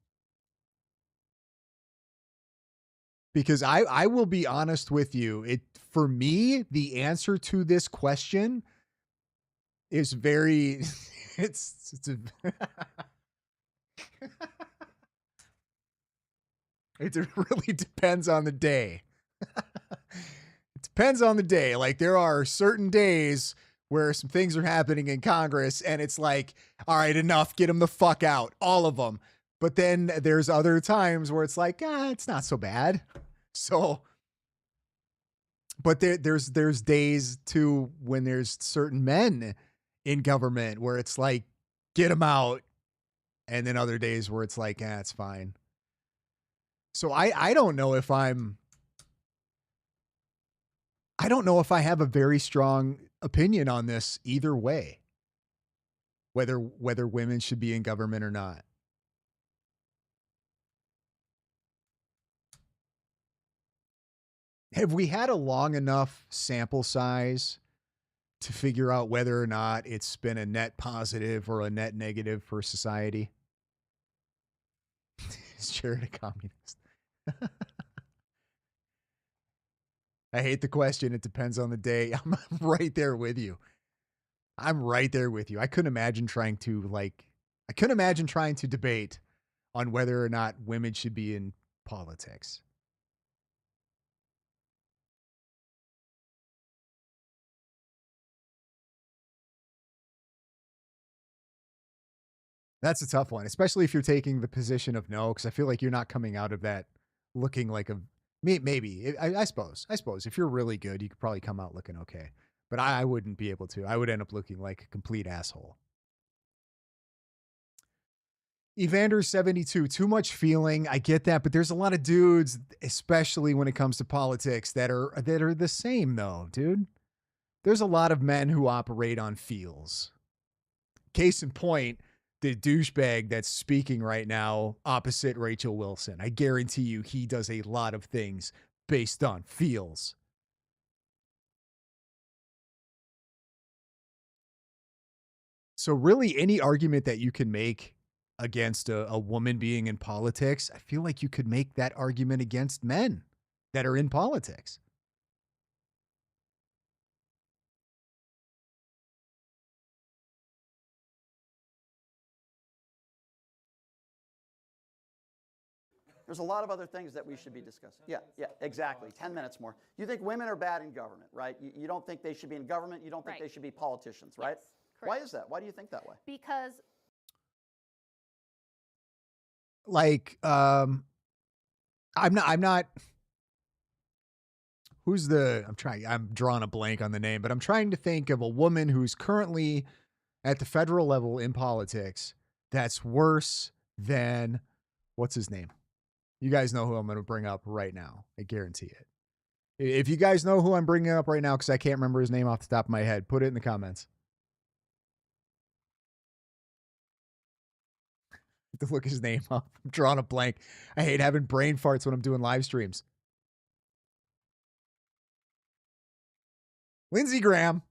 Because I will be honest with you. It for me the answer to this question is very it's a it really depends on the day. It depends on the day. Like there are certain days where some things are happening in Congress and it's like, all right, enough, get them the fuck out, all of them. But then there's other times where it's like, it's not so bad. So, but there's days too when there's certain men in government where it's like, get them out. And then other days where it's like, it's fine. So I don't know if I don't know if I have a very strong opinion on this either way, whether women should be in government or not. Have we had a long enough sample size to figure out whether or not it's been a net positive or a net negative for society? Is Jared a communist? I hate the question. It depends on the day. I'm right there with you. I'm right there with you. I couldn't imagine trying to debate on whether or not women should be in politics. That's a tough one, especially if you're taking the position of no, because I feel like you're not coming out of that looking like a maybe. I suppose if you're really good, you could probably come out looking okay, but I wouldn't be able to. I would end up looking like a complete asshole. Evander 72, too much feeling. I get that, but there's a lot of dudes, especially when it comes to politics, that are the same though, dude. There's a lot of men who operate on feels. Case in point, the douchebag that's speaking right now opposite Rachel Wilson. I guarantee you he does a lot of things based on feels. So really any argument that you can make against a woman being in politics, I feel like you could make that argument against men that are in politics. There's a lot of other things that we should be discussing. Yeah, exactly. 10 minutes more. You think women are bad in government, right? You don't think they should be in government. You don't think Right. they should be politicians, right? Yes, Why correct. is that? Why do you think that way? Because like, I'm not, I'm drawing a blank on the name, but I'm trying to think of a woman who's currently at the federal level in politics that's worse than, what's his name? You guys know who I'm going to bring up right now. I guarantee it. If you guys know who I'm bringing up right now, because I can't remember his name off the top of my head, put it in the comments. To look his name up. I'm drawing a blank. I hate having brain farts when I'm doing live streams. Lindsey Graham.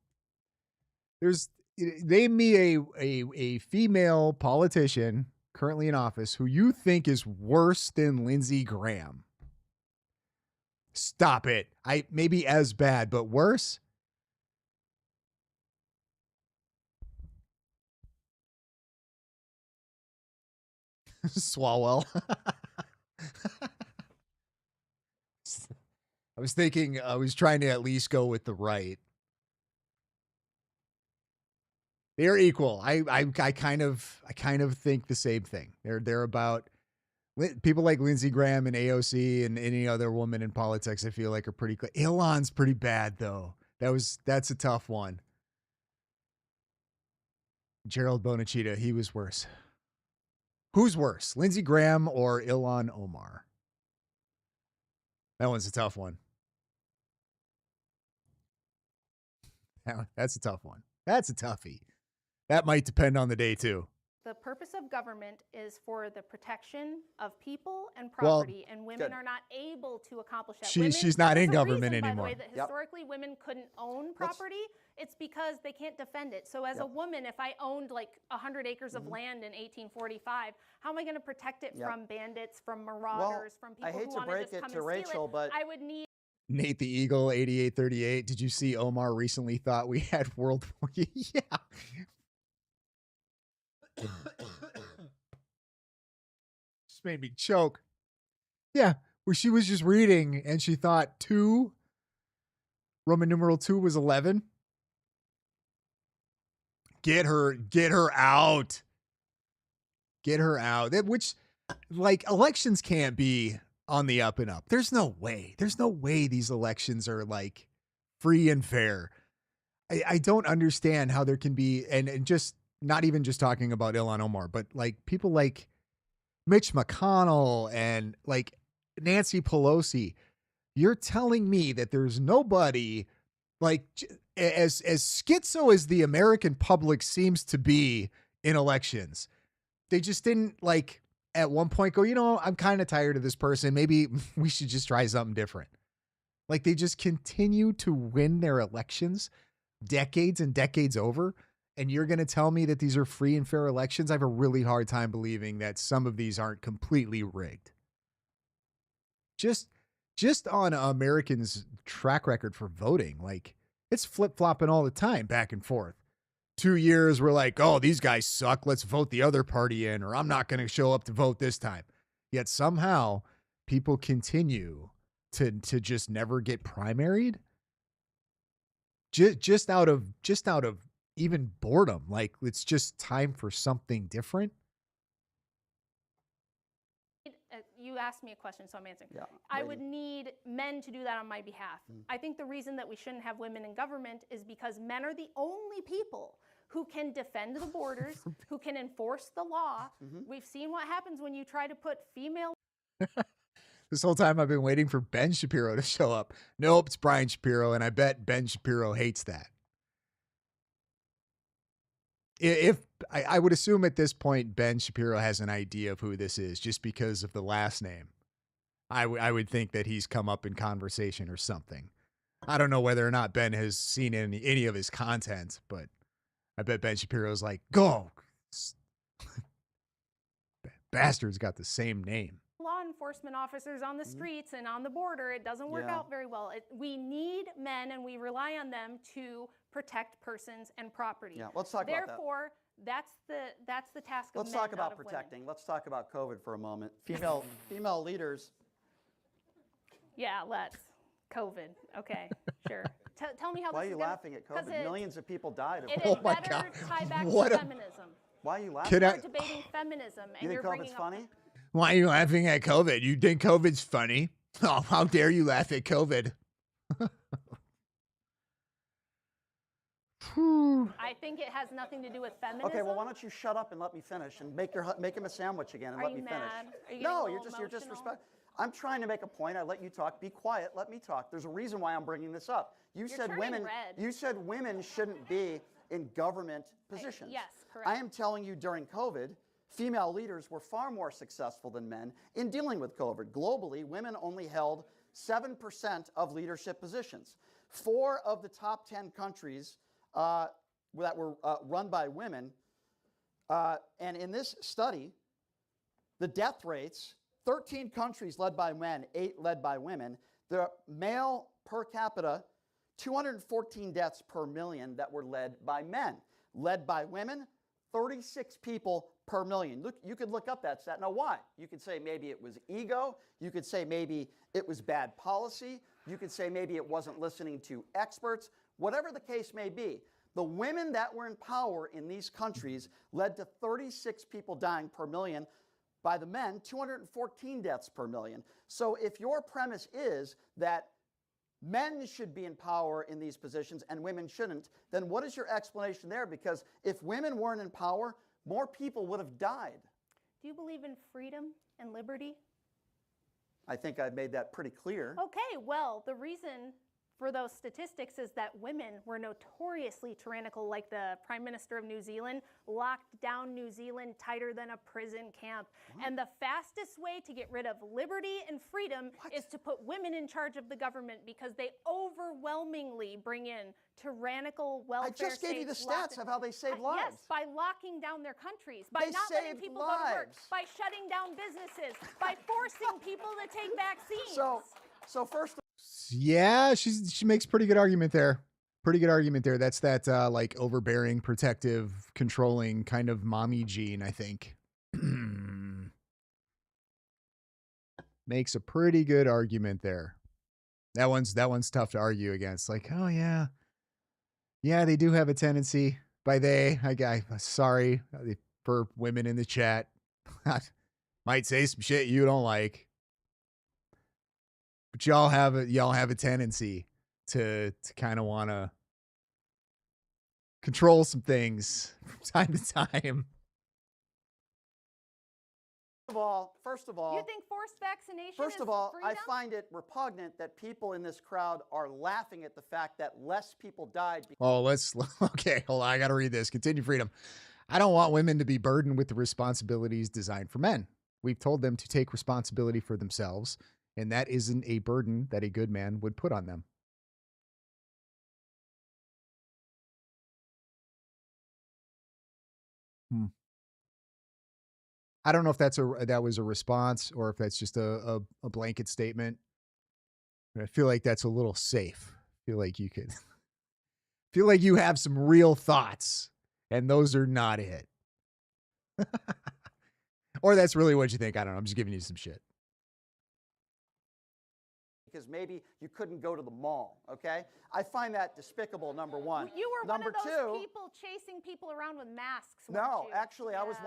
Name me a female politician currently in office who you think is worse than Lindsey Graham. Stop it. Maybe as bad, but worse. Swalwell. I was trying to at least go with the right. They're equal. I kind of think the same thing. They're about people like Lindsey Graham and AOC and any other woman in politics. I feel like are pretty. Elon's pretty bad though. That's a tough one. Gerald Bonachita, he was worse. Who's worse, Lindsey Graham or Ilhan Omar? That one's a tough one. That's a tough one. That's a toughie. That might depend on the day too. The purpose of government is for the protection of people and property, and women are not able to accomplish that. She's not in government reason, anymore. By the way, that historically women couldn't own property. It's because they can't defend it. So as a woman, if I owned like 100 acres of land in 1845, how am I going to protect it from bandits, from marauders, from people who want to just come and steal Rachel, it? but I would need. Nate the Eagle, 8838. Did you see Omar recently thought we had World War? Yeah. Just made me choke. Yeah, where she was just reading and she thought Roman numeral 2 was 11. Get her out. Get her out. Which, like, elections can't be on the up and up. There's no way. There's no way these elections are like free and fair. I don't understand how there can be, and just not even just talking about Ilhan Omar, but like people like Mitch McConnell and like Nancy Pelosi. You're telling me that there's nobody like as schizo as the American public seems to be in elections. They just didn't like at one point go, I'm kind of tired of this person. Maybe we should just try something different. Like they just continue to win their elections decades and decades over. And you're going to tell me that these are free and fair elections? I have a really hard time believing that some of these aren't completely rigged. Just on Americans' track record for voting, like it's flip-flopping all the time, back and forth. 2 years, we're like, oh, these guys suck. Let's vote the other party in, or I'm not going to show up to vote this time. Yet somehow people continue to just never get primaried. Just out of even boredom. Like it's just time for something different. You asked me a question, so I'm answering. Yeah, I would need men to do that on my behalf. I think the reason that we shouldn't have women in government is because men are the only people who can defend the borders, who can enforce the law. We've seen what happens when you try to put female. This whole time I've been waiting for Ben Shapiro to show up. Nope, it's Brian Shapiro, and I bet Ben Shapiro hates that. If I would assume at this point Ben Shapiro has an idea of who this is just because of the last name. I would think that he's come up in conversation or something. I don't know whether or not Ben has seen any of his content, but I bet Ben Shapiro's like, go. Bastard's got the same name. Law enforcement officers on the streets and on the border. It doesn't work out very well. We need men, and we rely on them to protect persons and property. Yeah, let's talk about that. Therefore, that's the task of men. Let's talk about not of protecting. women. Let's talk about COVID for a moment. Female leaders. Yeah, let's. COVID. Okay, sure. Tell me how Why are this you is gonna, laughing at COVID? Millions of people died of It COVID. is better tie back to feminism. Why are you laughing? We're debating feminism, and You think you're bringing COVID's up. funny? Why are you laughing at COVID? You think COVID's funny? Oh, how dare you laugh at COVID? I think it has nothing to do with feminism. Okay, well, why don't you shut up and let me finish and make him a sandwich again and Are let you me mad? finish. Are you No, getting a you're little emotional? disrespect. I'm trying to make a point. I let you talk. Be quiet. Let me talk. There's a reason why I'm bringing this up. You You're said turning women. red. You said women shouldn't be in government positions. Yes, correct. I am telling you, during COVID, female leaders were far more successful than men in dealing with COVID. Globally, women only held 7% of leadership positions. 4 of the top 10 countries that were run by women, and in this study, the death rates, 13 countries led by men, 8 led by women, the male per capita, 214 deaths per million that were led by men. Led by women, 36 people per million. Look, you could look up that stat. Now, why? You could say maybe it was ego. You could say maybe it was bad policy. You could say maybe it wasn't listening to experts. Whatever the case may be, the women that were in power in these countries led to 36 people dying per million. By the men, 214 deaths per million. So if your premise is that men should be in power in these positions and women shouldn't, then what is your explanation there? Because if women weren't in power, more people would have died. Do you believe in freedom and liberty? I think I've made that pretty clear. Okay, well, the reason for those statistics is that women were notoriously tyrannical, like the Prime Minister of New Zealand locked down New Zealand tighter than a prison camp. What? And the fastest way to get rid of liberty and freedom is to put women in charge of the government, because they overwhelmingly bring in tyrannical welfare states. I just gave you the stats of how they saved lives. Yes, by locking down their countries, by not letting people go to work, by shutting down businesses, by forcing people to take vaccines. So first of Yeah, she makes pretty good argument there. Pretty good argument there. That's that like overbearing, protective, controlling kind of mommy gene, I think. Makes a pretty good argument there. That one's tough to argue against. Like, oh yeah. Yeah, they do have a tendency. By they, I sorry for women in the chat. Might say some shit you don't like. But y'all have a tendency to kind of want to control some things from time to time. First of all, you think forced vaccination First of all, freedom? I find it repugnant that people in this crowd are laughing at the fact that less people died. Okay, hold on. I got to read this. Continue freedom. I don't want women to be burdened with the responsibilities designed for men. We've told them to take responsibility for themselves, and that isn't a burden that a good man would put on them. I don't know if that was a response or if that's just a blanket statement. But I feel like that's a little safe. I feel like you have some real thoughts, and those are not it. Or that's really what you think. I don't know. I'm just giving you some shit. Because maybe you couldn't go to the mall, okay? I find that despicable, number one. You were number one of those two, people chasing people around with masks, No, weren't you? actually, I was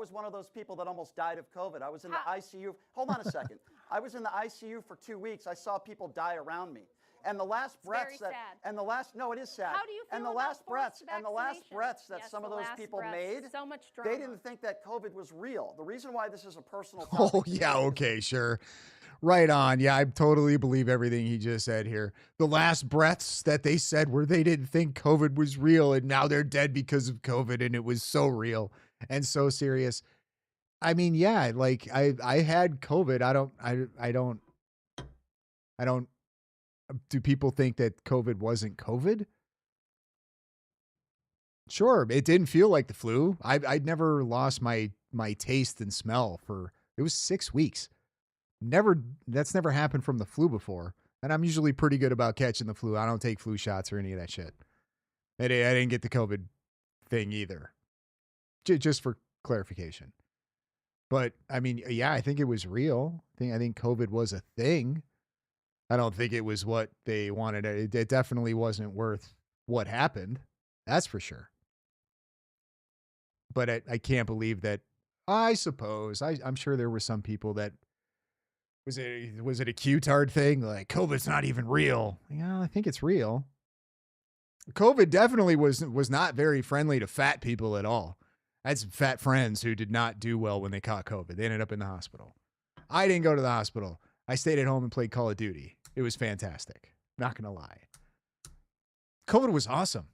one of those people that almost died of COVID. I was in the ICU. Hold on a second. I was in the ICU for 2 weeks. I saw people die around me. And the last breaths very sad. No, it is sad. How do you feel and the about last breaths forced and the last vaccination? breaths that Yes, some of the those last people breaths. made, So much drama. they didn't think that COVID was real. The reason why this is a personal topic. Oh, yeah, okay, sure. Right on. Yeah, I totally believe everything he just said here. The last breaths that they said were they didn't think COVID was real, and now they're dead because of COVID, and it was so real and so serious. I mean, yeah, like I had COVID. I don't. Do people think that COVID wasn't COVID? Sure, it didn't feel like the flu. I'd never lost my taste and smell it was 6 weeks. That's never happened from the flu before. And I'm usually pretty good about catching the flu. I don't take flu shots or any of that shit. I didn't get the COVID thing either. Just for clarification. But I mean, yeah, I think it was real. I think COVID was a thing. I don't think it was what they wanted. It definitely wasn't worth what happened. That's for sure. But I can't believe that I suppose. I'm sure there were some people that was it a Q-tard thing? Like COVID's not even real. Yeah, I think it's real. COVID definitely was not very friendly to fat people at all. I had some fat friends who did not do well when they caught COVID. They ended up in the hospital. I didn't go to the hospital. I stayed at home and played Call of Duty. It was fantastic. Not gonna lie. COVID was awesome.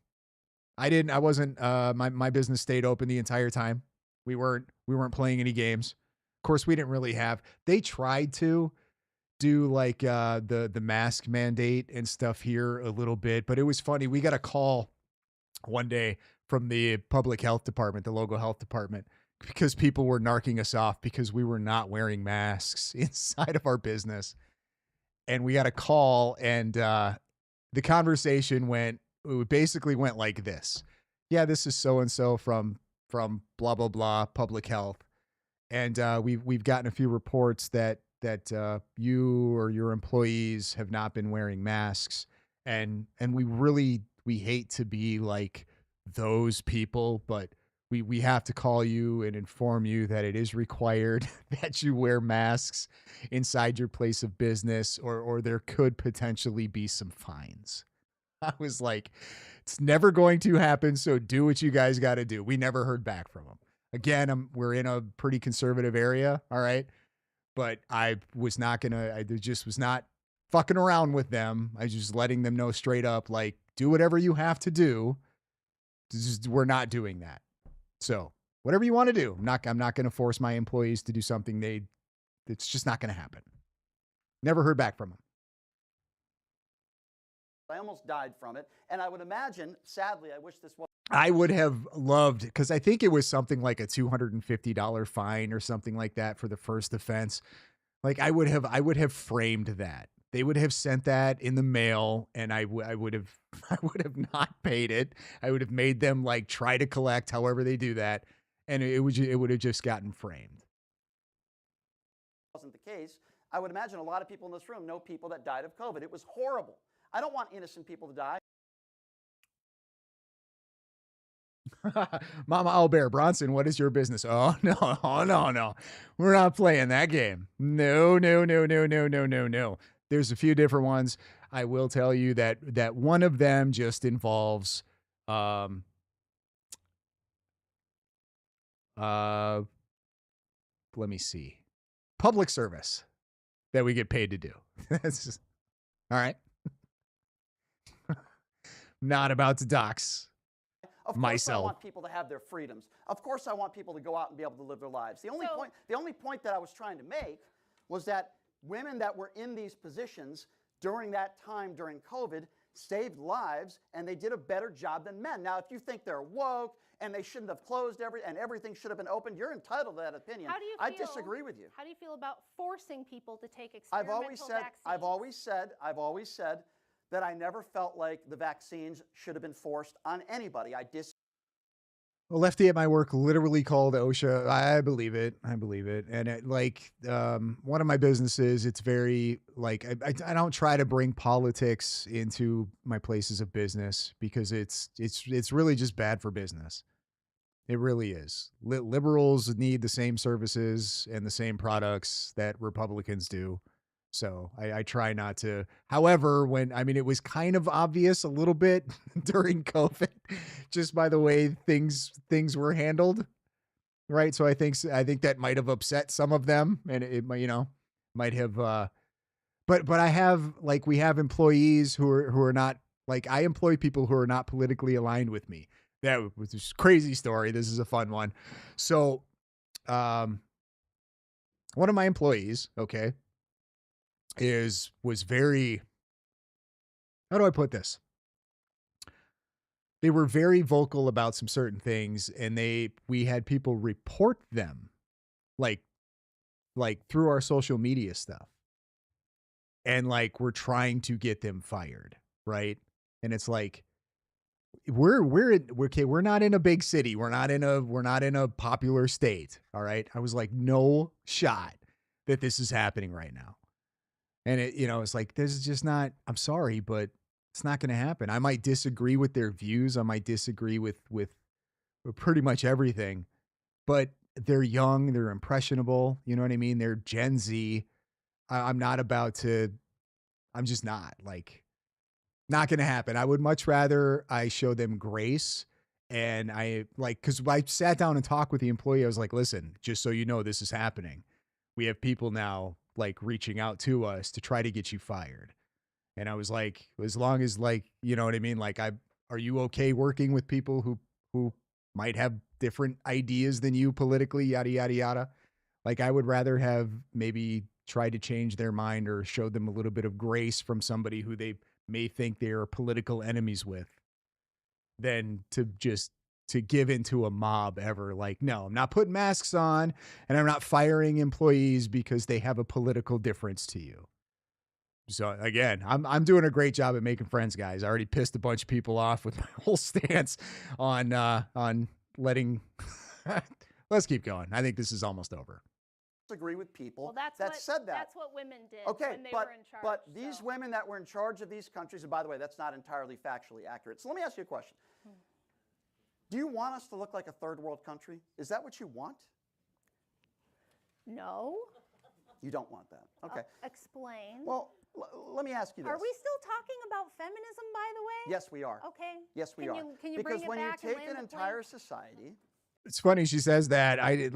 I wasn't my business stayed open the entire time. We weren't playing any games. Of course, we didn't really have. They tried to do like the mask mandate and stuff here a little bit, but it was funny. We got a call one day from the public health department, the local health department, because people were narking us off because we were not wearing masks inside of our business. And we got a call, and the conversation basically went like this. Yeah, this is so and so from blah blah blah public health, and we've gotten a few reports that you or your employees have not been wearing masks, and we hate to be like those people, but we have to call you and inform you that it is required that you wear masks inside your place of business, or there could potentially be some fines. I was like, it's never going to happen, so do what you guys got to do. We never heard back from them. Again, we're in a pretty conservative area, all right? But I just was not fucking around with them. I was just letting them know straight up, like, do whatever you have to do. We're not doing that. So whatever you want to do, I'm not going to force my employees to do something it's just not going to happen. Never heard back from them. I almost died from it. And I would imagine, sadly, I wish this was. I would have loved, because I think it was something like a $250 fine or something like that for the first offense. Like I would have framed that. They would have sent that in the mail, and I would have not paid it. I would have made them like try to collect however they do that, and it would have just gotten framed. Wasn't the case. I would imagine a lot of people in this room know people that died of COVID. It was horrible. I don't want innocent people to die. Mama Owlbear Bronson, what is your business? Oh no. We're not playing that game. No. There's a few different ones. I will tell you that one of them just involves let me see. Public service that we get paid to do. That's just all right. Not about to dox Of course, I want people to have their freedoms. Of course, I want people to go out and be able to live their lives. The only point that I was trying to make was that women that were in these positions during that time, during COVID, saved lives, and they did a better job than men. Now, if you think they're woke and they shouldn't have closed everything should have been open, you're entitled to that opinion. How do you I feel, disagree with you. How do you feel about forcing people to take I've experimental always vaccines? I've always said that I never felt like the vaccines should have been forced on anybody. A lefty at my work literally called OSHA. I believe it. And one of my businesses, it's very like, I don't try to bring politics into my places of business because it's really just bad for business. It really is. Liberals need the same services and the same products that Republicans do. So I try not to. However, it was kind of obvious a little bit during COVID, just by the way things were handled, right? So I think that might have upset some of them, and it might have. But I have we have employees who are not I employ people who are not politically aligned with me. That was a crazy story. This is a fun one. So, one of my employees, okay, was very, how do I put this? They were very vocal about some certain things, and we had people report them like through our social media stuff. And we're trying to get them fired, right? And it's we're not in a big city. We're not in a popular state, all right? I was like, no shot that this is happening right now. And it's this is just not, I'm sorry, but it's not going to happen. I might disagree with their views. I might disagree with pretty much everything, but they're young, they're impressionable. You know what I mean? They're Gen Z. I'm not about to, I'm just not not going to happen. I would much rather I show them grace. And I cause I sat down and talked with the employee. I was like, listen, just so you know, this is happening. We have people now reaching out to us to try to get you fired. And I was like, as long as you know what I mean? Are you okay working with people who might have different ideas than you politically, yada, yada, yada. I would rather have maybe tried to change their mind or show them a little bit of grace from somebody who they may think they are political enemies with than to give into a mob ever. No, I'm not putting masks on and I'm not firing employees because they have a political difference to you. So again, I'm doing a great job at making friends, guys. I already pissed a bunch of people off with my whole stance on letting. Let's keep going. I think this is almost over. Agree with people well, said that. That's what women did okay, when they but, were in charge. But these women that were in charge of these countries, and by the way, that's not entirely factually accurate. So let me ask you a question. Do you want us to look like a third world country? Is that what you want? No. You don't want that. Okay. Explain. Well, let me ask you this. Are we still talking about feminism, by the way? Yes, we are. Okay. Yes, we are. Can you because bring it when back you and take land an the entire plane? society. It's funny she says that. I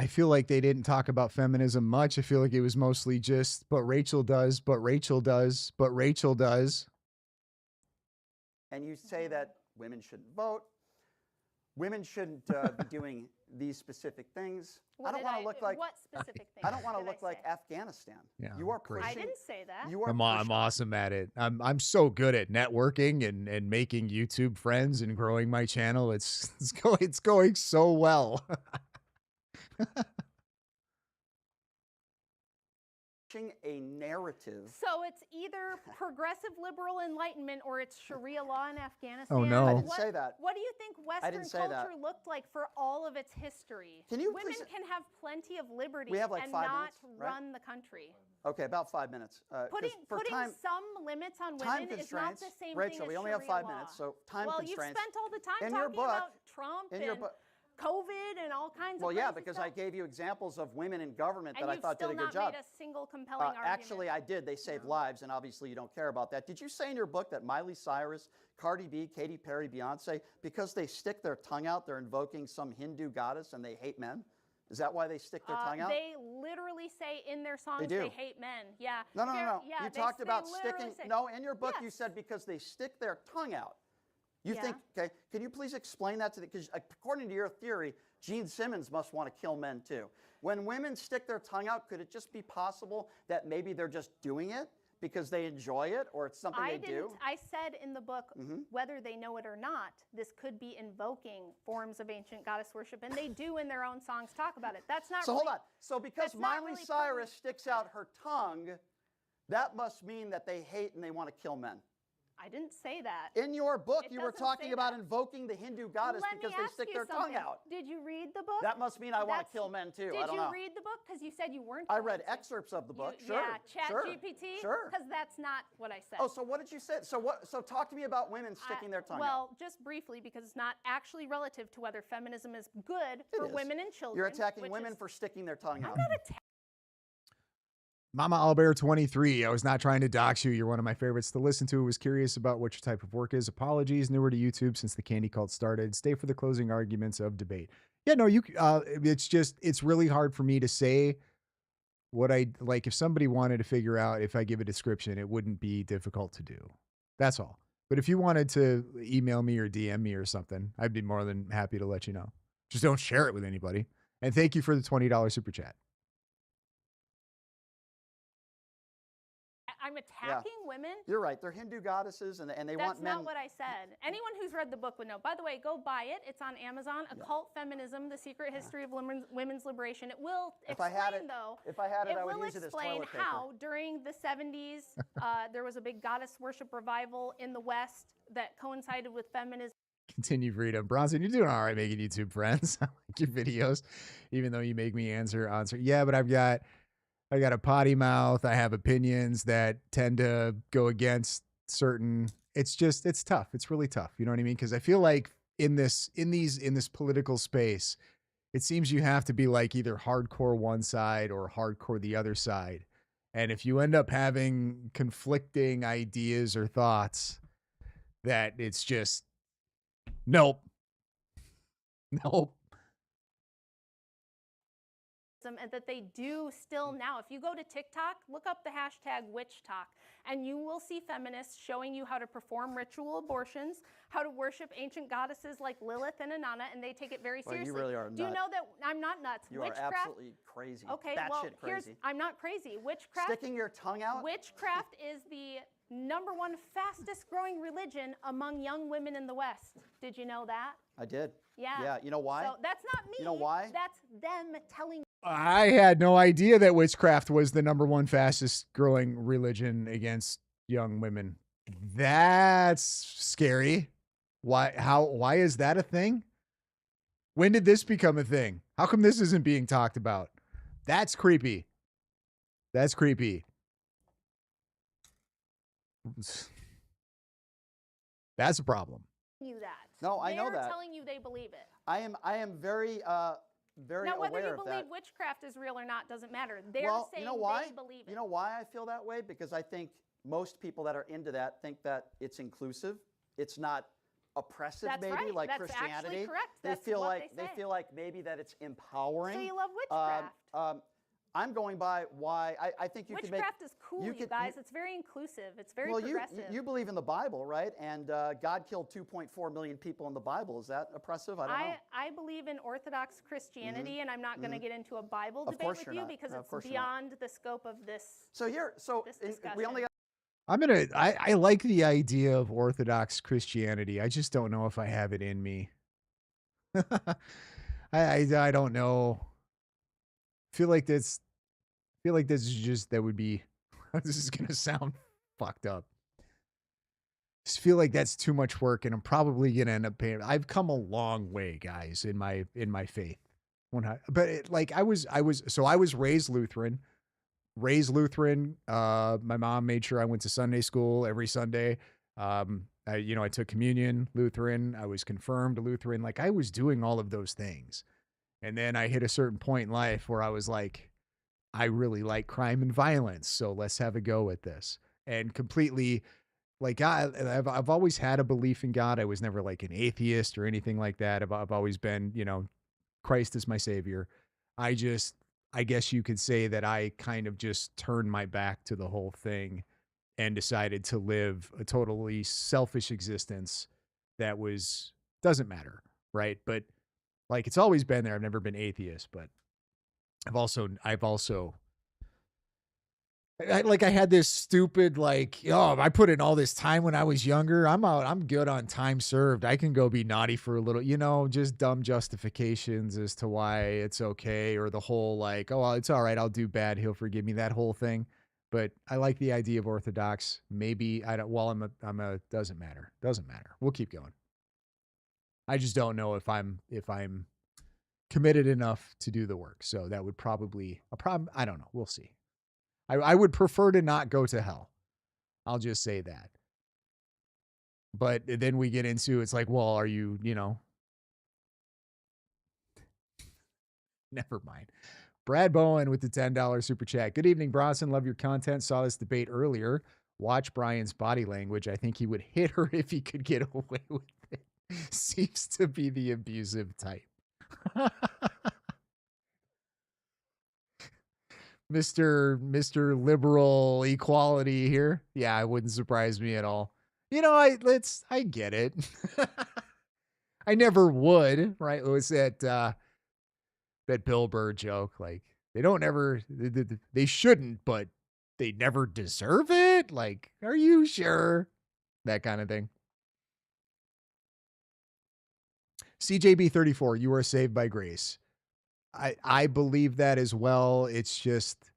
feel like they didn't talk about feminism much. I feel like it was mostly just, but Rachel does, but Rachel does, but Rachel does. And you say that women shouldn't vote. Women shouldn't be doing these specific things. I don't want to look like what specific things? I don't want to look like Afghanistan. Yeah, you are great. I pushing. didn't say that. You are. I'm awesome at it. I'm so good at networking and making YouTube friends and growing my channel. It's going so well. A narrative. So it's either progressive liberal enlightenment or it's Sharia law in Afghanistan. Oh, no. I didn't say that. What do you think Western culture looked like for all of its history? Women can have plenty of liberty and not run the country. Okay, about 5 minutes. Putting some limits on women is not the same Rachel, thing as we only have 5 Sharia minutes, law. so time well, constraints. Well, you've spent all the time in talking your book, about Trump and COVID and all kinds of Well, yeah, crazy because stuff. I gave you examples of women in government that I thought did a good And you've still job. not made a single compelling argument. Actually, I did. They saved lives, and obviously you don't care about that. Did you say in your book that Miley Cyrus, Cardi B, Katy Perry, Beyonce, because they stick their tongue out, they're invoking some Hindu goddess and they hate men? Is that why they stick their tongue out? They literally say in their songs they hate men. Yeah. No. Yeah, you talked about sticking. No, in your book you said because they stick their tongue out. You think, okay, can you please explain that to because according to your theory, Gene Simmons must want to kill men too. When women stick their tongue out, could it just be possible that maybe they're just doing it because they enjoy it or it's something they do? I said in the book, whether they know it or not, this could be invoking forms of ancient goddess worship, and they do in their own songs talk about it. That's not So hold on. So because Miley Cyrus sticks out her tongue, that must mean that they hate and they want to kill men. I didn't say that. In your book, you were talking about invoking the Hindu goddess because they stick their tongue out. Did you read the book? That must mean I want to kill men too. I don't know. Did you read the book? Because you said you weren't. I read excerpts of the book. Sure. Yeah, ChatGPT. Sure. Because that's not what I said. Oh, so what did you say? So what? So talk to me about women sticking their tongue out. Well, just briefly, because it's not actually relative to whether feminism is good for women and children. You're attacking women for sticking their tongue out. I'm not attacking. Mama Albert 23. I was not trying to dox you. You're one of my favorites to listen to. Was curious about what your type of work is. Apologies. Newer to YouTube since the candy cult started. Stay for the closing arguments of debate. Yeah, no, it's really hard for me to say what I like. If somebody wanted to figure out if I give a description, it wouldn't be difficult to do. That's all. But if you wanted to email me or DM me or something, I'd be more than happy to let you know. Just don't share it with anybody. And thank you for the $20 super chat. I'm attacking women. You're right. They're Hindu goddesses, and they want men. That's not what I said. Anyone who's read the book would know. By the way, go buy it. It's on Amazon. Occult Feminism: The Secret History of Women's Liberation. It will explain, If I had it, I would will use it as explain toilet paper. how during the 70s there was a big goddess worship revival in the West that coincided with feminism. Continue freedom. Bronson, you're doing all right making YouTube friends. I like your videos, even though you make me answer. Yeah, but I got a potty mouth. I have opinions that tend to go against certain. It's tough. It's really tough. You know what I mean? Because I feel like in this political space, It seems you have to be like either hardcore one side or hardcore the other side. And if you end up having conflicting ideas or thoughts, that it's just nope. Nope. And that they do still now. If you go to TikTok, look up the hashtag #WitchTalk, and you will see feminists showing you how to perform ritual abortions, how to worship ancient goddesses like Lilith and Inanna, and they take it very Well, seriously. you really are Do you nut. know that I'm not nuts? You Witchcraft, are absolutely crazy. okay, Batshit well, crazy. I'm not crazy. Witchcraft, Sticking your tongue out? witchcraft is the #1 fastest growing religion among young women in the West. Did you know that? I did. Yeah. Yeah, you know why? So that's not me. You know why? That's them telling. I had no idea that witchcraft was the #1 fastest growing religion against young women. That's scary. Why is that a thing? When did this become a thing? How come this isn't being talked about? That's creepy. That's creepy. That's a problem. You that. No, I know They're that. telling you they believe it. I am very very Now, whether aware you of believe that. witchcraft is real or not doesn't matter. They're Well, saying you know why? they believe it. You know why I feel that way? Because I think most people that are into that think that it's inclusive. It's not oppressive, That's maybe right. like That's Christianity. actually correct. They That's feel what like they say. feel like maybe that it's empowering. So you love witchcraft. I'm going by why I think you can make. Witchcraft is cool, you guys. It's very inclusive. It's very Well, progressive. you believe in the Bible, right? And God killed 2.4 million people in the Bible. Is that oppressive? I don't know. I believe in Orthodox Christianity, and I'm not going to get into a Bible Of debate course with you're you not. because No, of it's course you're not. beyond the scope of this. We only got. I like the idea of Orthodox Christianity. I just don't know if I have it in me. I don't know. Feel like this is just that would be this is gonna sound fucked up. Just feel like that's too much work, and I'm probably gonna end up paying. I've come a long way, guys, in my faith. But I was raised Lutheran. My mom made sure I went to Sunday school every Sunday. I took communion Lutheran. I was confirmed Lutheran. Like, I was doing all of those things. And then I hit a certain point in life where I was like, I really like crime and violence, so let's have a go at this. And completely, like, I've always had a belief in God. I was never like an atheist or anything like that. I've always been, Christ is my savior. I guess you could say that I kind of just turned my back to the whole thing and decided to live a totally selfish existence that doesn't matter, right? But like, it's always been there. I've never been atheist, but I've also I had this stupid, like, I put in all this time when I was younger. I'm good on time served. I can go be naughty for a little, just dumb justifications as to why it's okay, or the whole like, oh, well, it's all right, I'll do bad, he'll forgive me, that whole thing. But I like the idea of Orthodox. Maybe I don't, well, doesn't matter. We'll keep going. I just don't know if I'm committed enough to do the work. So that would probably a problem. I don't know. We'll see. I would prefer to not go to hell. I'll just say that. But then we get into, it's like, well, are you, never mind. Brad Bowen with the $10 super chat. Good evening, Bronson. Love your content. Saw this debate earlier. Watch Brian's body language. I think he would hit her if he could get away with it. Seems to be the abusive type. Mr. Liberal equality here. Yeah, it wouldn't surprise me at all. I get it. I never would, right? It was that Bill Burr joke. Like, they shouldn't, but they never deserve it. Like, are you sure? That kind of thing. CJB34, you are saved by grace. I believe that as well. It's just,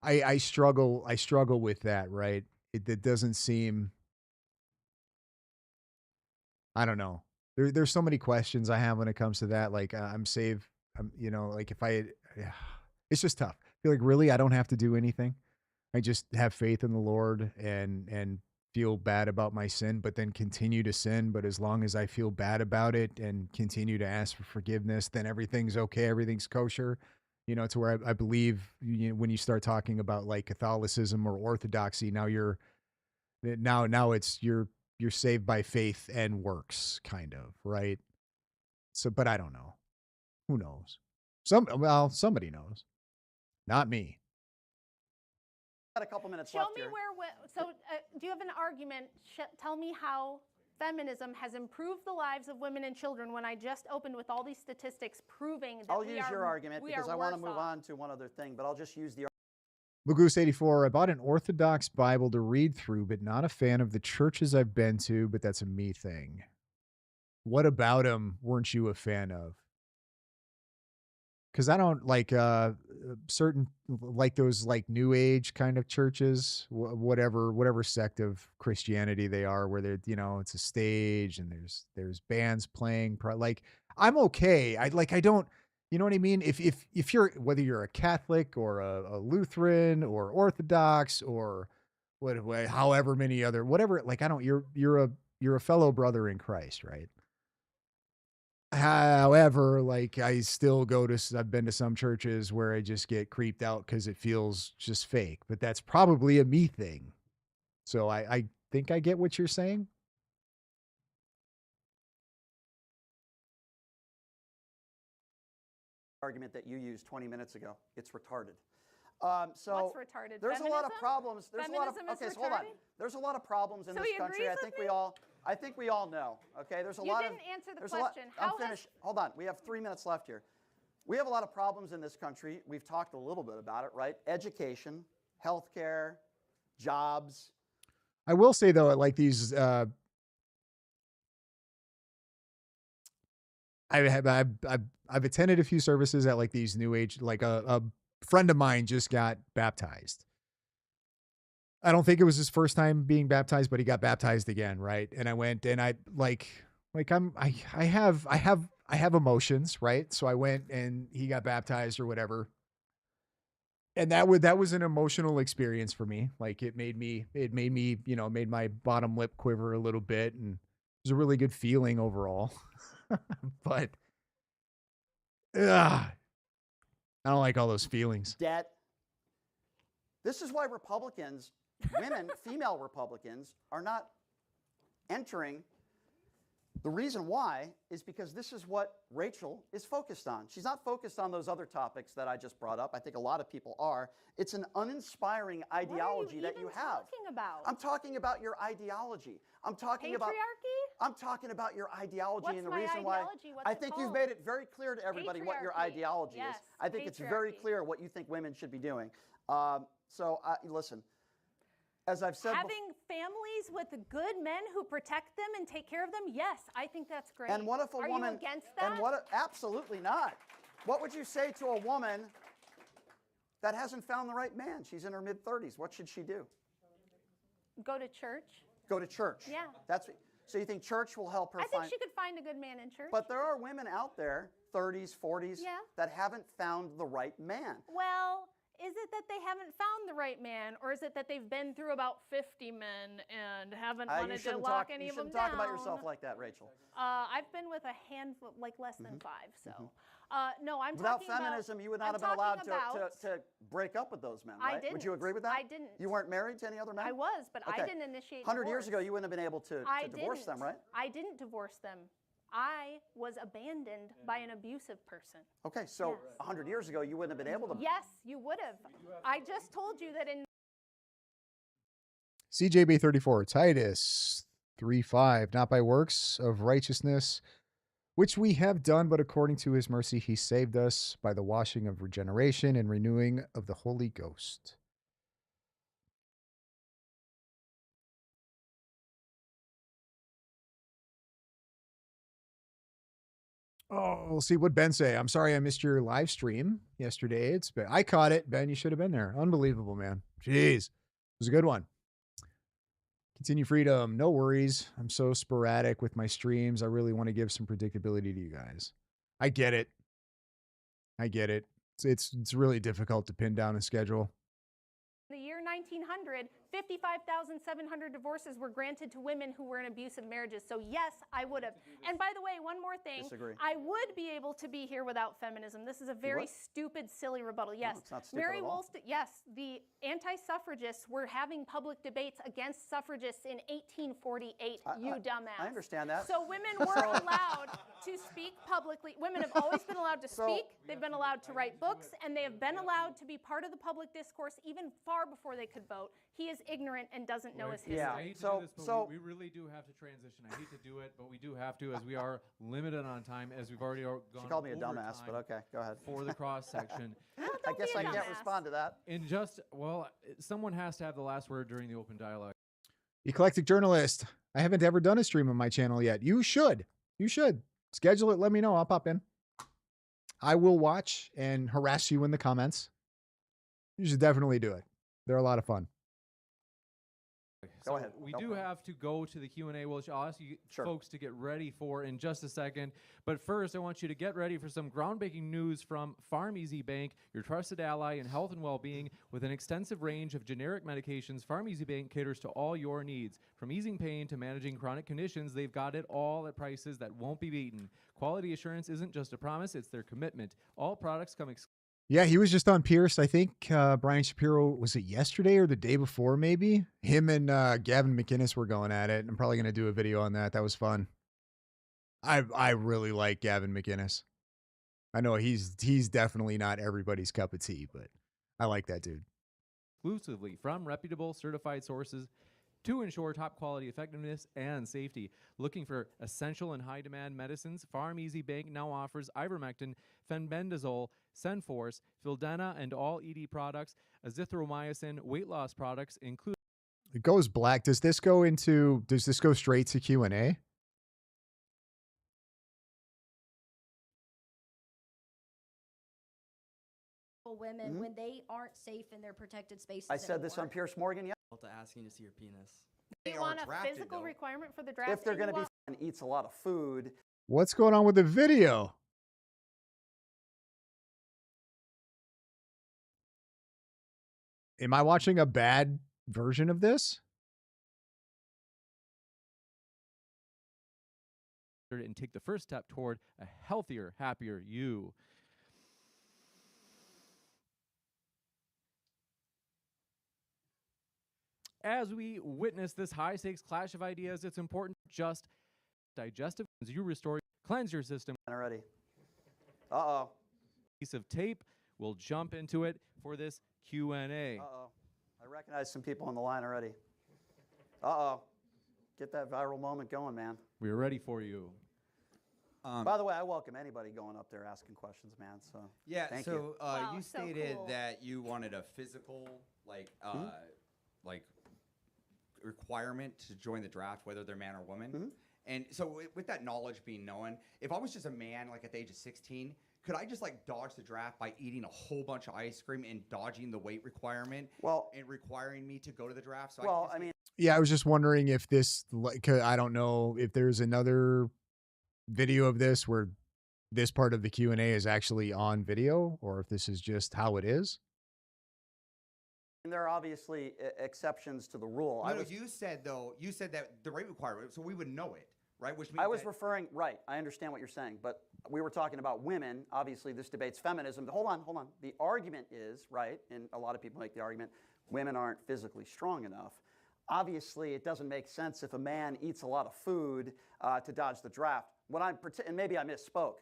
I struggle with that, right? It doesn't seem, I don't know. There's so many questions I have when it comes to that. Like, I'm saved. Like it's just tough. I feel like, really, I don't have to do anything. I just have faith in the Lord and feel bad about my sin, but then continue to sin. But as long as I feel bad about it and continue to ask for forgiveness, then everything's okay. Everything's kosher. You know, to where I believe when you start talking about like Catholicism or Orthodoxy, now it's you're saved by faith and works, kind of, right? So, but I don't know. Who knows? Somebody knows. Not me. Got a couple minutes Show left me here. do you have an argument? Tell me how feminism has improved the lives of women and children when I just opened with all these statistics proving that I'll use your argument because I want to move on to one other thing, but I'll just use the Magoose 84, I bought an Orthodox Bible to read through, but not a fan of the churches I've been to, but that's a me thing. What about them weren't you a fan of? Because I don't like certain, like those like new age kind of churches, whatever sect of Christianity they are, where they're, it's a stage and there's bands playing. Like I'm okay. I don't, you know what I mean? If you're, whether you're a Catholic or a Lutheran or Orthodox or however many other, whatever, like I don't, you're a fellow brother in Christ, right? However, like I still I've been to some churches where I just get creeped out because it feels just fake, but that's probably a me thing. So I think I get what you're saying. argument that you used 20 minutes ago. It's retarded. What's retarded? There's a lot of problems. Feminism is hold on. retarded? There's a lot of problems in So this he country. agrees with me? I think we all know. Okay, there's a You lot didn't of. answer the there's a lot- question. I'm How has- finished. Hold on. We have 3 minutes left here. We have a lot of problems in this country. We've talked a little bit about it, right? Education, healthcare, jobs. I will say though, like these, I've attended a few services at like these new age, like a friend of mine just got baptized. I don't think it was his first time being baptized, but he got baptized again, right? And I went and I have emotions, right? So I went and he got baptized or whatever. And that was an emotional experience for me. Like it made me, made my bottom lip quiver a little bit, and it was a really good feeling overall. But I don't like all those feelings. Debt. This is why Republicans, female Republicans, are not entering. The reason why is because this is what Rachel is focused on. She's not focused on those other topics that I just brought up. I think a lot of people are. It's an uninspiring ideology that you have. What are you even talking about? I'm talking about your ideology. I'm talking about your ideology. What's and the my reason ideology? why What's I it think called? you've made it very clear to everybody what your Patriarchy. ideology Yes, is. I think it's very patriarchy. clear what you think women should be doing. Listen, as I've said Having families with good men who protect them and take care of them, yes, I think that's great. and what if a Are woman you against that? absolutely not. What would you say to a woman that hasn't found the right man? She's in her mid-30s. What should she do? Go to church. Go to church. Yeah. So you think church will help her I think find? she could find a good man in church. But there are women out there, 30s, 40s, Yeah. that haven't found the right man. Well, is it that they haven't found the right man, or is it that they've been through about 50 men and haven't wanted to lock any of them down? You shouldn't talk about yourself like that, Rachel. I've been with a handful, like less than 5. So, no, I'm Without talking about. feminism, you would not I'm have been allowed talking to break up with those men, I right? didn't. Would you agree with that? I didn't. You weren't married to any other men? I was, but I Okay. didn't initiate 100 years divorce. ago, you wouldn't have been able to divorce them, right? I didn't divorce them. I was abandoned by an abusive person. Okay, so Yes. 100 years ago, you wouldn't have been able to. Yes, you would have. I just told you that in CJB 34, Titus 3:5, not by works of righteousness, which we have done, but according to his mercy, he saved us by the washing of regeneration and renewing of the Holy Ghost. Oh, we'll see what Ben say. I'm sorry I missed your live stream yesterday. I caught it. Ben, you should have been there. Unbelievable, man. Jeez. It was a good one. Continue freedom. No worries. I'm so sporadic with my streams. I really want to give some predictability to you guys. I get it. It's really difficult to pin down a schedule. the year 1900, 55,700 divorces were granted to women who were in abusive marriages. So yes, I would have. And by the way, one more thing. Disagree. I would be able to be here without feminism. This is a very would? stupid, silly rebuttal. Yes. it's not stupid Mary at all. Wollstonecraft, yes, the anti-suffragists were having public debates against suffragists in 1848, you dumbass. I understand that. So women were allowed to speak publicly. Women have always been allowed to speak. They've been allowed to write books, and they have been allowed to be part of the public discourse even far before they could vote. He is ignorant and doesn't know his history. Yeah. I hate to So- do this, but so- we really do have to transition. I hate to do it, but we do have to, as we are limited on time, as we've already gone. She called me a over dumbass, but time okay, go ahead. For the cross section. I guess I can't respond to that. And just, well, someone has to have the last word during the open dialogue. Eclectic Journalist. I haven't ever done a stream on my channel yet. You should. You should. Schedule it. Let me know. I'll pop in. I will watch and harass you in the comments. You should definitely do it. They're a lot of fun. Go ahead. We Go do for it. have to go to the Q&A, which I'll ask you Sure. folks to get ready for in just a second. But first, I want you to get ready for some groundbreaking news from PharmEasy Bank, your trusted ally in health and well-being. With an extensive range of generic medications, PharmEasy Bank caters to all your needs. From easing pain to managing chronic conditions, they've got it all at prices that won't be beaten. Quality assurance isn't just a promise, it's their commitment. All products come Yeah, he was just on Pierce. I think Brian Shapiro, was it yesterday or the day before maybe? Him and Gavin McInnes were going at it. I'm probably going to do a video on that. That was fun. I really like Gavin McInnes. I know he's definitely not everybody's cup of tea, but I like that dude. exclusively from reputable certified sources to ensure top quality effectiveness and safety. Looking for essential and high demand medicines? PharmEasy Bank now offers ivermectin, fenbendazole, Senforce, Fildena, and all ED products, azithromycin, weight loss products, including. It goes black. Does this go straight to Q&A? Women when they aren't safe in their protected spaces. I said this on Pierce Morgan, yeah. To asking to see your penis. You want a physical requirement for the draft? If they're and you going to be want- and eats a lot of food. What's going on with the video? Am I watching a bad version of this? And take the first step toward a healthier, happier you. As we witness this high-stakes clash of ideas, it's important to just digestive as you restore, cleanse your system. Already. Uh-oh. Piece of tape. We'll jump into it for this Q&A. Uh-oh. I recognize some people on the line already. Uh-oh. Get that viral moment going, man. We're ready for you. By the way, I welcome anybody going up there asking questions, man. So yeah, thank so you. Wow, you so stated cool. that you wanted a physical like requirement to join the draft, whether they're man or woman. And so with that knowledge being known, if I was just a man like at the age of 16, could I just like dodge the draft by eating a whole bunch of ice cream and dodging the weight requirement and requiring me to go to the draft? So I mean, Yeah, I was just wondering if this, like, I don't know if there's another video of this where this part of the Q&A is actually on video, or if this is just how it is. And there are obviously exceptions to the rule. no, you said that the weight requirement, so we would know it, right? Which means I was referring, right, I understand what you're saying, but we were talking about women. Obviously, this debate's feminism. Hold on. The argument is, right, and a lot of people make the argument, women aren't physically strong enough. Obviously, it doesn't make sense if a man eats a lot of food to dodge the draft. And maybe I misspoke.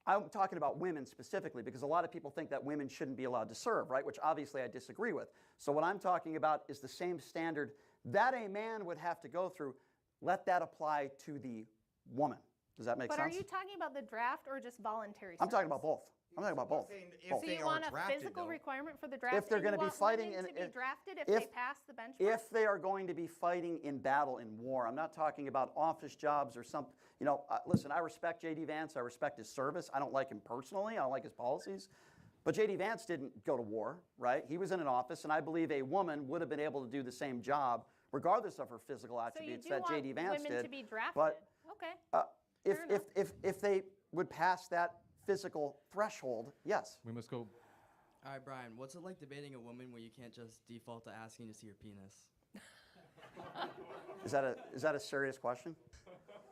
I'm talking about women specifically because a lot of people think that women shouldn't be allowed to serve, right? Which obviously I disagree with. So what I'm talking about is the same standard that a man would have to go through. Let that apply to the woman. Does that make sense? But are you talking about the draft or just voluntary I'm talking service? about both. I'm talking about both. So you want a physical requirement for the draft? If they're going to be fighting to be drafted if they pass the benchmark? If they are going to be fighting in battle, in war. I'm not talking about office jobs or something. You know, listen, I respect J.D. Vance. I respect his service. I don't like him personally. I don't like his policies. But J.D. Vance didn't go to war, right? He was in an office, and I believe a woman would have been able to do the same job, regardless of her physical attributes that J.D. Vance did. Women to be drafted. But okay. if they would pass that physical threshold, yes. We must go. All right, Brian, what's it like debating a woman where you can't just default to asking to see your penis? Is that a serious question?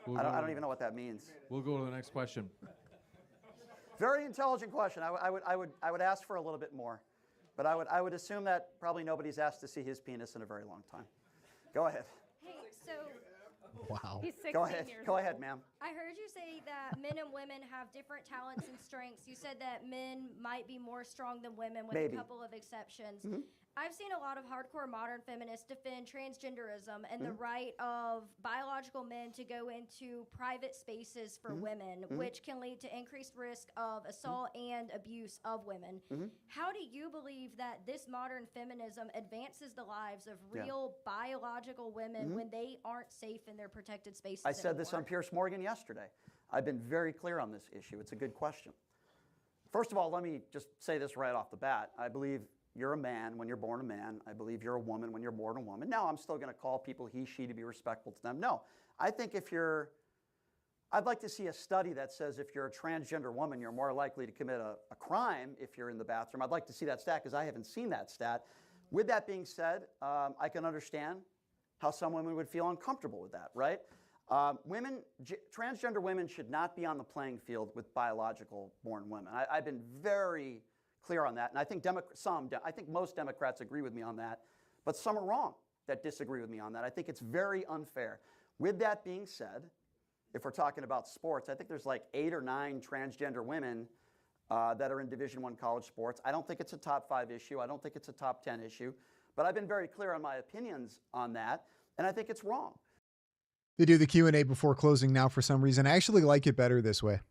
We'll I go- don't even know what that means. We'll go to the next question. Very intelligent question. I would ask for a little bit more, but I would assume that probably nobody's asked to see his penis in a very long time. Go ahead. Hey, so Wow. He's 16 Go ahead. years Go old. ahead, ma'am. I heard you say that men and women have different talents and strengths. You said that men might be more strong than women with Maybe. a couple of exceptions. I've seen a lot of hardcore modern feminists defend transgenderism and the right of biological men to go into private spaces for women, which can lead to increased risk of assault and abuse of women. How do you believe that this modern feminism advances the lives of real biological women when they aren't safe in their protected spaces I said this on anymore? Pierce Morgan yesterday. I've been very clear on this issue. It's a good question. First of all, let me just say this right off the bat. I believe you're a man when you're born a man. I believe you're a woman when you're born a woman. Now, I'm still going to call people he, she to be respectful to them. No, I think I'd like to see a study that says if you're a transgender woman, you're more likely to commit a crime if you're in the bathroom. I'd like to see that stat because I haven't seen that stat. With that being said, I can understand how some women would feel uncomfortable with that, right? Transgender women should not be on the playing field with biological born women. I've been very clear on that, and I think I think most Democrats agree with me on that, but some are wrong that disagree with me on that. I think it's very unfair. With that being said, if we're talking about sports, I think there's like 8 or 9 transgender women that are in Division I college sports. I don't think it's a top 5 issue. I don't think it's a top 10 issue, but I've been very clear on my opinions on that, and I think it's wrong. They do the Q&A before closing now for some reason. I actually like it better this way.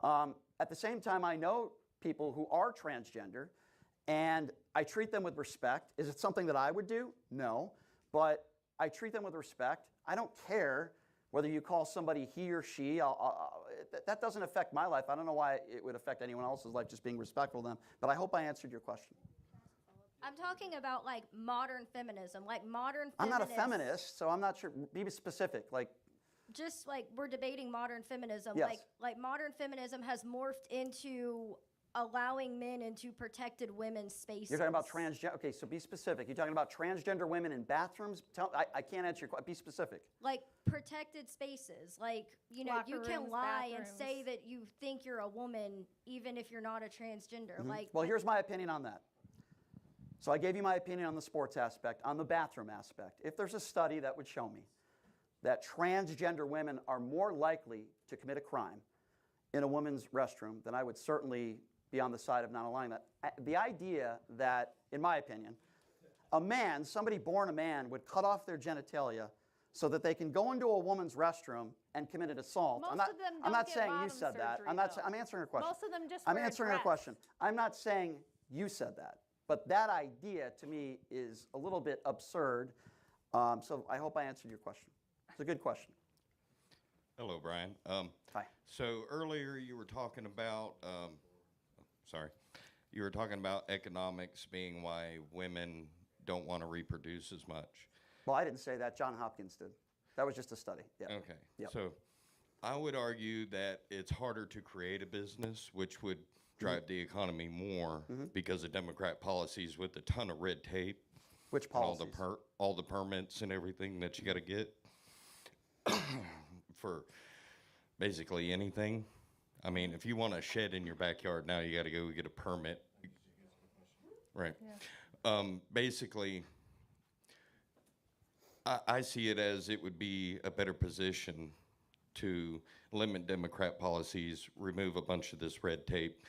At the same time, I know people who are transgender, and I treat them with respect. Is it something that I would do? No, but I treat them with respect. I don't care whether you call somebody he or she. That doesn't affect my life. I don't know why it would affect anyone else's life, just being respectful to them, but I hope I answered your question. I'm talking about like modern feminism, like modern feminists. I'm not a feminist, so I'm not sure. Be specific, like. Just like we're debating modern feminism, Yes. like modern feminism has morphed into allowing men into protected women's spaces. You're talking about transgender. Okay, so be specific. You're talking about transgender women in bathrooms. I can't answer your question. Be specific. Like protected spaces, like you know, Locker you can rooms, lie and say bathrooms. that you think you're a woman even if you're not a transgender. Like, Well, here's my opinion on that. So I gave you my opinion on the sports aspect, on the bathroom aspect. If there's a study that would show me that transgender women are more likely to commit a crime in a woman's restroom, then I would certainly be on the side of not allowing that. The idea that, in my opinion, somebody born a man, would cut off their genitalia so that they can go into a woman's restroom and commit an assault. Most I'm not, of them I'm don't not get saying you bottom said that. surgery, I'm though. answering her question. Most of them just I'm wear a answering her dress. question. I'm not saying you said that. But that idea, to me, is a little bit absurd. So I hope I answered your question. It's a good question. Hello, Brian. Hi. So earlier you were talking about, you were talking about economics being why women don't want to reproduce as much. Well, I didn't say that. John Hopkins did. That was just a study. Yeah. Okay. Yep. So I would argue that it's harder to create a business, which would drive the economy more because of Democrat policies with a ton of red tape. Which and all policies? all the permits and everything that you got to get for basically anything. I mean, if you want a shed in your backyard now, you got to go get a permit. Right. Basically, I see it as it would be a better position to limit Democrat policies, remove a bunch of this red tape.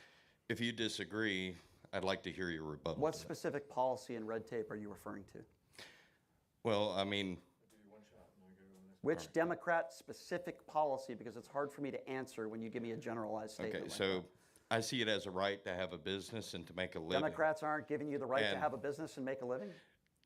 If you disagree, I'd like to hear your rebuttal. What to that. specific policy and red tape are you referring to? Well, I mean, Which Democrat specific policy? Because it's hard for me to answer when you give me a generalized statement. okay, like so that. I see it as a right to have a business and to make a living. Democrats aren't giving you the right to And- have a business and make a living?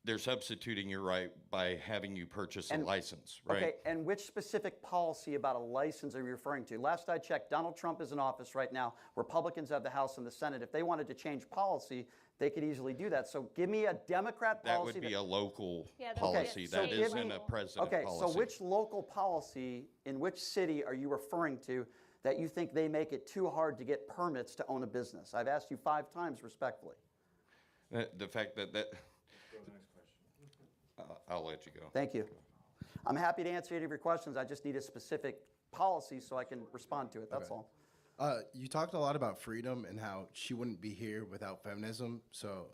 They're substituting your right by having you purchase a license, right? Okay, and which specific policy about a license are you referring to? Last I checked, Donald Trump is in office right now. Republicans have the House and the Senate. If they wanted to change policy, they could easily do that. So give me a Democrat That policy. would be a local Yeah, that would be policy. a That state isn't a level. president Okay, policy. so which local policy in which city are you referring to that you think they make it too hard to get permits to own a business? I've asked you 5 times respectfully. The fact that I'll let you go. Thank you. I'm happy to answer any of your questions. I just need a specific policy so I can respond to it. That's all. You talked a lot about freedom and how she wouldn't be here without feminism. So,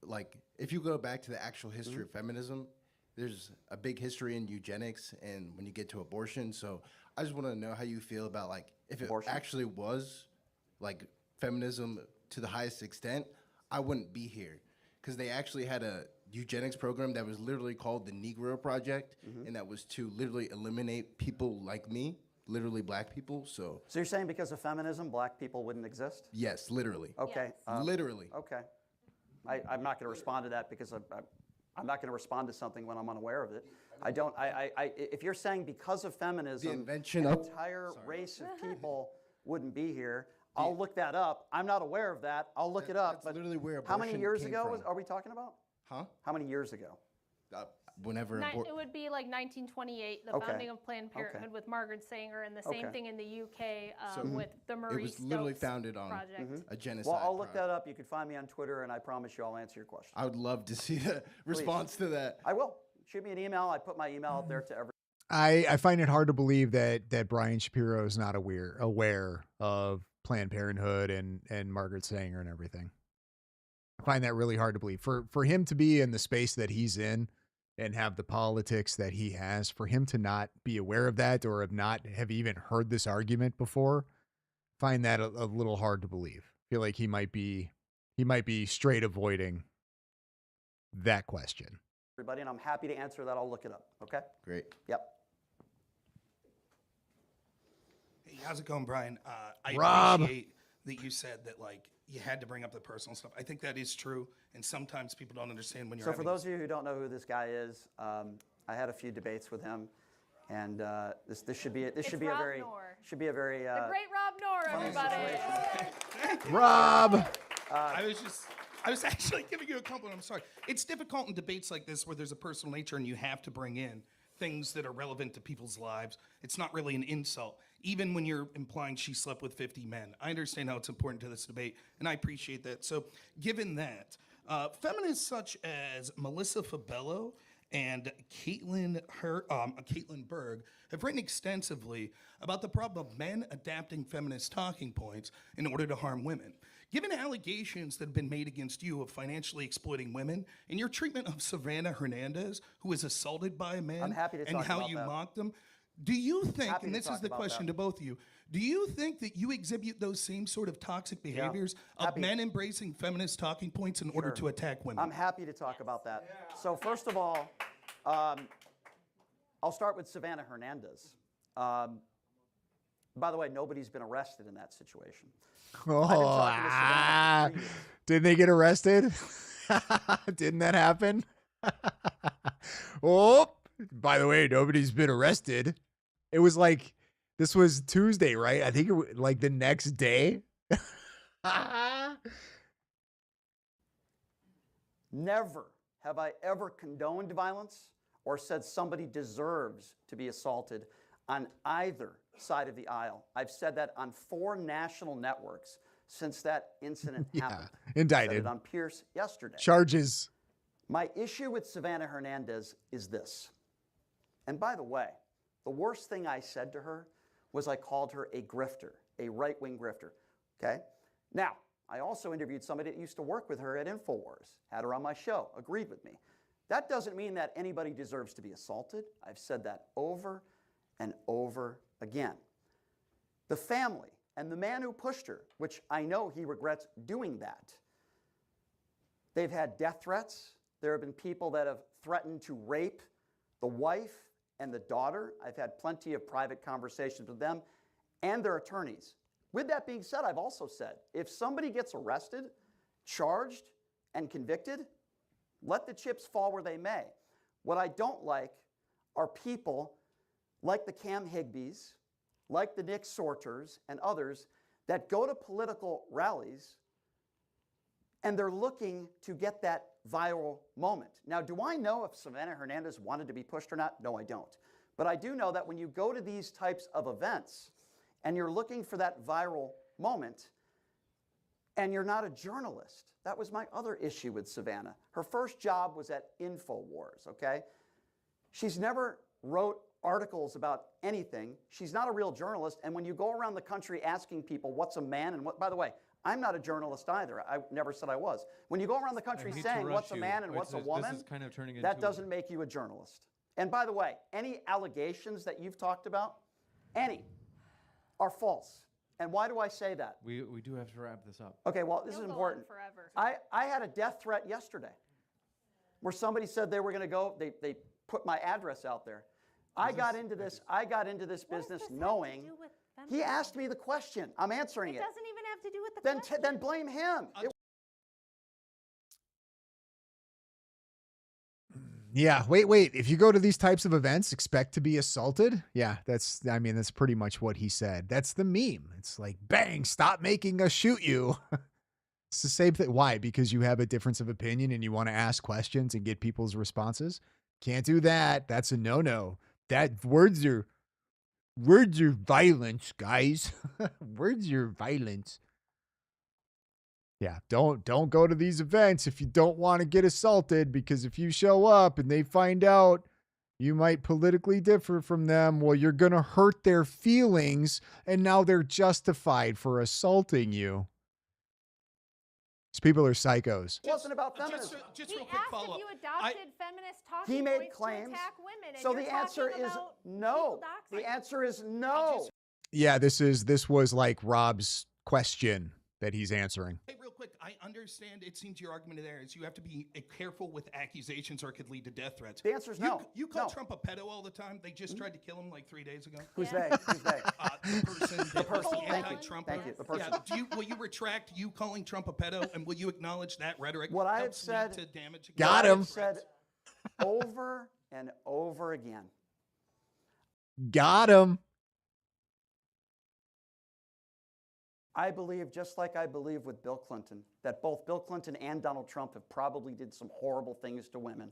like, if you go back to the actual history of feminism, there's a big history in eugenics and when you get to abortion. So I just want to know how you feel about, like, if it actually was, like, feminism to the highest extent, I wouldn't be here. Because they actually had a eugenics program that was literally called the Negro Project, and that was to literally eliminate people like me, literally black people. So you're saying because of feminism, black people wouldn't exist? yes, literally. Okay. Literally. Okay. I'm not going to respond to that because I'm not going to respond to something when I'm unaware of it. I don't. If you're saying because of feminism, The invention an of- entire race of people wouldn't be here, I'll look that up. I'm not aware of that. I'll look it up. That's But literally where how many abortion years came ago from. are we talking about? Huh? How many years ago? Whenever It would be like 1928, the Okay. founding of Planned Parenthood Okay. with Margaret Sanger, and the same Okay. thing in the UK So with the it Marie was literally Stopes founded on project. a genocide. Well, I'll look project. that up. You can find me on Twitter, and I promise you I'll answer your question. I would love to see the response to that. I will. Shoot me an email. I put my email out there to every. I find it hard to believe that Brian Shapiro is not aware of Planned Parenthood and Margaret Sanger and everything. I find that really hard to believe. For him to be in the space that he's in and have the politics that he has, for him to not be aware of that or have even heard this argument before, find that a little hard to believe. Feel like he might be straight avoiding that question. Everybody, and I'm happy to answer that. I'll look it up. Okay. Great. Yep. Hey, how's it going, Brian? I Rob. appreciate that you said that, like, you had to bring up the personal stuff. I think that is true, and sometimes people don't understand when you're So for having those of you who don't know who this guy is, I had a few debates with him, and this should be a Rob very Knorr. should be a very The great Rob Knorr, everybody. Rob. I was actually giving you a compliment. I'm sorry. It's difficult in debates like this where there's a personal nature and you have to bring in things that are relevant to people's lives. It's not really an insult, even when you're implying she slept with 50 men. I understand how it's important to this debate, and I appreciate that. So, given that, feminists such as Melissa Fabello and Caitlin Berg have written extensively about the problem of men adapting feminist talking points in order to harm women. Given allegations that have been made against you of financially exploiting women and your treatment of Savannah Hernandez, who was assaulted by a man, I'm happy to and talk how about you that. mocked them, do you think, Happy and to this is talk the about question that. to both of you, do you think that you exhibit those same sort of toxic behaviors of Happy. men embracing feminist talking points in order Sure. to attack women? I'm happy to talk about that. So first of all, I'll start with Savannah Hernandez. By the way, nobody's been arrested in that situation. Oh, didn't they get arrested? Didn't that happen? Oh, by the way, nobody's been arrested. It was like, this was Tuesday, right? I think it was like the next day. Never have I ever condoned violence or said somebody deserves to be assaulted on either side of the aisle. I've said that on 4 national networks since that incident happened. I said Indicted. it on Pierce yesterday. Charges. My issue with Savannah Hernandez is this. And by the way, the worst thing I said to her was I called her a grifter, a right-wing grifter. Okay? Now, I also interviewed somebody that used to work with her at InfoWars, had her on my show, agreed with me. That doesn't mean that anybody deserves to be assaulted. I've said that over and over again. The family and the man who pushed her, which I know he regrets doing that, they've had death threats. There have been people that have threatened to rape the wife and the daughter. I've had plenty of private conversations with them and their attorneys. With that being said, I've also said, if somebody gets arrested, charged, and convicted, let the chips fall where they may. What I don't like are people like the Cam Higbees, like the Nick Sorters, and others that go to political rallies and they're looking to get that viral moment. Now, do I know if Savannah Hernandez wanted to be pushed or not? No, I don't. But I do know that when you go to these types of events and you're looking for that viral moment and you're not a journalist, that was my other issue with Savannah. Her first job was at InfoWars, okay? She's never wrote articles about anything. She's not a real journalist. And when you go around the country asking people what's a man and what, by the way, I'm not a journalist either. I never said I was. When you go around the country saying what's a man and what's a woman, this is kind of turning that into doesn't make you a journalist. And by the way, any allegations that you've talked about, any, are false. And why do I say that? We do have to wrap this up. Okay, well, this is important. I had a death threat yesterday where somebody said they were going to go, they put my address out there. I got into this business knowing, he asked me the question. I'm answering it. It doesn't even have to do with the question. Then blame him. Yeah, wait. If you go to these types of events, expect to be assaulted. Yeah, that's pretty much what he said. That's the meme. It's like, bang, stop making us shoot you. It's the same thing. Why? Because you have a difference of opinion and you want to ask questions and get people's responses. Can't do that. That's a no-no. That words are violence, guys. Words are violence. Yeah, don't go to these events if you don't want to get assaulted, because if you show up and they find out you might politically differ from them, well, you're going to hurt their feelings, and now they're justified for assaulting you. These people are psychos. It wasn't about feminism. Just real quick follow-up. He asked if you adopted feminist talking He made points claims. to attack women, and So you're the answer talking is about no. people doxing. The answer is no. Yeah, this was like Rob's question that he's answering. Hey, real quick, I understand it seems your argument there is you have to be careful with accusations or it could lead to death threats. The answer is no. You call No. Trump a pedo all the time. They just tried to kill him like 3 days ago. Who's they? Who's they? The person. The person. Thank you. anti-Trumper. Thank you. The person. Yeah. Will you retract you calling Trump a pedo, and will you acknowledge that rhetoric? What I have helps lead said. to damage Got what him. I've said over and over again. Got him. I believe, just like I believe with Bill Clinton, that both Bill Clinton and Donald Trump have probably did some horrible things to women.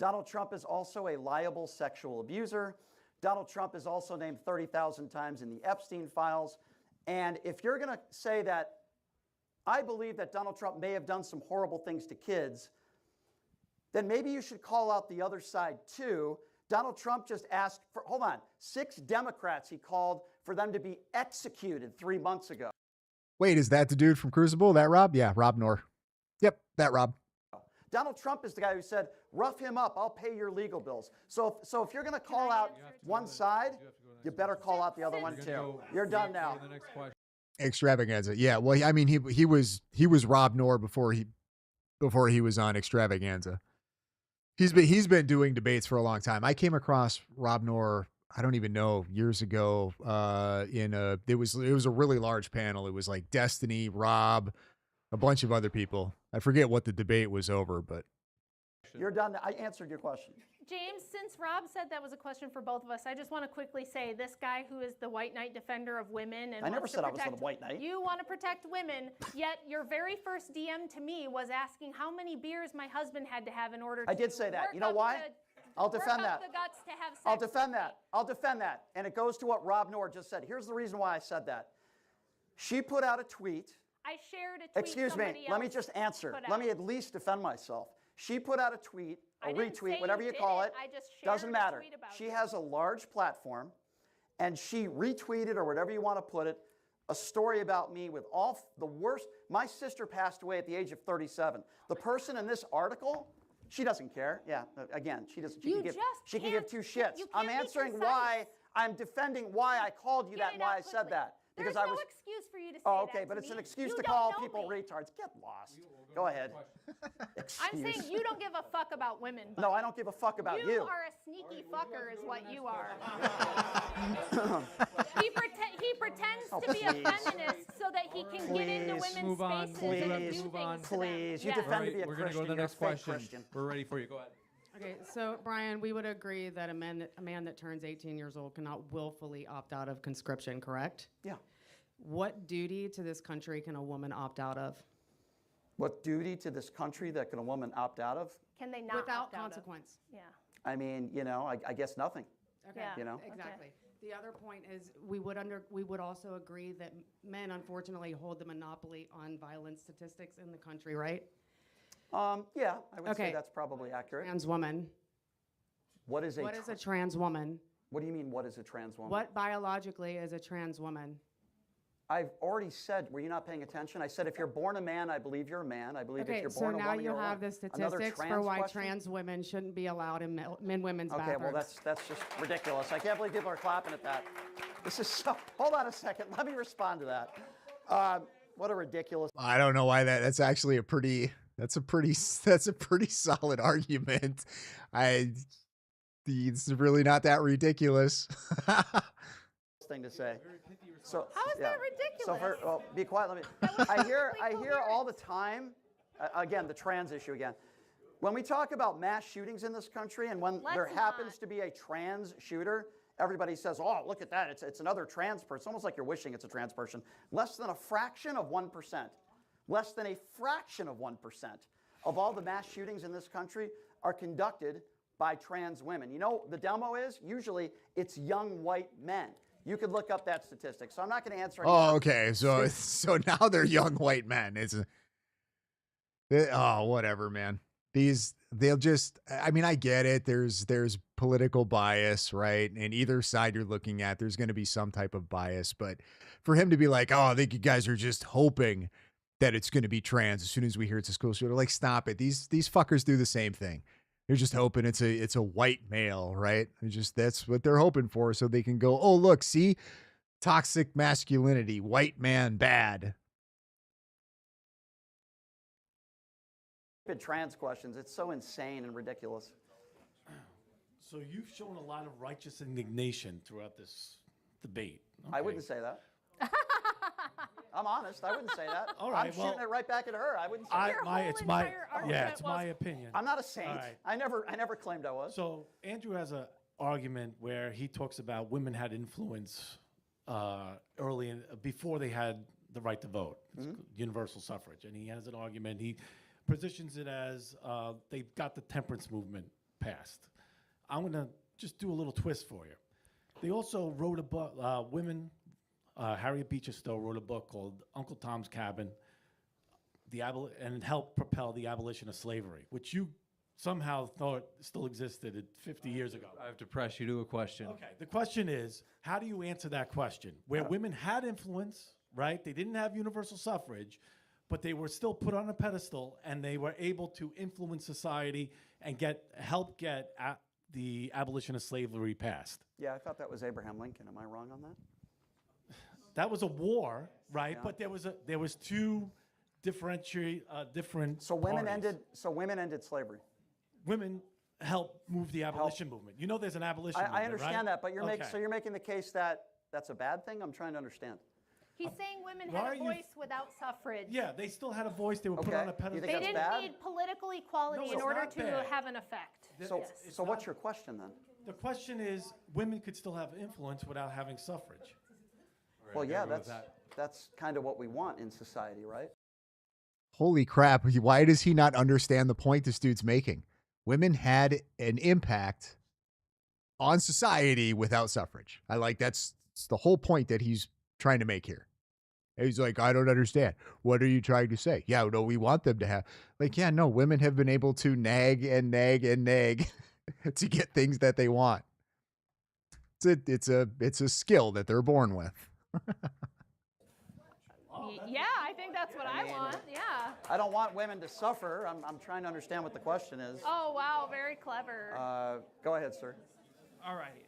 Donald Trump is also a liable sexual abuser. Donald Trump is also named 30,000 times in the Epstein files. And if you're going to say that I believe that Donald Trump may have done some horrible things to kids, then maybe you should call out the other side too. Donald Trump just asked for, 6 Democrats he called for them to be executed 3 months ago. Wait, is that the dude from Crucible? That Rob? Yeah, Rob Knorr. Yep, that Rob. Donald Trump is the guy who said, rough him up, I'll pay your legal bills. So if you're going to call out one side, you better call out the other one too. You're done now. Extravaganza. Yeah, well, I mean, he was Rob Knorr before he was on Extravaganza. He's been doing debates for a long time. I came across Rob Knorr, I don't even know, years ago. It was a really large panel. It was like Destiny, Rob, a bunch of other people. I forget what the debate was over, but you're done. I answered your question. James, since Rob said that was a question for both of us, I just want to quickly say this guy who is the white knight defender of women and I never wants said to I was the protect, white knight. You want to protect women, yet your very first DM to me was asking how many beers my husband had to have in order to I did say that. You know why? I'll defend that. The guts to have sex I'll defend that. I'll defend that. And it goes to what Rob Knorr just said. Here's the reason why I said that. She put out a tweet. I shared a tweet. Excuse me. Let me just answer. Let me at least defend myself. She put out a tweet, a retweet, whatever you call it. I just shared doesn't matter. She has a large platform, and she retweeted, or whatever you want to put it, a story about me with all the worst. My sister passed away at the age of 37. The person in this article, she doesn't care. Yeah, again, she doesn't. She can give two shits. I'm answering why. I'm defending why I called you that and why I said that. Because There's I was. No excuse for you to say okay, that but to it's me. an excuse You to don't call know people me. retards. Get lost. Go ahead. I'm saying you don't give a fuck about women. No, I don't give a fuck about you. You are a sneaky fucker, is what you are. He pretends to be a feminist so that he can get into women's spaces and do things to them. Please, you defend to be a We're going to go Christian. to the You're a next fake question. Christian. We're ready for you. Go ahead. Okay, so Brian, we would agree that a man that turns 18 years old cannot willfully opt out of conscription, correct? Yeah. What duty to this country can a woman opt out of? What duty to this country that can a woman opt out of? Can they not Without opt out of? consequence. Yeah. I mean, I guess nothing. Okay. Yeah. You know? Exactly. The other point is we would also agree that men unfortunately hold the monopoly on violence statistics in the country, right? Yeah, I would say Okay. that's probably accurate. Trans woman. What is What is a trans woman? What do you mean, what is a trans woman? What biologically is a trans woman? I've already said, were you not paying attention? I said, if you're born a man, I believe you're a man. I believe if you're born a woman, so now you you're a have woman. the Another statistics for trans why question? trans women shouldn't be allowed in women's Okay, bathrooms. well, that's just ridiculous. I can't believe people are clapping at that. This is so, hold on a second. Let me respond to that. What a ridiculous. I don't know why that's actually that's a pretty solid argument. It's really not that ridiculous. Thing to say. So How is that ridiculous? So well, be quiet. Let me. I hear all the time. Again, the trans issue again. When we talk about mass shootings in this country, and when there happens to be a trans shooter, everybody says, "Oh, look at that! It's another trans person." It's almost like you're wishing it's a trans person. Less than a fraction of 1%. Less than a fraction of 1% of all the mass shootings in this country are conducted by trans women. You know, the demo is usually it's young white men. You could look up that statistic. So I'm not going to answer any Oh, okay. So now they're young white men. Whatever, man. They'll just, I mean, I get it. There's political bias, right? And either side you're looking at, there's going to be some type of bias. But for him to be like, oh, I think you guys are just hoping that it's going to be trans as soon as we hear it's a school shooter, like, stop it. These fuckers do the same thing. They're just hoping it's a white male, right? That's what they're hoping for, so they can go, oh, look, see, toxic masculinity, white man bad. Trans questions. It's so insane and ridiculous. So you've shown a lot of righteous indignation throughout this debate. I wouldn't say that. I'm honest. I wouldn't say that. All right, I'm shooting it right back at her. I wouldn't say that. It's my opinion. I'm not a saint. Right. I never claimed I was. So Andrew has an argument where he talks about women had influence before they had the right to vote, universal suffrage, and he has an argument. He positions it as they got the temperance movement passed. I'm going to just do a little twist for you. They also wrote a book, Harriet Beecher Stowe wrote a book called Uncle Tom's Cabin, and it helped propel the abolition of slavery, which you somehow thought still existed 50 years ago. I have to press you to a question. Okay, the question is, how do you answer that question? Where women had influence, right? They didn't have universal suffrage, but they were still put on a pedestal, and they were able to influence society and help get the abolition of slavery passed. Yeah, I thought that was Abraham Lincoln. Am I wrong on that? That was a war, right? Yeah. But there was two different. So women ended slavery. Women helped move the abolition movement. You know, there's an abolition movement, I understand right? that, but you're making the case that that's a bad thing. I'm trying to understand. He's saying women Why had are a you- voice without suffrage. Yeah, they still had a voice. They were put Okay. on a pedestal. You They think didn't that's bad? need political equality No, in it's order not to bad. have an effect. So, It's so what's not- your question then? The question is, women could still have influence without having suffrage. Well, yeah, go with that. that's kind of what we want in society, right? Holy crap. Why does he not understand the point this dude's making? Women had an impact on society without suffrage. That's the whole point that he's trying to make here. And he's like, I don't understand. What are you trying to say? Yeah, no, we want them to have, no, women have been able to nag and nag and nag to get things that they want. It's a skill that they're born with. Yeah, I think that's what I want. Yeah. I don't want women to suffer. I'm trying to understand what the question is. Oh, wow, very clever. Go ahead, sir. All right.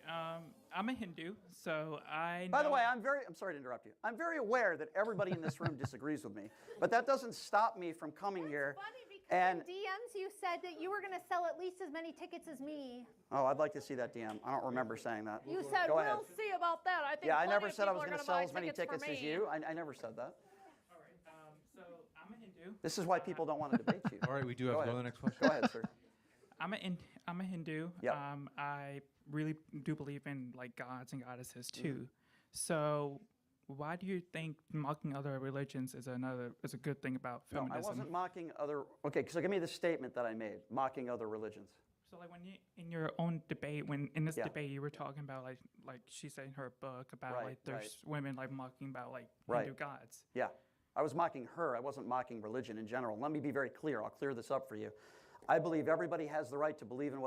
I'm a Hindu, so I know. By the way, I'm sorry to interrupt you. I'm very aware that everybody in this room disagrees with me, but that doesn't stop me from coming here. Funny because And in DMs you said that you were going to sell at least as many tickets as me. oh, I'd like to see that DM. I don't remember saying that. You said, Go ahead. we'll see about that. I think Yeah, I plenty never of said I people was are going to gonna sell buy as many tickets for as me. you. I never said that. All right. So I'm a Hindu. This is why people don't want to debate you. All right, we do have Go to go to ahead. the next question. Go ahead, sir. I'm a Hindu. Yep. I really do believe in like gods and goddesses too. So why do you think mocking other religions is a good thing about No, feminism? I wasn't mocking other. Okay, so give me the statement that I made. Mocking other religions. So like when you in your own debate, in this Yeah. debate you were talking about like she said in her book about Right, like there's women like mocking about like Right. Hindu gods. Yeah, I was mocking her. I wasn't mocking religion in general. Let me be very clear. I'll clear this up for you. I believe everybody has the right to believe in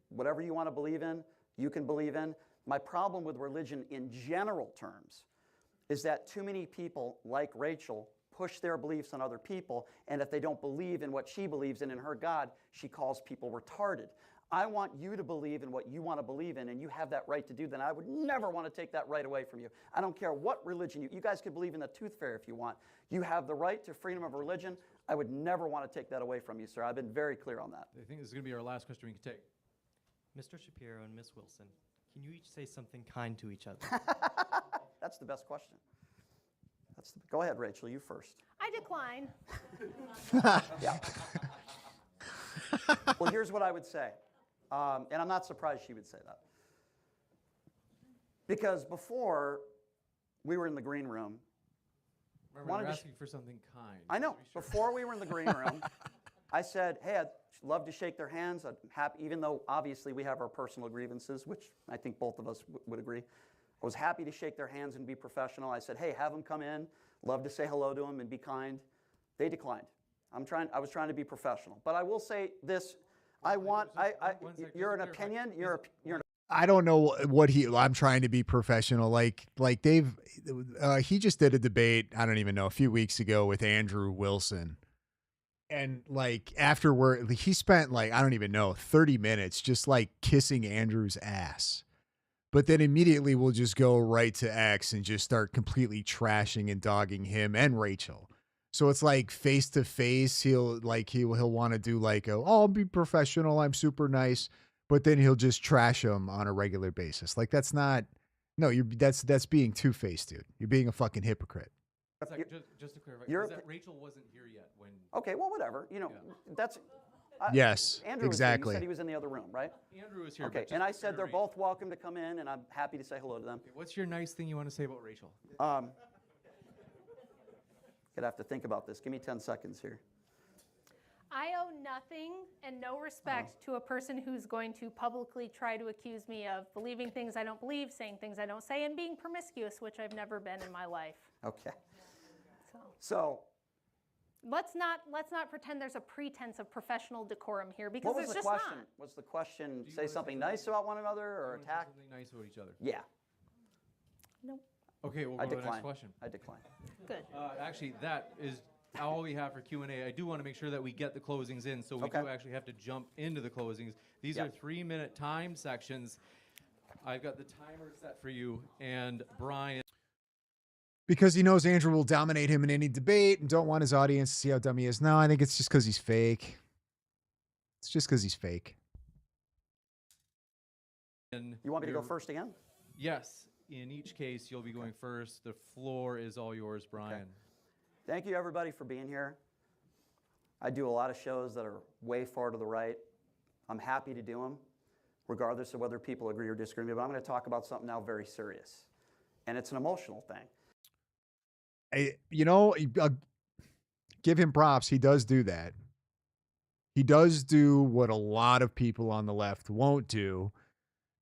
whatever you want to believe in, you can believe in. My problem with religion in general terms is that too many people, like Rachel, push their beliefs on other people, and if they don't believe in what she believes in her God, she calls people retarded. I want you to believe in what you want to believe in, and you have that right to do that. I would never want to take that right away from you. I don't care what religion you guys could believe in the tooth fairy if you want. You have the right to freedom of religion. I would never want to take that away from you, sir. I've been very clear on that. I think this is going to be our last question we can take. Mr. Shapiro and Ms. Wilson, can you each say something kind to each other? That's the best question. Go ahead, Rachel, you first. I decline. Yeah. Well, here's what I would say. And I'm not surprised she would say that. Because before we were in the green room, Remember, you're asking for something kind. I know. Before we were in the green room, I said, hey, I'd love to shake their hands. I'm happy, even though obviously we have our personal grievances, which I think both of us would agree. I was happy to shake their hands and be professional. I said, hey, have them come in. Love to say hello to them and be kind. They declined. I was trying to be professional. But I will say this. You're an opinion. I don't know what I'm trying to be professional. Like he just did a debate, I don't even know, a few weeks ago with Andrew Wilson. And like afterward, he spent like, I don't even know, 30 minutes just like kissing Andrew's ass. But then immediately we'll just go right to X and just start completely trashing and dogging him and Rachel. So it's like face to face, he'll want to do like, I'll be professional, I'm super nice. But then he'll just trash him on a regular basis. Like that's being two-faced, dude. You're being a fucking hypocrite. Just to clarify, Rachel wasn't here yet when. Okay, well, whatever. That's. Yes, Andrew exactly. Was here. You said he was in the other room, right? Andrew was here. Okay, and I said they're both welcome to come in, and I'm happy to say hello to them. Okay, what's your nice thing you want to say about Rachel? Gonna have to think about this. Give me 10 seconds here. I owe nothing and no respect to a person who's going to publicly try to accuse me of believing things I don't believe, saying things I don't say, and being promiscuous, which I've never been in my life. Okay. So let's not pretend there's a pretense of professional decorum here, because there's just question? not. Was the question say something nice about one another or attack? Something nice about each other. Yeah. Nope. Okay, we'll go to the next question. I decline. Good. Actually, that is all we have for Q&A. I do want to make sure that we get the closings in, so we do actually have to jump into the closings. These are 3-minute time sections. I've got the timer set for you, and Brian. Because he knows Andrew will dominate him in any debate and don't want his audience to see how dumb he is. No, I think it's just because he's fake. It's just because he's fake. You want me to go first again? Yes. In each case, you'll be going first. The floor is all yours, Brian. Okay. Thank you, everybody, for being here. I do a lot of shows that are way far to the right. I'm happy to do them, regardless of whether people agree or disagree with me. But I'm going to talk about something now very serious. And it's an emotional thing. Give him props. He does do that. He does do what a lot of people on the left won't do.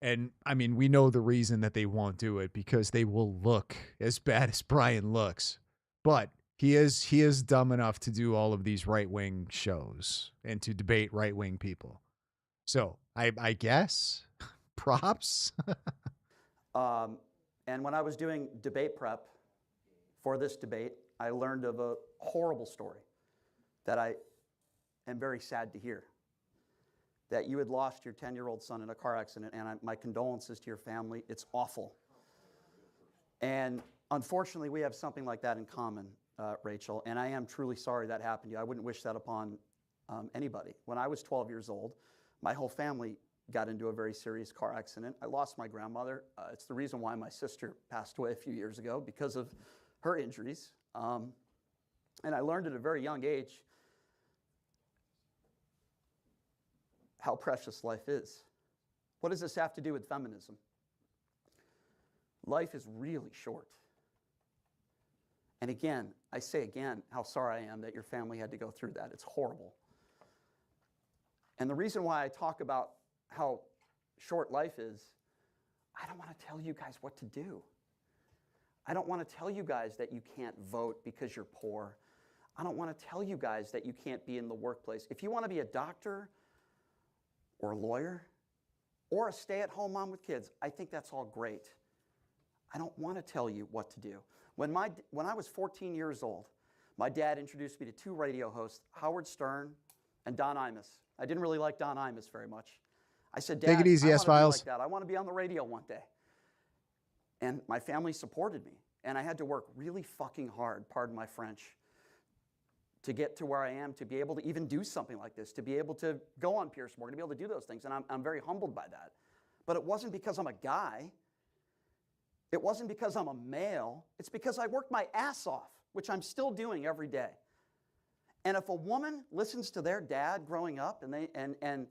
And I mean, we know the reason that they won't do it, because they will look as bad as Brian looks. But he is dumb enough to do all of these right-wing shows and to debate right-wing people. So I guess props. And when I was doing debate prep for this debate, I learned of a horrible story that I am very sad to hear. That you had lost your 10-year-old son in a car accident, and my condolences to your family. It's awful. And unfortunately, we have something like that in common, Rachel, and I am truly sorry that happened to you. I wouldn't wish that upon anybody. When I was 12 years old, my whole family got into a very serious car accident. I lost my grandmother. It's the reason why my sister passed away a few years ago, because of her injuries. And I learned at a very young age how precious life is. What does this have to do with feminism? Life is really short. And again, I say again how sorry I am that your family had to go through that. It's horrible. And the reason why I talk about how short life is, I don't want to tell you guys what to do. I don't want to tell you guys that you can't vote because you're poor. I don't want to tell you guys that you can't be in the workplace. If you want to be a doctor or a lawyer or a stay-at-home mom with kids, I think that's all great. I don't want to tell you what to do. When I was 14 years old, my dad introduced me to two radio hosts, Howard Stern and Don Imus. I didn't really like Don Imus very much. I said, Dad, Take it easy, I want to be S-Files. like that. I want to be on the radio one day. And my family supported me. And I had to work really fucking hard, pardon my French, to get to where I am, to be able to even do something like this, to be able to go on Pierce Morgan, to be able to do those things. And I'm very humbled by that. But it wasn't because I'm a guy. It wasn't because I'm a male. It's because I worked my ass off, which I'm still doing every day. And if a woman listens to their dad growing up and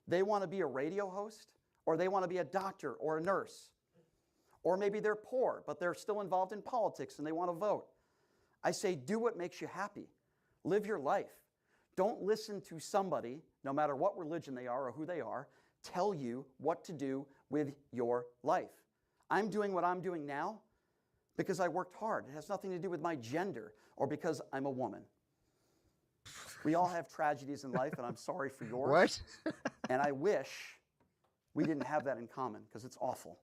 they want to be a radio host, or they want to be a doctor or a nurse, or maybe they're poor, but they're still involved in politics and they want to vote, I say, do what makes you happy. Live your life. Don't listen to somebody, no matter what religion they are or who they are, tell you what to do with your life. I'm doing what I'm doing now because I worked hard. It has nothing to do with my gender or because I'm a woman. We all have tragedies in life, and I'm sorry for yours. What? And I wish we didn't have that in common because it's awful.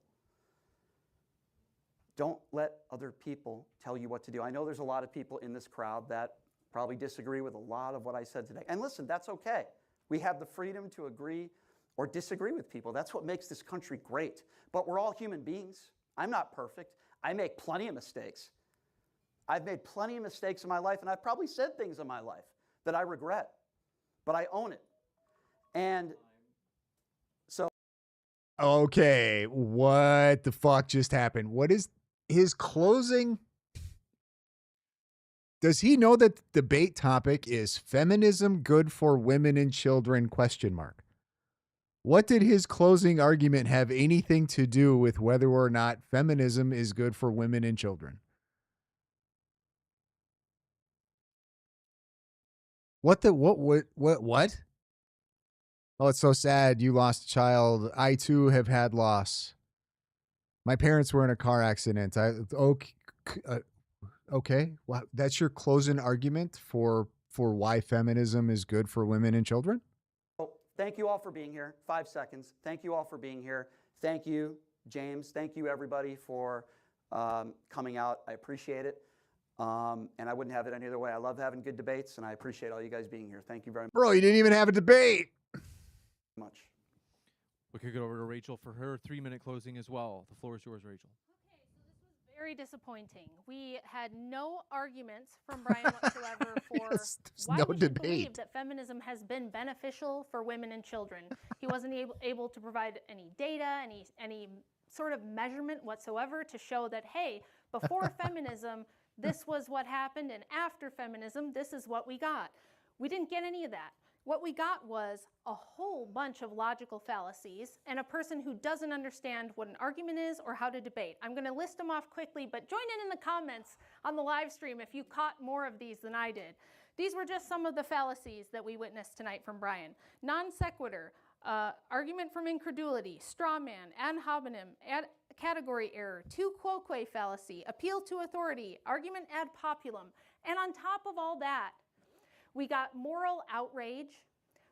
Don't let other people tell you what to do. I know there's a lot of people in this crowd that probably disagree with a lot of what I said today. And listen, that's okay. We have the freedom to agree or disagree with people. That's what makes this country great. But we're all human beings. I'm not perfect. I make plenty of mistakes. I've made plenty of mistakes in my life, and I've probably said things in my life that I regret, but I own it. And so... Okay, what the fuck just happened? What is his closing? Does he know that the debate topic is feminism good for women and children, ? What did his closing argument have anything to do with whether or not feminism is good for women and children? What? Oh, it's so sad. You lost a child. I too have had loss. My parents were in a car accident. Okay. Well, that's your closing argument for why feminism is good for women and children? Thank you all for being here. 5 seconds. Thank you all for being here. Thank you, James. Thank you, everybody, for coming out. I appreciate it. And I wouldn't have it any other way. I love having good debates, and I appreciate all you guys being here. Thank you very Bro, you didn't even have a debate. much. We could go over to Rachel for her 3-minute closing as well. The floor is yours, Rachel. Very disappointing. We had no arguments from Brian whatsoever for Yes, there's why no we should believe debate. that feminism has been beneficial for women and children. He wasn't able to provide any data, any sort of measurement whatsoever to show that, hey, before feminism, this was what happened, and after feminism, this is what we got. We didn't get any of that. What we got was a whole bunch of logical fallacies and a person who doesn't understand what an argument is or how to debate. I'm going to list them off quickly, but join in the comments on the live stream if you caught more of these than I did. These were just some of the fallacies that we witnessed tonight from Brian. Non sequitur, argument from incredulity, straw man, ad hominem, category error, tu quoque fallacy, appeal to authority, argument ad populum. And on top of all that, we got moral outrage,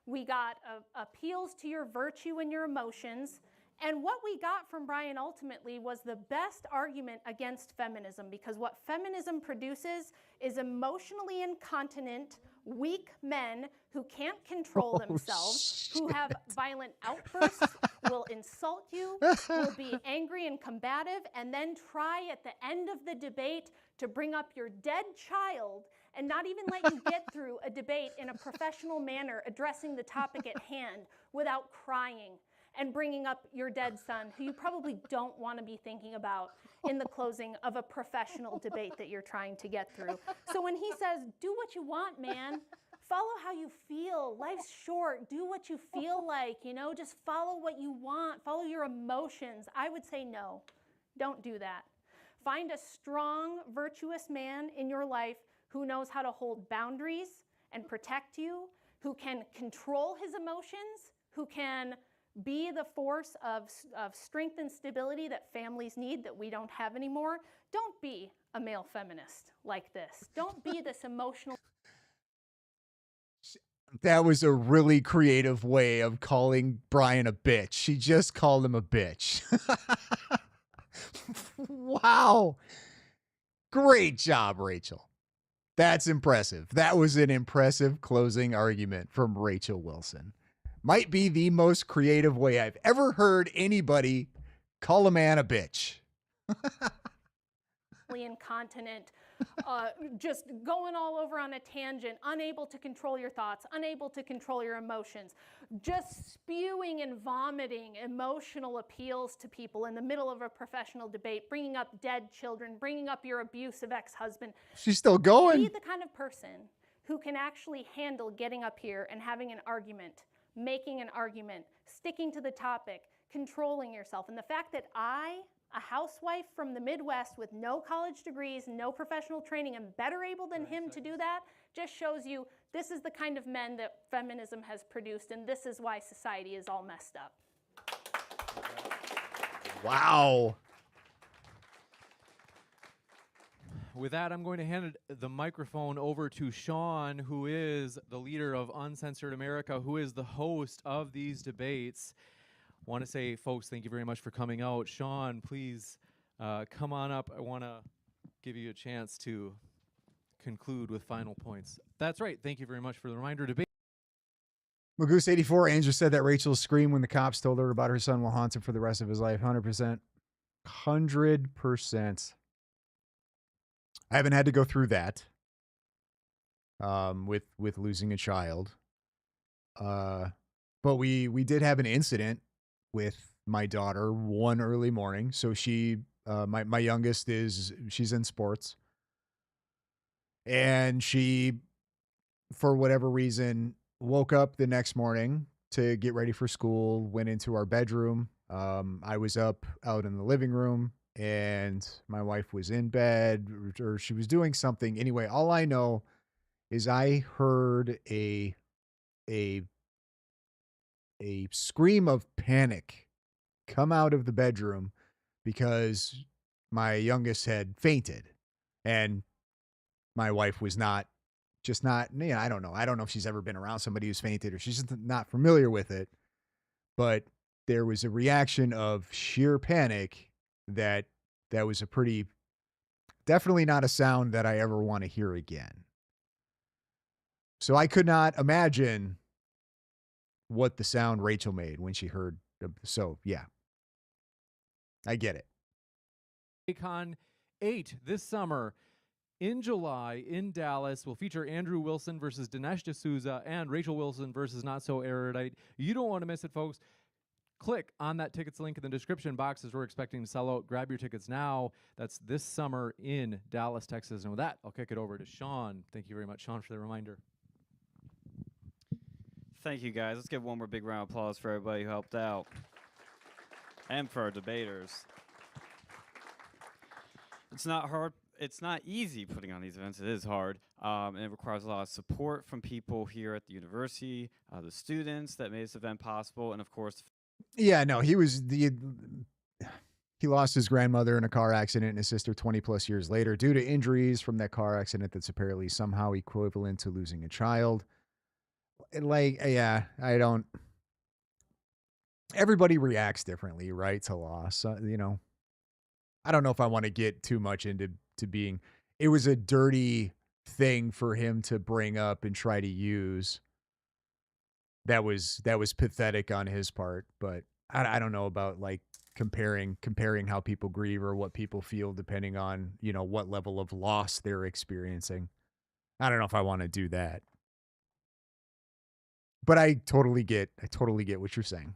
we got appeals to your virtue and your emotions, and what we got from Brian ultimately was the best argument against feminism, because what feminism produces is emotionally incontinent, weak men who can't control themselves, who have violent outbursts, will insult you, will be angry and combative, and then try at the end of the debate to bring up your dead child and not even let you get through a debate in a professional manner addressing the topic at hand without crying and bringing up your dead son, who you probably don't want to be thinking about in the closing of a professional debate that you're trying to get through. So when he says, do what you want, man, follow how you feel. Life's short. Do what you feel like, just follow what you want. Follow your emotions. I would say no, don't do that. Find a strong, virtuous man in your life who knows how to hold boundaries and protect you, who can control his emotions, who can be the force of strength and stability that families need that we don't have anymore. Don't be a male feminist like this. Don't be this emotional... That was a really creative way of calling Brian a bitch. She just called him a bitch. Wow. Great job, Rachel. That's impressive. That was an impressive closing argument from Rachel Wilson. Might be the most creative way I've ever heard anybody call a man a bitch. Incontinent, just going all over on a tangent, unable to control your thoughts, unable to control your emotions, just spewing and vomiting emotional appeals to people in the middle of a professional debate, bringing up dead children, bringing up your abusive ex-husband. She's still going. Be the kind of person who can actually handle getting up here and having an argument, making an argument, sticking to the topic, controlling yourself. And the fact that I, a housewife from the Midwest with no college degrees, no professional training, am better able than him to do that, just shows you this is the kind of men that feminism has produced, and this is why society is all messed up. Wow. With that, I'm going to hand the microphone over to Sean, who is the leader of Uncensored America, who is the host of these debates. Want to say, folks, thank you very much for coming out. Sean, please come on up. I want to give you a chance to conclude with final points. That's right. Thank you very much for the reminder. Debate. Magoose 84 Andrew said that Rachel's scream when the cops told her about her son will haunt him for the rest of his life. 100%. 100%. I haven't had to go through that with losing a child. But we did have an incident with my daughter one early morning. So she, my youngest she's in sports. And she, for whatever reason, woke up the next morning to get ready for school, went into our bedroom. I was up out in the living room and my wife was in bed or she was doing something. Anyway, all I know is I heard a scream of panic come out of the bedroom because my youngest had fainted and my wife was not, I don't know. I don't know if she's ever been around somebody who's fainted or she's just not familiar with it, but there was a reaction of sheer panic that was definitely not a sound that I ever want to hear again. So I could not imagine what the sound Rachel made when she heard. So yeah, I get it. Con 8 this summer in July in Dallas will feature Andrew Wilson versus Dinesh D'Souza and Rachel Wilson versus Not So Erudite. You don't want to miss it, folks. Click on that tickets link in the description box as we're expecting to sell out. Grab your tickets now. That's this summer in Dallas, Texas. And with that, I'll kick it over to Sean. Thank you very much, Sean, for the reminder. Thank you, guys. Let's give one more big round of applause for everybody who helped out and for our debaters. It's not hard. It's not easy putting on these events. It is hard, and it requires a lot of support from people here at the university, the students that made this event possible, and of course, yeah, no, he lost his grandmother in a car accident and his sister 20 plus years later due to injuries from that car accident that's apparently somehow equivalent to losing a child. Yeah, everybody reacts differently, right, to loss. I don't know if I want to get too much into being, it was a dirty thing for him to bring up and try to use. That was pathetic on his part, but I don't know about like comparing how people grieve or what people feel depending on, what level of loss they're experiencing. I don't know if I want to do that. But I totally get what you're saying.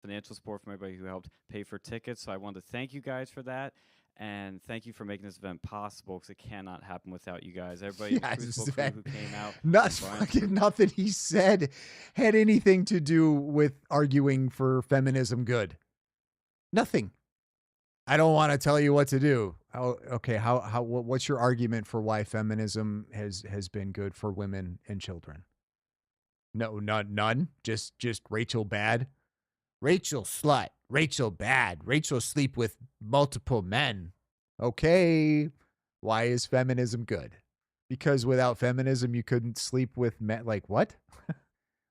Financial support from everybody who helped pay for tickets. So I wanted to thank you guys for that. And thank you for making this event possible because it cannot happen without you guys. Everybody in the Crucible crew who came out. Nothing he said had anything to do with arguing for feminism good. Nothing. I don't want to tell you what to do. Okay, what's your argument for why feminism has been good for women and children? No, none. Just Rachel bad. Rachel slut. Rachel bad. Rachel sleep with multiple men. Okay. Why is feminism good? because without feminism, you couldn't sleep with men. Like, what?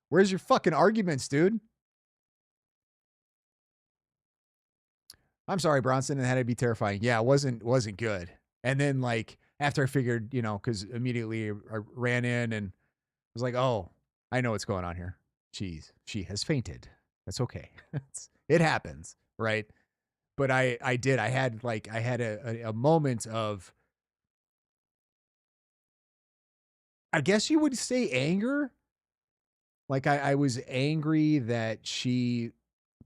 Where's your fucking arguments, dude? I'm sorry, Bronson. It had to be terrifying. Yeah, it wasn't good. And then like after I figured, because immediately I ran in and was like, oh, I know what's going on here. She has fainted. That's okay. It happens, right? But I had a moment of, I guess you would say, anger. Like I was angry that she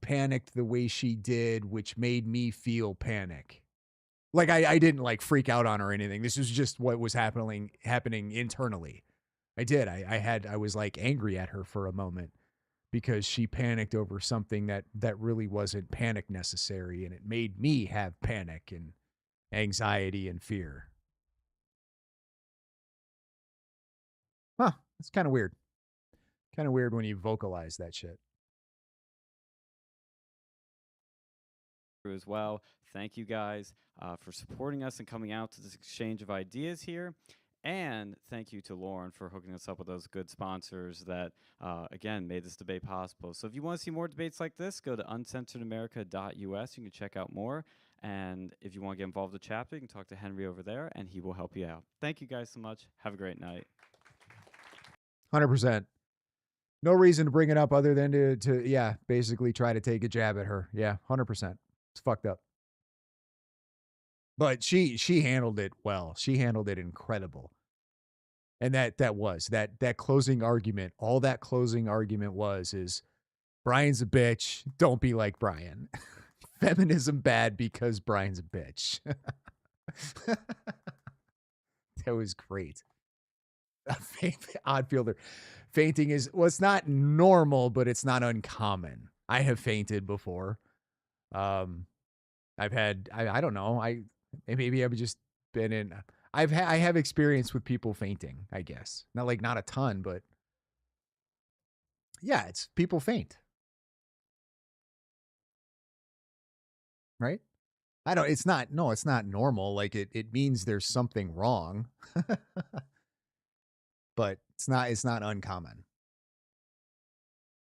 panicked the way she did, which made me feel panic. Like I didn't like freak out on her or anything. This was just what was happening internally. I was like angry at her for a moment because she panicked over something that really wasn't panic necessary, and it made me have panic and anxiety and fear. Huh, it's kind of weird. Kind of weird when you vocalize that shit. As well. Thank you guys for supporting us and coming out to this exchange of ideas here. And thank you to Lauren for hooking us up with those good sponsors that, again, made this debate possible. So if you want to see more debates like this, go to uncensoredamerica.us. You can check out more. And if you want to get involved with the chapter, you can talk to Henry over there, and he will help you out. Thank you guys so much. Have a great night. 100%. No reason to bring it up other than to basically try to take a jab at her. Yeah, 100%. It's fucked up. But she handled it well. She handled it incredible. And that closing argument, all that closing argument is Brian's a bitch. Don't be like Brian. Feminism bad because Brian's a bitch. That was great. Odd fielder. Fainting is, well, it's not normal, but it's not uncommon. I have fainted before. I've had, I don't know. Maybe I've just been in, I have experience with people fainting, I guess. Not a ton, but yeah, it's people faint. Right? It's not normal. Like it means there's something wrong. But it's not uncommon.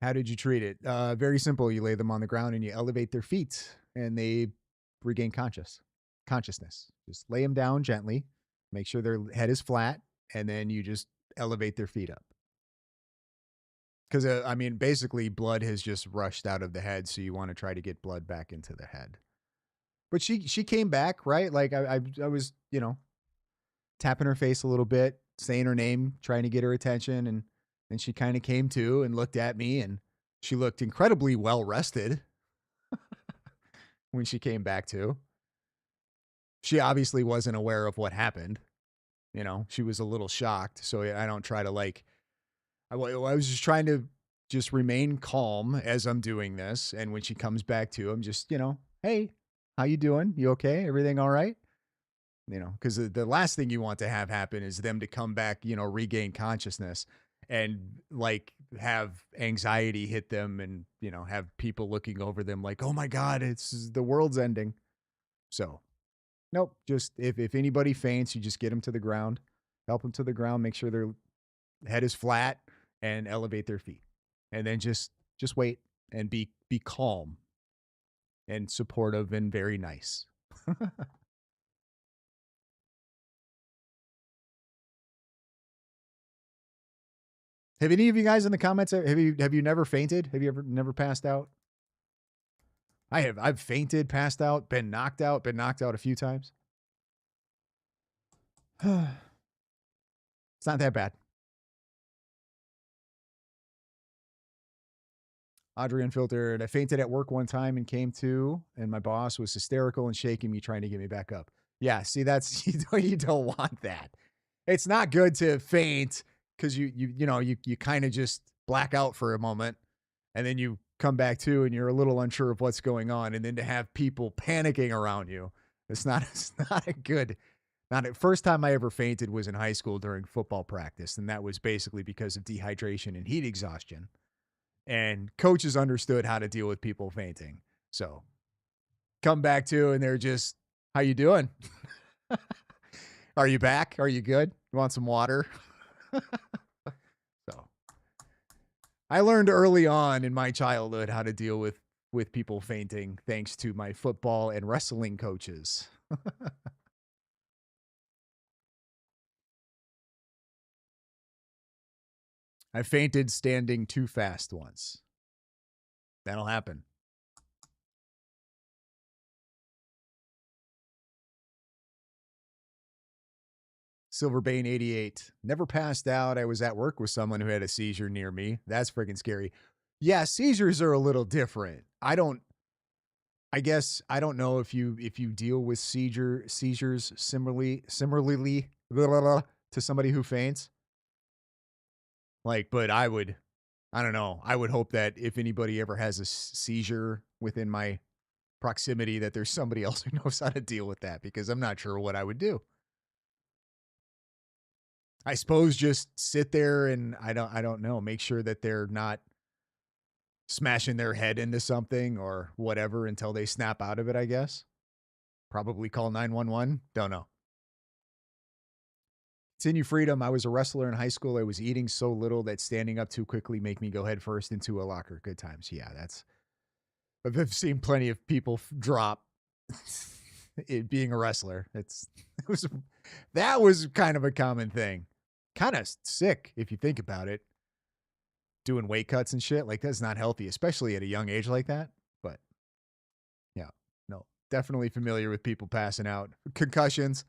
How did you treat it? Very simple. You lay them on the ground and you elevate their feet and they regain consciousness. Just lay them down gently, make sure their head is flat, and then you just elevate their feet up. Because, basically blood has just rushed out of the head, so you want to try to get blood back into the head. But she came back, right? Like I was, tapping her face a little bit, saying her name, trying to get her attention, and then she kind of came to and looked at me, and she looked incredibly well rested when she came back to. She obviously wasn't aware of what happened. She was a little shocked. So I don't try to I was just trying to just remain calm as I'm doing this. And when she comes back to, I'm just, hey, how you doing? You okay? Everything all right? Because the last thing you want to have happen is them to come back, regain consciousness and have anxiety hit them and, have people looking over them like, oh my God, the world's ending. So nope. Just if anybody faints, you just get them to the ground, help them to the ground, make sure their head is flat and elevate their feet. And then just wait and be calm and supportive and very nice. Have any of you guys in the comments, have you never fainted? Have you ever never passed out? I have. I've fainted, passed out, been knocked out a few times. It's not that bad. Audrey Unfiltered. I fainted at work one time and came to, and my boss was hysterical and shaking me, trying to get me back up. Yeah, see, that's you don't want that. It's not good to faint because you kind of just black out for a moment, and then you come back to, and you're a little unsure of what's going on, and then to have people panicking around you, it's not a good. First time I ever fainted was in high school during football practice, and that was basically because of dehydration and heat exhaustion. And coaches understood how to deal with people fainting. So come back to, and they're just, how you doing? Are you back? Are you good? You want some water? So I learned early on in my childhood how to deal with people fainting thanks to my football and wrestling coaches. I fainted standing too fast once. That'll happen. Silverbane 88. Never passed out. I was at work with someone who had a seizure near me. That's freaking scary. Yeah, seizures are a little different. I don't know if you deal with seizures similarly blah, blah, blah, to somebody who faints. Like, but I don't know. I would hope that if anybody ever has a seizure within my proximity, that there's somebody else who knows how to deal with that, because I'm not sure what I would do. I suppose just sit there and I don't know, make sure that they're not smashing their head into something or whatever until they snap out of it, I guess. Probably call 911. Don't know. Continue freedom. I was a wrestler in high school. I was eating so little that standing up too quickly make me go head first into a locker. Good times. Yeah, I've seen plenty of people drop it being a wrestler. That was kind of a common thing. Kind of sick if you think about it. Doing weight cuts and shit, like, that's not healthy, especially at a young age like that. But yeah, no, definitely familiar with people passing out. Concussions.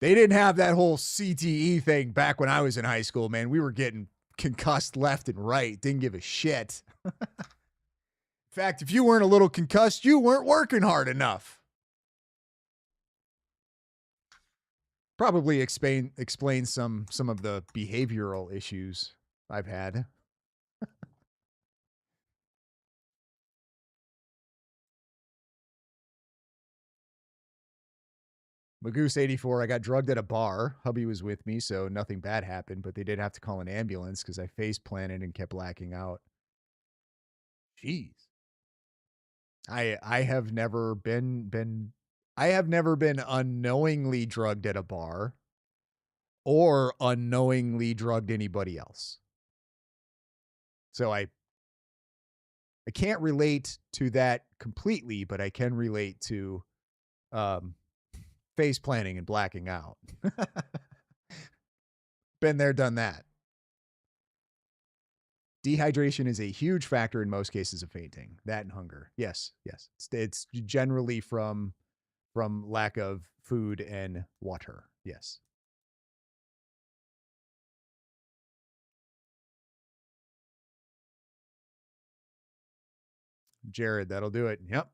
They didn't have that whole CTE thing back when I was in high school, man. We were getting concussed left and right. Didn't give a shit. In fact, if you weren't a little concussed, you weren't working hard enough. Probably explain some of the behavioral issues I've had. Magoose 84, I got drugged at a bar. Hubby was with me, so nothing bad happened, but they did have to call an ambulance because I face planted and kept blacking out. Jeez. I have never been unknowingly drugged at a bar or unknowingly drugged anybody else. So I can't relate to that completely, but I can relate to face planting and blacking out. Been there, done that. Dehydration is a huge factor in most cases of fainting. That and hunger. Yes. It's generally from lack of food and water. Yes. Jared, that'll do it. Yep.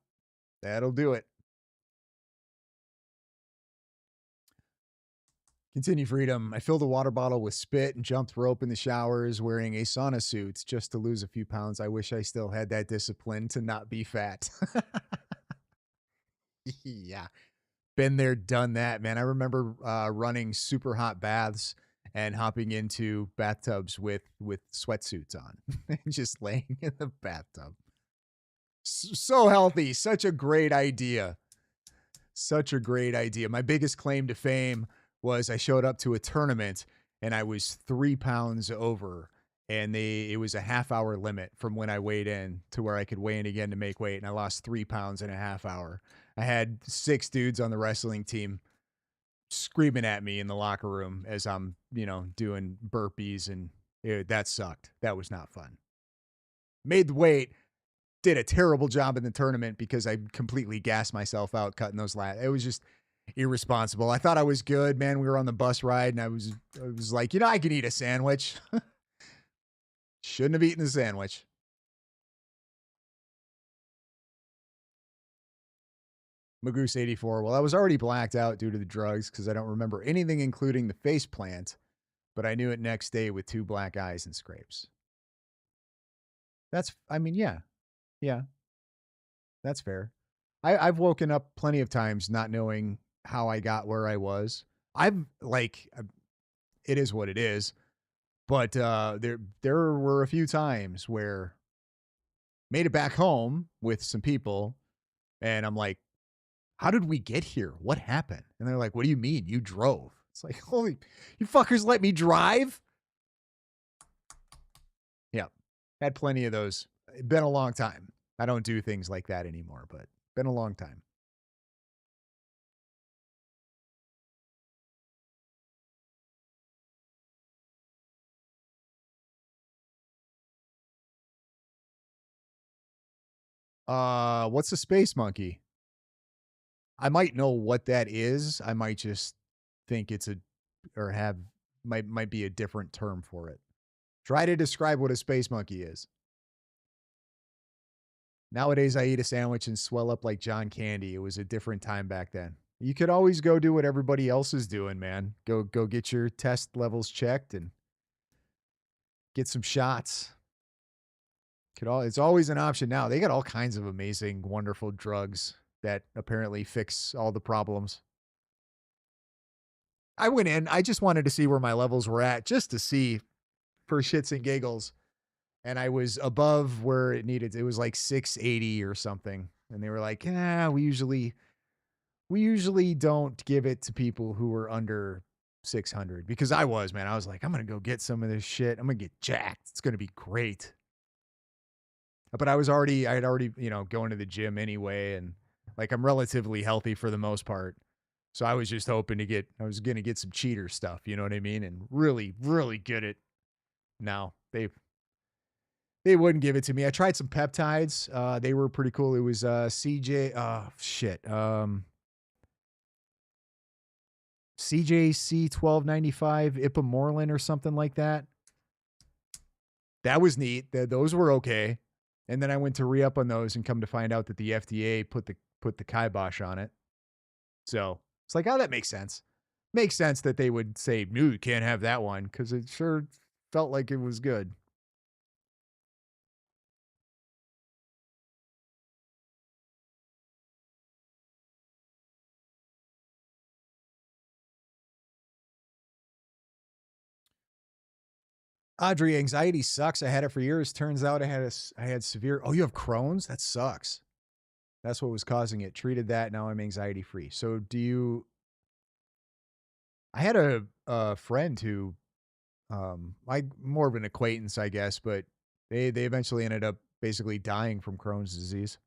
That'll do it. Continue freedom. I filled a water bottle with spit and jumped rope in the showers wearing a sauna suit just to lose a few pounds. I wish I still had that discipline to not be fat. Yeah. Been there, done that, man. I remember running super hot baths and hopping into bathtubs with sweatsuits on and just laying in the bathtub. So healthy. Such a great idea. Such a great idea. My biggest claim to fame was I showed up to a tournament and I was 3 pounds over, and it was a half-hour limit from when I weighed in to where I could weigh in again to make weight, and I lost 3 pounds in a half hour. I had 6 dudes on the wrestling team screaming at me in the locker room as I'm, doing burpees, and that sucked. That was not fun. Made the weight, did a terrible job in the tournament because I completely gassed myself out cutting those lats. It was just irresponsible. I thought I was good, man. We were on the bus ride and I was like, I can eat a sandwich. Shouldn't have eaten the sandwich. Magoose 84. Well, I was already blacked out due to the drugs because I don't remember anything, including the face plant, but I knew it next day with 2 black eyes and scrapes. Yeah. That's fair. I've woken up plenty of times not knowing how I got where I was. It is what it is. But there were a few times where made it back home with some people, and I'm like, how did we get here? What happened? And they're like, what do you mean? You drove. It's like, holy, you fuckers let me drive? Yeah. Had plenty of those. Been a long time. I don't do things like that anymore, but been a long time. What's a space monkey? I might know what that is. I might just think it's or have might be a different term for it. Try to describe what a space monkey is. Nowadays, I eat a sandwich and swell up like John Candy. It was a different time back then. You could always go do what everybody else is doing, man. Go get your test levels checked and get some shots. It's always an option now. They got all kinds of amazing, wonderful drugs that apparently fix all the problems. I went in, I just wanted to see where my levels were at, just to see for shits and giggles. And I was above where it needed. It was like 680 or something. And they were like, we usually don't give it to people who are under 600, because I was like, I'm going to go get some of this shit. I'm going to get jacked. It's going to be great. But I had already, going to the gym anyway. And like, I'm relatively healthy for the most part. So I was just hoping I was going to get some cheater stuff. You know what I mean? And really, really get it. No, they wouldn't give it to me. I tried some peptides. They were pretty cool. It was CJ. CJC 1295 Ipamorelin or something like that. That was neat. Those were okay. And then I went to re-up on those and come to find out that the FDA put the kibosh on it. So it's like, oh, that makes sense. Makes sense that they would say, no, you can't have that one, because it sure felt like it was good. Audrey, anxiety sucks. I had it for years. Turns out I had severe. Oh, you have Crohn's? That sucks. That's what was causing it. Treated that. Now I'm anxiety free. So I had a friend who, more of an acquaintance, I guess, but they eventually ended up basically dying from Crohn's disease.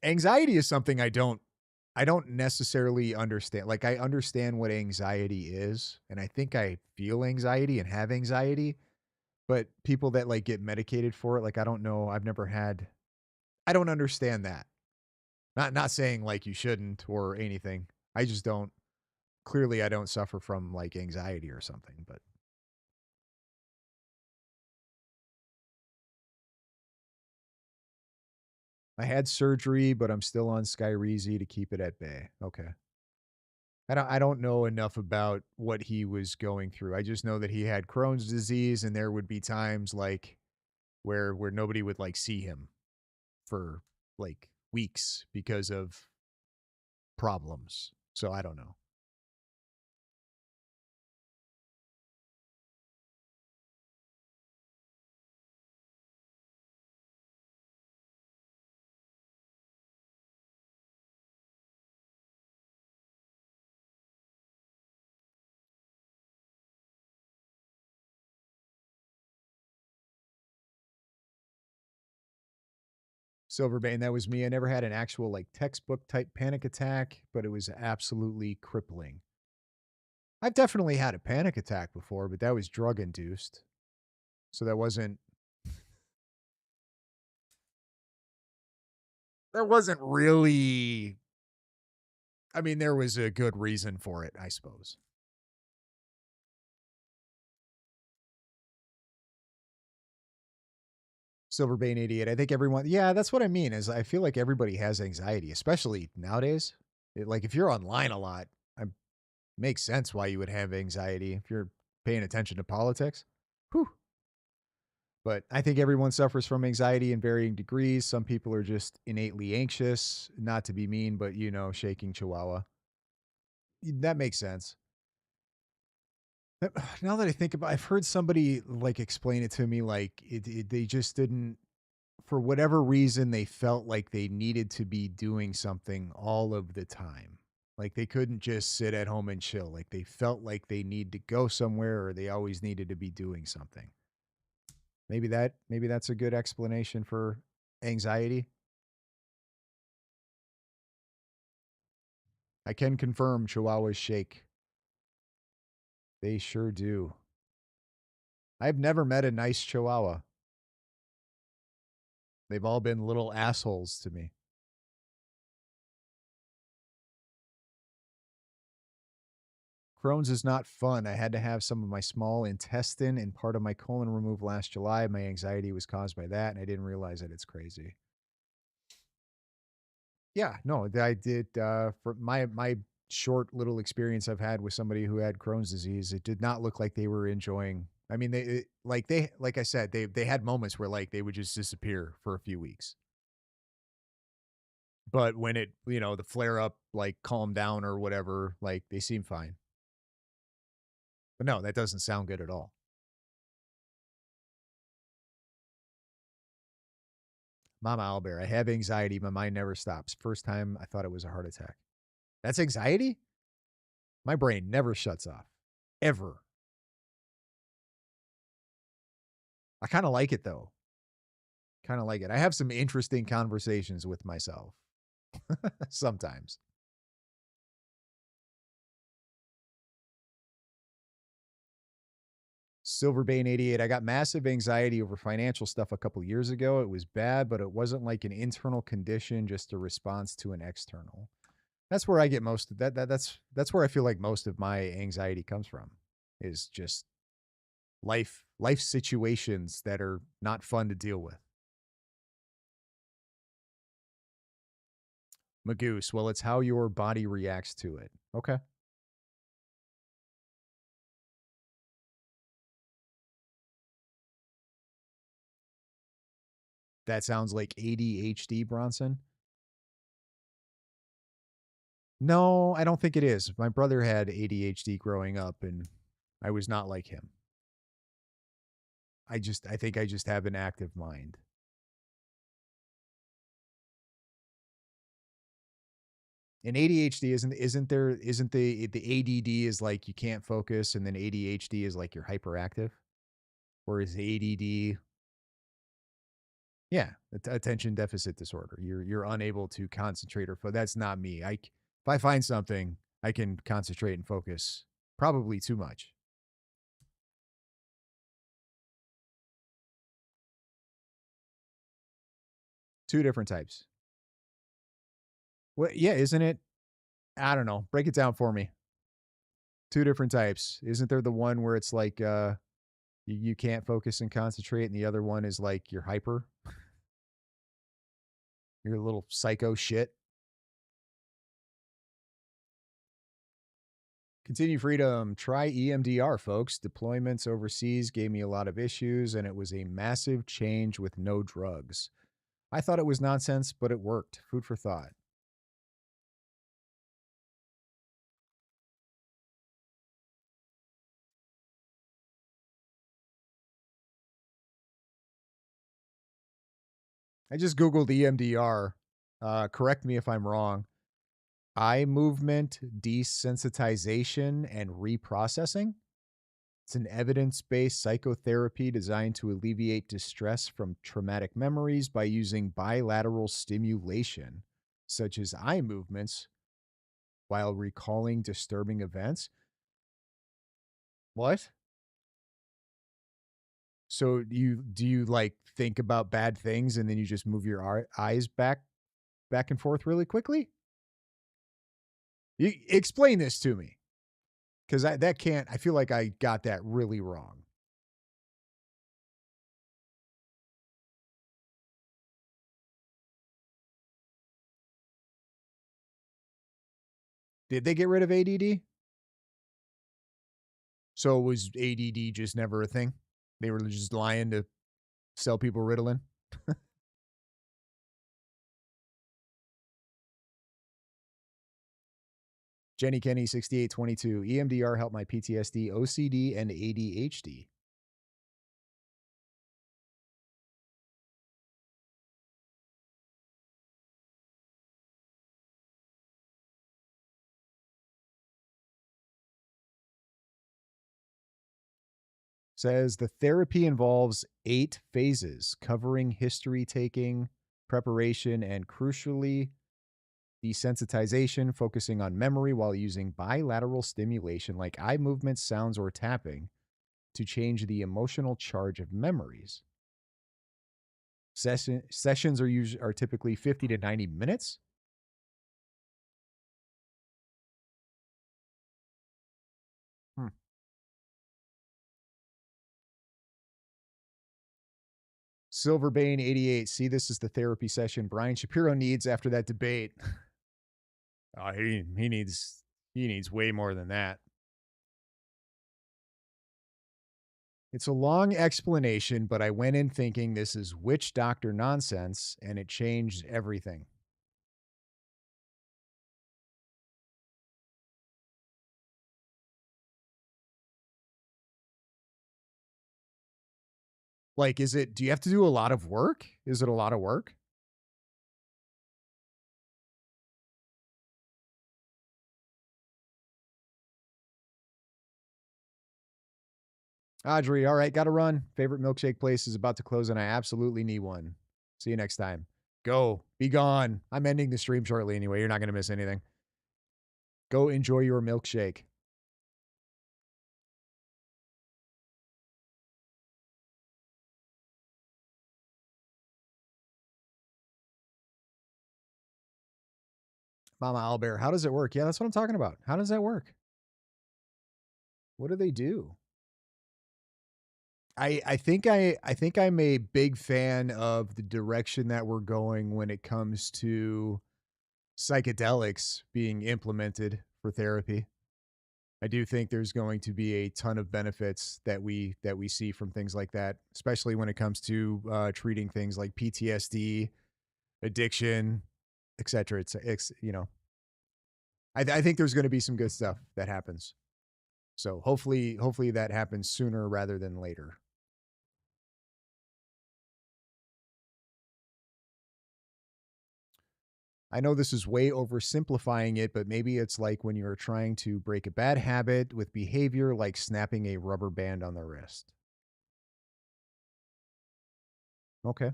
Anxiety is something I don't necessarily understand. Like, I understand what anxiety is, and I think I feel anxiety and have anxiety, but people that like get medicated for it, like, I don't know. I don't understand that. Not saying like you shouldn't or anything. I just don't. Clearly I don't suffer from like anxiety or something, but I had surgery, but I'm still on Skyrizi to keep it at bay. Okay. I don't know enough about what he was going through. I just know that he had Crohn's disease, and there would be times like where nobody would like see him for like weeks because of problems. So I don't know. Silverbane, that was me. I never had an actual like textbook type panic attack, but it was absolutely crippling. I've definitely had a panic attack before, but that was drug induced. So that wasn't really, I mean, there was a good reason for it, I suppose. Silverbane 88. I think everyone, yeah, that's what I mean, is I feel like everybody has anxiety, especially nowadays. Like, if you're online a lot, it makes sense why you would have anxiety if you're paying attention to politics. Whew. But I think everyone suffers from anxiety in varying degrees. Some people are just innately anxious, not to be mean, but shaking chihuahua. That makes sense. Now that I think about, I've heard somebody like explain it to me, like they just didn't, for whatever reason, they felt like they needed to be doing something all of the time. Like they couldn't just sit at home and chill. Like they felt like they need to go somewhere or they always needed to be doing something. Maybe that's a good explanation for anxiety. I can confirm Chihuahuas shake. They sure do. I've never met a nice Chihuahua. They've all been little assholes to me. Crohn's is not fun. I had to have some of my small intestine and part of my colon removed last July. My anxiety was caused by that, and I didn't realize that. It's crazy. Yeah, no, I did for my short little experience I've had with somebody who had Crohn's disease. It did not look like they were enjoying. I mean, like I said, they had moments where like they would just disappear for a few weeks. But when it, the flare up like calmed down or whatever, like they seem fine. But no, that doesn't sound good at all. Mama Owlbear, I have anxiety. My mind never stops. First time I thought it was a heart attack. That's anxiety? My brain never shuts off. Ever. I kind of like it though. Kind of like it. I have some interesting conversations with myself. Sometimes. Silverbane 88. I got massive anxiety over financial stuff a couple years ago. It was bad, but it wasn't like an internal condition, just a response to an external. That's where I get most of that's where I feel like most of my anxiety comes from, is just life situations that are not fun to deal with. Magoose, well, it's how your body reacts to it. Okay. That sounds like ADHD, Bronson. No, I don't think it is. My brother had ADHD growing up, and I was not like him. I think I just have an active mind. And ADHD isn't the ADD is like you can't focus, and then ADHD is like you're hyperactive, whereas ADD, yeah, attention deficit disorder. You're unable to concentrate or that's not me. If I find something, I can concentrate and focus. Probably too much. Two different types. What? Yeah, isn't it? I don't know. Break it down for me. Two different types. Isn't there the one where it's like you can't focus and concentrate, and the other one is like you're hyper? You're a little psycho shit. Continue freedom. Try EMDR, folks. Deployments overseas gave me a lot of issues, and it was a massive change with no drugs. I thought it was nonsense, but it worked. Food for thought. I just Googled EMDR. Correct me if I'm wrong. Eye movement desensitization and reprocessing. It's an evidence-based psychotherapy designed to alleviate distress from traumatic memories by using bilateral stimulation, such as eye movements, while recalling disturbing events. What? So do you like think about bad things and then you just move your eyes back and forth really quickly? You explain this to me, because I feel like I got that really wrong. Did they get rid of ADD? So was ADD just never a thing? They were just lying to sell people Ritalin? Jenny Kenny 6822. EMDR helped my PTSD, OCD, and ADHD. Says the therapy involves 8 phases covering history taking, preparation, and crucially, desensitization, focusing on memory while using bilateral stimulation like eye movements, sounds, or tapping to change the emotional charge of memories. Sessions are typically 50 to 90 minutes. Silverbane 88. See, this is the therapy session Brian Shapiro needs after that debate. He needs way more than that. It's a long explanation, but I went in thinking this is witch doctor nonsense, and it changed everything. Like, do you have to do a lot of work? Is it a lot of work? Audrey, all right, got to run. Favorite milkshake place is about to close, and I absolutely need one. See you next time. Go. Be gone. I'm ending the stream shortly anyway. You're not going to miss anything. Go enjoy your milkshake. Mama Owlbear, how does it work? Yeah, that's what I'm talking about. How does that work? What do they do? I think I'm a big fan of the direction that we're going when it comes to psychedelics being implemented for therapy. I do think there's going to be a ton of benefits that we see from things like that, especially when it comes to treating things like PTSD, addiction, etc. It's I think there's going to be some good stuff that happens. So hopefully that happens sooner rather than later. I know this is way oversimplifying it, but maybe it's like when you're trying to break a bad habit with behavior like snapping a rubber band on the wrist. Okay.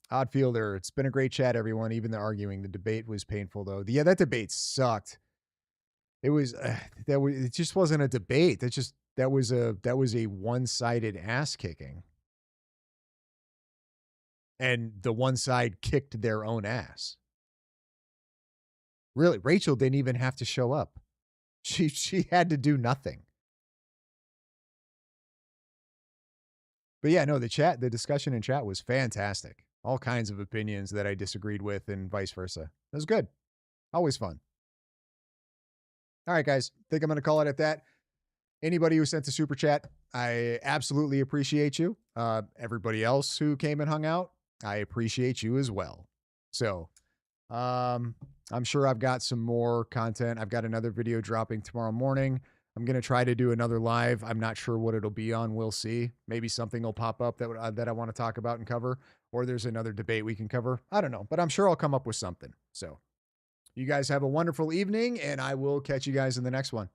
Oddfielder, it's been a great chat, everyone. Even the arguing, the debate was painful, though. Yeah, that debate sucked. It was it just wasn't a debate. That was a one-sided ass kicking. And the one side kicked their own ass. Really, Rachel didn't even have to show up. She had to do nothing. But yeah, no, the discussion in chat was fantastic. All kinds of opinions that I disagreed with and vice versa. It was good. Always fun. All right, guys. Think I'm going to call it at that. Anybody who sent a super chat, I absolutely appreciate you. Everybody else who came and hung out, I appreciate you as well. So, I'm sure I've got some more content. I've got another video dropping tomorrow morning. I'm going to try to do another live. I'm not sure what it'll be on. We'll see. Maybe something will pop up that I want to talk about and cover, or there's another debate we can cover. I don't know, but I'm sure I'll come up with something. So you guys have a wonderful evening, and I will catch you guys in the next one.